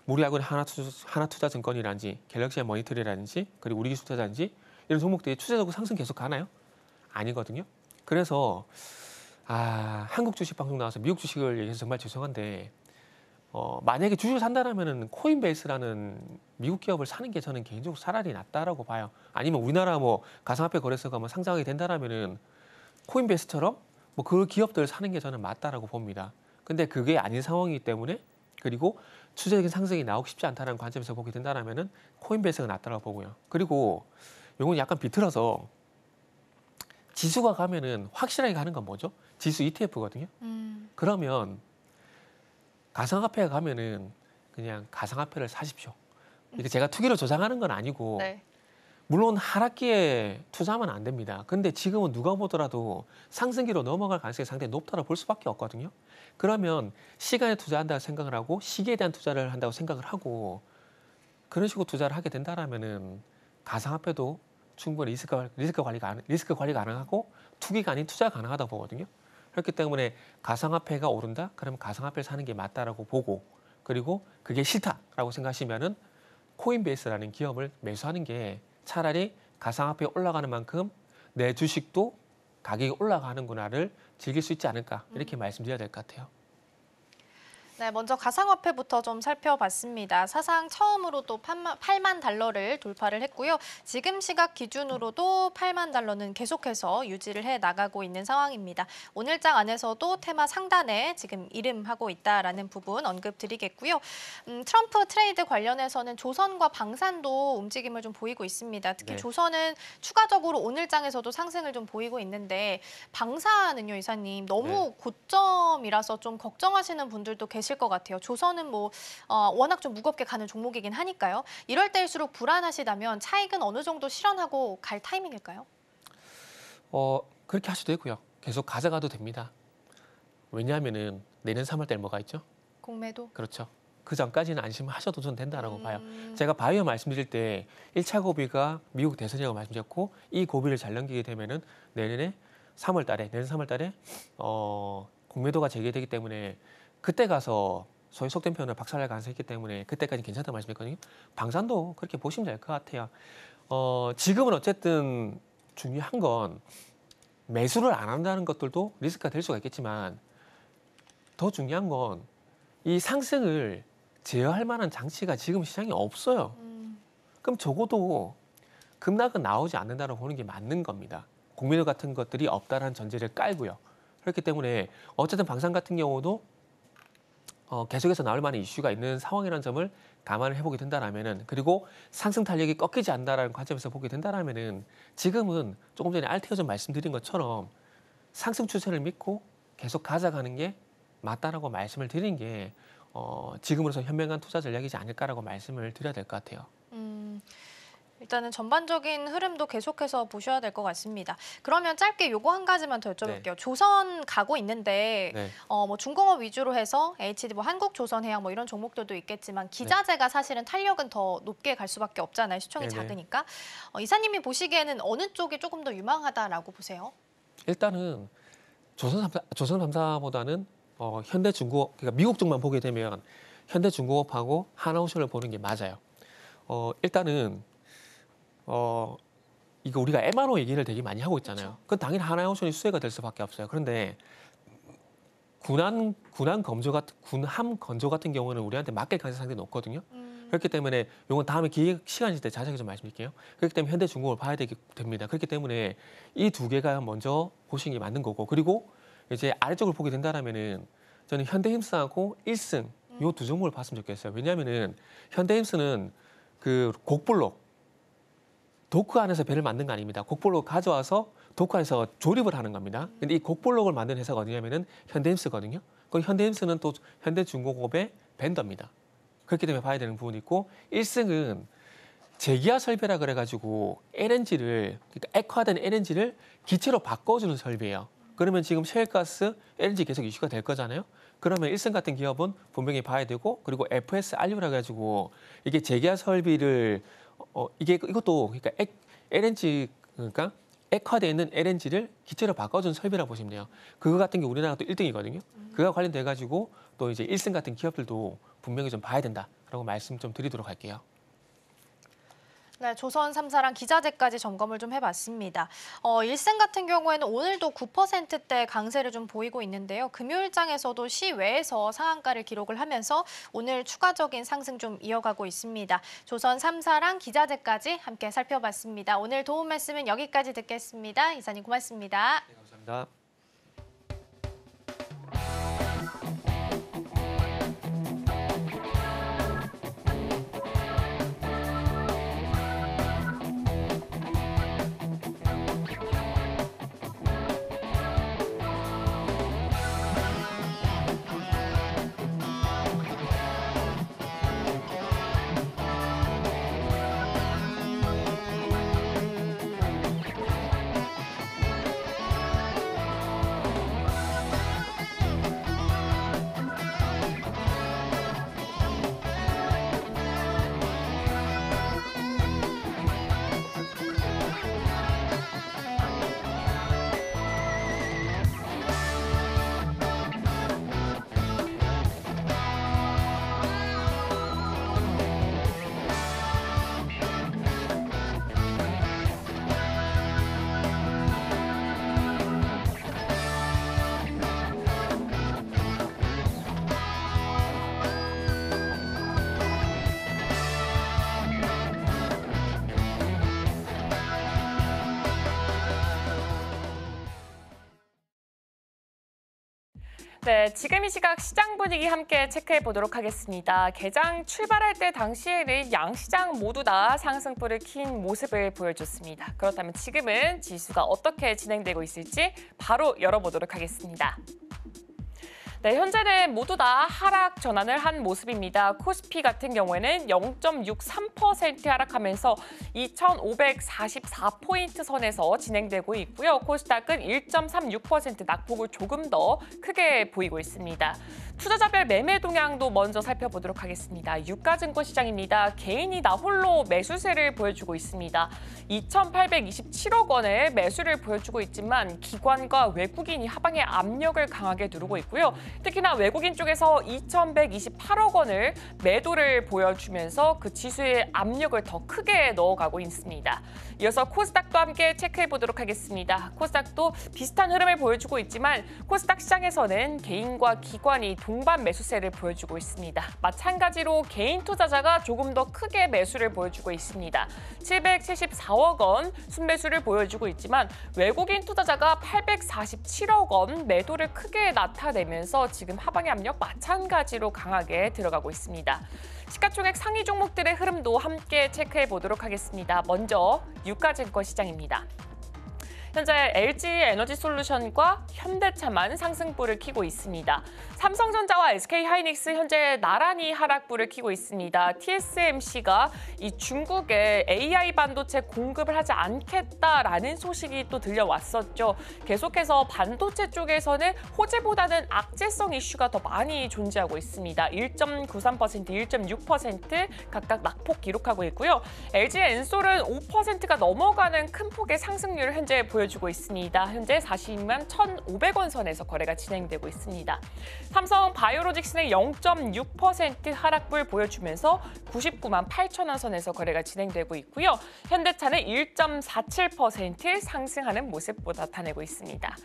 우리하고 하나투자증권이라든지 갤럭시 모니터리라든지 그리고 우리기술투자라든지 이런 종목들이 추세적으로 상승 계속 가나요? 아니거든요. 그래서 한국 주식 방송 나와서 미국 주식을 얘기해서 정말 죄송한데 만약에 주식을 산다라면은 코인베이스라는 미국 기업을 사는 게 저는 개인적으로 차라리 낫다라고 봐요. 아니면 우리나라 뭐 가상화폐 거래소가 뭐 상장하게 된다라면은 코인베이스처럼 뭐 그 기업들을 사는 게 저는 맞다라고 봅니다. 근데 그게 아닌 상황이기 때문에 그리고 추세적인 상승이 나오기 쉽지 않다는 관점에서 보게 된다면은 코인베이스가 낫다라고 보고요. 그리고 이건 약간 비틀어서 지수가 가면은 확실하게 가는 건 뭐죠? 지수 ETF거든요. 그러면 가상화폐가 가면은 그냥 가상화폐를 사십시오. 이게 제가 투기를 조장하는 건 아니고 네. 물론 하락기에 투자하면 안 됩니다. 근데 지금은 누가 보더라도 상승기로 넘어갈 가능성이 상당히 높다고 볼 수밖에 없거든요. 그러면 시간에 투자한다고 생각을 하고 시기에 대한 투자를 한다고 생각을 하고 그런 식으로 투자를 하게 된다라면은 가상화폐도 충분히 리스크 관리 가능하고 투기가 아닌 투자가 가능하다고 보거든요. 그렇기 때문에 가상화폐가 오른다? 그러면 가상화폐를 사는 게 맞다라고 보고 그리고 그게 싫다라고 생각하시면은 코인베이스라는 기업을 매수하는 게 차라리 가상화폐 올라가는 만큼 내 주식도 가격이 올라가는구나를 즐길 수 있지 않을까 이렇게 말씀드려야 될 것 같아요. 네, 먼저 가상화폐부터 좀 살펴봤습니다. 사상 처음으로 또 8만 달러를 돌파를 했고요. 지금 시각 기준으로도 8만 달러는 계속해서 유지를 해 나가고 있는 상황입니다. 오늘장 안에서도 테마 상단에 지금 이름하고 있다라는 부분 언급드리겠고요. 트럼프 트레이드 관련해서는 조선과 방산도 움직임을 좀 보이고 있습니다. 특히 네. 조선은 추가적으로 오늘장에서도 상승을 좀 보이고 있는데 방산은요, 이사님 너무 고점이라서 좀 걱정하시는 분들도 계실 것 같아요. 조선은 뭐 워낙 좀 무겁게 가는 종목이긴 하니까요. 이럴 때일수록 불안하시다면 차익은 어느 정도 실현하고 갈 타이밍일까요? 그렇게 할 수도 있고요. 계속 가져가도 됩니다. 왜냐하면은 내년 3월 달에 뭐가 있죠? 공매도. 그렇죠. 그 전까지는 안심하셔도 저는 된다라고 봐요. 제가 바이오 말씀드릴 때 1차 고비가 미국 대선이라고 말씀드렸고 이 고비를 잘 넘기게 되면은 내년 3월 달에 공매도가 재개되기 때문에 그때 가서 소위 속된 표현으로 박살날 가능성이 있기 때문에 그때까지 괜찮다고 말씀했거든요. 방산도 그렇게 보시면 될 것 같아요. 지금은 어쨌든 중요한 건 매수를 안 한다는 것들도 리스크가 될 수가 있겠지만 더 중요한 건 이 상승을 제어할 만한 장치가 지금 시장에 없어요. 그럼 적어도 급락은 나오지 않는다고 보는 게 맞는 겁니다. 공매도 같은 것들이 없다라는 전제를 깔고요. 그렇기 때문에 어쨌든 방산 같은 경우도 계속해서 나올 만한 이슈가 있는 상황이라는 점을 감안을 해보게 된다라면은 그리고 상승 탄력이 꺾이지 않는다라는 관점에서 보게 된다라면은 지금은 조금 전에 알테오전 말씀드린 것처럼 상승 추세를 믿고 계속 가져가는 게 맞다라고 말씀을 드린 게 지금으로서 현명한 투자 전략이지 않을까라고 말씀을 드려야 될 것 같아요. 일단은 전반적인 흐름도 계속해서 보셔야 될 것 같습니다. 그러면 짧게 요거 한 가지만 더 여쭤볼게요. 네. 조선 가고 있는데 네. 뭐 중공업 위주로 해서 HD, 뭐 한국조선해양 뭐 이런 종목들도 있겠지만 기자재가 사실은 탄력은 더 높게 갈 수밖에 없잖아요. 시총이 네네. 작으니까. 이사님이 보시기에는 어느 쪽이 조금 더 유망하다라고 보세요? 일단은 조선 3사보다는 현대중공업, 그러니까 미국 쪽만 보게 되면 현대중공업하고 하나오션을 보는 게 맞아요. 일단은 이거 우리가 MRO 얘기를 되게 많이 하고 있잖아요. 그건 당연히 하나오션이 수혜가 될 수밖에 없어요. 그런데 군함 건조 같은 경우는 우리한테 맡길 가능성이 상당히 높거든요. 그렇기 때문에 이건 다음에 기획 시간일 때 자세히 좀 말씀드릴게요. 그렇기 때문에 현대중공업을 봐야 됩니다. 그렇기 때문에 이 두 개가 먼저 보시는 게 맞는 거고, 그리고 이제 아래쪽을 보게 된다라면은 저는 현대힘스하고 일승 이 두 종목을 봤으면 좋겠어요. 왜냐하면은 현대힘스는 그 곡블록 도크 안에서 배를 만든 거 아닙니다. 곡블록 가져와서 도크 안에서 조립을 하는 겁니다. 근데 이 곡블록을 만든 회사가 어디냐면은 현대힘스거든요. 그 현대힘스는 또 현대중공업의 벤더입니다. 그렇기 때문에 봐야 되는 부분이 있고, 일승은 제기화 설비라 그래가지고 LNG를, 그러니까 액화된 LNG를 기체로 바꿔주는 설비예요. 그러면 지금 셰일가스, LNG 계속 이슈가 될 거잖아요. 그러면 일승 같은 기업은 분명히 봐야 되고, 그리고 FSRU라 가지고 이게 제기화 설비를 이것도 그러니까 LNG, 그러니까 액화되어 있는 LNG를 기체로 바꿔준 설비라고 보시면 돼요. 그거 같은 게 우리나라 또 1등이거든요. 그거 관련돼 가지고 또 이제 일승 같은 기업들도 분명히 좀 봐야 된다라고 말씀 좀 드리도록 할게요. 네, 조선 3사랑 기자재까지 점검을 좀 해봤습니다. 일승 같은 경우에는 오늘도 9%대 강세를 좀 보이고 있는데요. 금요일장에서도 시외에서 상한가를 기록을 하면서 오늘 추가적인 상승 좀 이어가고 있습니다. 조선 3사랑 기자재까지 함께 살펴봤습니다. 오늘 도움 말씀은 여기까지 듣겠습니다. 이사님 고맙습니다. 네, 감사합니다. 네, 지금 이 시각 시장 분위기 함께 체크해 보도록 하겠습니다. 개장 출발할 때 당시에는 양시장 모두 다 상승폭을 킨 모습을 보여줬습니다. 그렇다면 지금은 지수가 어떻게 진행되고 있을지 바로 열어보도록 하겠습니다. 네, 현재는 모두 다 하락 전환을 한 모습입니다. 코스피 같은 경우에는 0.63% 하락하면서 2,544포인트 선에서 진행되고 있고요. 코스닥은 1.36% 낙폭을 조금 더 크게 보이고 있습니다. 투자자별 매매 동향도 먼저 살펴보도록 하겠습니다. 유가증권 시장입니다. 개인이 나 홀로 매수세를 보여주고 있습니다. 2,827억 원의 매수를 보여주고 있지만 기관과 외국인이 하방의 압력을 강하게 누르고 있고요. 특히나 외국인 쪽에서 2,128억 원을 매도를 보여주면서 그 지수의 압력을 더 크게 넣어가고 있습니다. 이어서 코스닥도 함께 체크해 보도록 하겠습니다. 코스닥도 비슷한 흐름을 보여주고 있지만 코스닥 시장에서는 개인과 기관이 동반 매수세를 보여주고 있습니다. 마찬가지로 개인 투자자가 조금 더 크게 매수를 보여주고 있습니다. 774억 원 순매수를 보여주고 있지만 외국인 투자자가 847억 원 매도를 크게 나타내면서 지금 하방의 압력 마찬가지로 강하게 들어가고 있습니다. 시가총액 상위 종목들의 흐름도 함께 체크해 보도록 하겠습니다. 먼저 유가증권 시장입니다. 현재 LG에너지솔루션과 현대차만 상승불을 켜고 있습니다. 삼성전자와 SK하이닉스 현재 나란히 하락불을 켜고 있습니다. TSMC가 이 중국에 AI 반도체 공급을 하지 않겠다라는 소식이 또 들려왔었죠. 계속해서 반도체 쪽에서는 호재보다는 악재성 이슈가 더 많이 존재하고 있습니다. 1.93%, 1.6% 각각 낙폭 기록하고 있고요. LG엔솔은 5%가 넘어가는 큰 폭의 상승률을 현재 보여주고 있습니다. 현재 42만 1,500원 선에서 거래가 진행되고 있습니다. 삼성 바이오로직스는 0.6% 하락불 보여주면서 99만 8천원 선에서 거래가 진행되고 있고요. 현대차는 1.47% 상승하는 모습 나타내고 있습니다.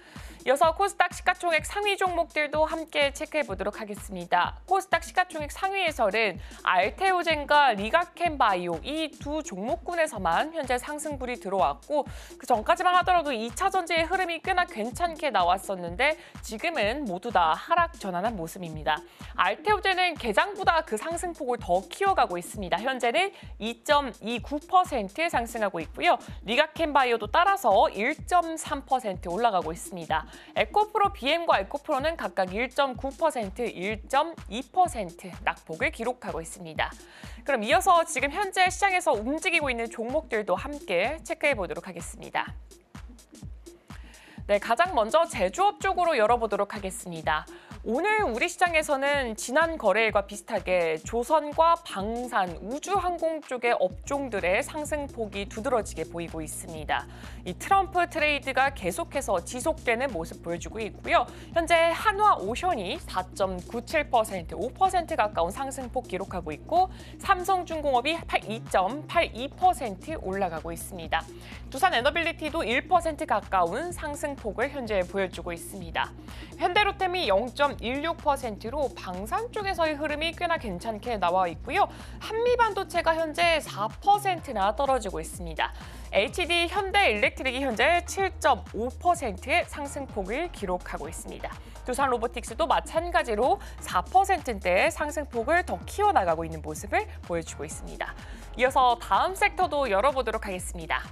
이어서 코스닥 시가총액 상위 종목들도 함께 체크해 보도록 하겠습니다. 코스닥 시가총액 상위에서는 알테오젠과 리가켄바이오 이 두 종목군에서만 현재 상승불이 들어왔고 그 전까지만 하더라도 2차 전지의 흐름이 꽤나 괜찮게 나왔었는데 지금은 모두 다 하락 전환한 모습입니다. 알테오젠은 개장보다 그 상승폭을 더 키워가고 있습니다. 현재는 2.29% 상승하고 있고요. 리가켄바이오도 따라서 1.3% 올라가고 있습니다. 에코프로 BM과 에코프로는 각각 1.9%, 1.2% 낙폭을 기록하고 있습니다. 그럼 이어서 지금 현재 시장에서 움직이고 있는 종목들도 함께 체크해 보도록 하겠습니다. 네, 가장 먼저 제조업 쪽으로 열어보도록 하겠습니다. 오늘 우리 시장에서는 지난 거래일과 비슷하게 조선과 방산, 우주항공 쪽의 업종들의 상승폭이 두드러지게 보이고 있습니다. 이 트럼프 트레이드가 계속해서 지속되는 모습 보여주고 있고요. 현재 한화오션이 4.97%, 5% 가까운 상승폭 기록하고 있고 삼성중공업이 2.82% 올라가고 있습니다. 두산에너빌리티도 1% 가까운 상승폭을 현재 보여주고 있습니다. 현대로템이 0.16%로 방산 쪽에서의 흐름이 꽤나 괜찮게 나와 있고요. 한미반도체가 현재 4%나 떨어지고 있습니다. HD 현대일렉트릭이 현재 7.5%의 상승폭을 기록하고 있습니다. 두산로보틱스도 마찬가지로 4%대의 상승폭을 더 키워나가고 있는 모습을 보여주고 있습니다. 이어서 다음 섹터도 열어보도록 하겠습니다.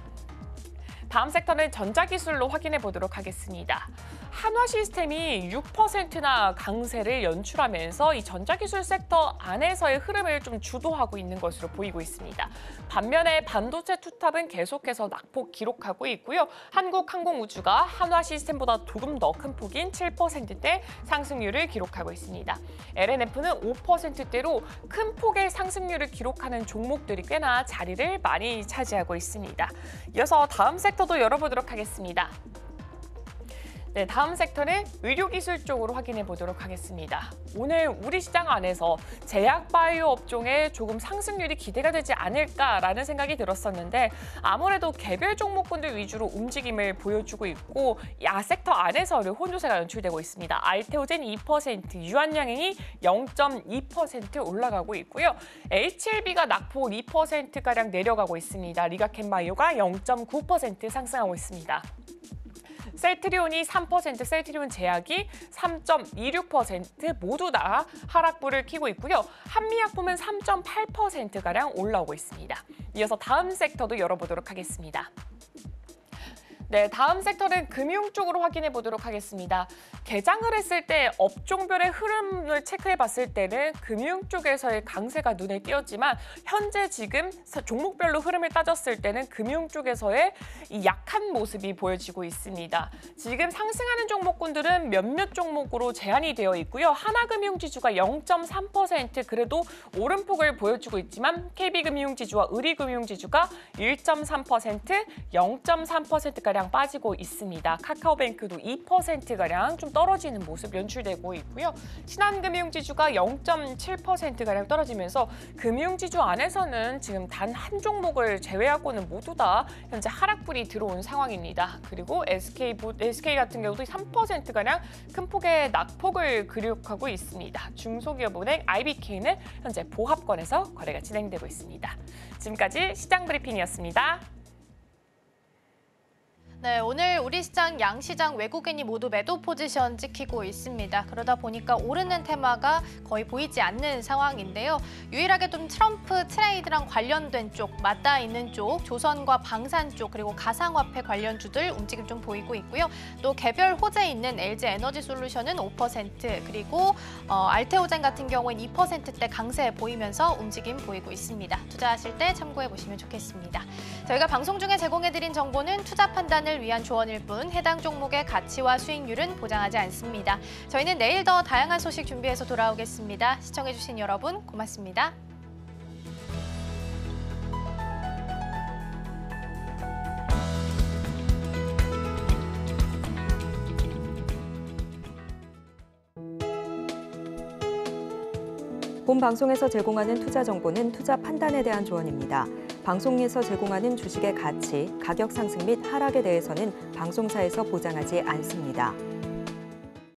다음 섹터는 전자기술로 확인해 보도록 하겠습니다. 한화시스템이 6%나 강세를 연출하면서 이 전자기술 섹터 안에서의 흐름을 좀 주도하고 있는 것으로 보이고 있습니다. 반면에 반도체 투탑은 계속해서 낙폭 기록하고 있고요. 한국항공우주가 한화시스템보다 조금 더 큰 폭인 7%대 상승률을 기록하고 있습니다. LNF는 5%대로 큰 폭의 상승률을 기록하는 종목들이 꽤나 자리를 많이 차지하고 있습니다. 이어서 다음 섹터도 열어보도록 하겠습니다. 네, 다음 섹터는 의료기술 쪽으로 확인해 보도록 하겠습니다. 오늘 우리 시장 안에서 제약바이오 업종에 조금 상승률이 기대가 되지 않을까라는 생각이 들었었는데 아무래도 개별 종목군들 위주로 움직임을 보여주고 있고 야섹터 안에서는 혼조세가 연출되고 있습니다. 알테오젠 2%, 유한양행이 0.2% 올라가고 있고요. HLB가 낙폭 2%가량 내려가고 있습니다. 리가켄바이오가 0.9% 상승하고 있습니다. 셀트리온이 3%, 셀트리온 제약이 3.26% 모두 다 하락불을 켜고 있고요. 한미약품은 3.8%가량 올라오고 있습니다. 이어서 다음 섹터도 열어보도록 하겠습니다. 네, 다음 섹터는 금융 쪽으로 확인해 보도록 하겠습니다. 개장을 했을 때 업종별의 흐름을 체크해 봤을 때는 금융 쪽에서의 강세가 눈에 띄었지만 현재 지금 종목별로 흐름을 따졌을 때는 금융 쪽에서의 이 약한 모습이 보여지고 있습니다. 지금 상승하는 종목군들은 몇몇 종목으로 제한이 되어 있고요. 하나금융지주가 0.3% 그래도 오름폭을 보여주고 있지만 KB금융지주와 의리금융지주가 1.3%, 0.3%가량 빠지고 있습니다. 카카오뱅크도 2%가량 좀 떨어지는 모습 연출되고 있고요. 신한금융지주가 0.7%가량 떨어지면서 금융지주 안에서는 지금 단 한 종목을 제외하고는 모두 다 현재 하락불이 들어온 상황입니다. 그리고 SK 같은 경우도 3%가량 큰 폭의 낙폭을 기록하고 있습니다. 중소기업은행 IBK는 현재 보합권에서 거래가 진행되고 있습니다. 지금까지 시장 브리핑이었습니다. 네, 오늘 우리 시장, 양시장 외국인이 모두 매도 포지션 찍히고 있습니다. 그러다 보니까 오르는 테마가 거의 보이지 않는 상황인데요. 유일하게 좀 트럼프 트레이드랑 관련된 쪽, 맞닿아 있는 쪽, 조선과 방산 쪽, 그리고 가상화폐 관련주들 움직임 좀 보이고 있고요. 또 개별 호재 있는 LG에너지솔루션은 5%, 그리고 알테오젠 같은 경우엔 2%대 강세 보이면서 움직임 보이고 있습니다. 투자하실 때 참고해 보시면 좋겠습니다. 저희가 방송 중에 제공해드린 정보는 투자 판단을 위한 조언일 뿐 해당 종목의 가치와 수익률은 보장하지 않습니다. 저희는 내일 더 다양한 소식 준비해서 돌아오겠습니다. 시청해주신 여러분 고맙습니다. 본 방송에서 제공하는 투자 정보는 투자 판단에 대한 조언입니다. 방송에서 제공하는 주식의 가치, 가격 상승 및 하락에 대해서는 방송사에서 보장하지 않습니다.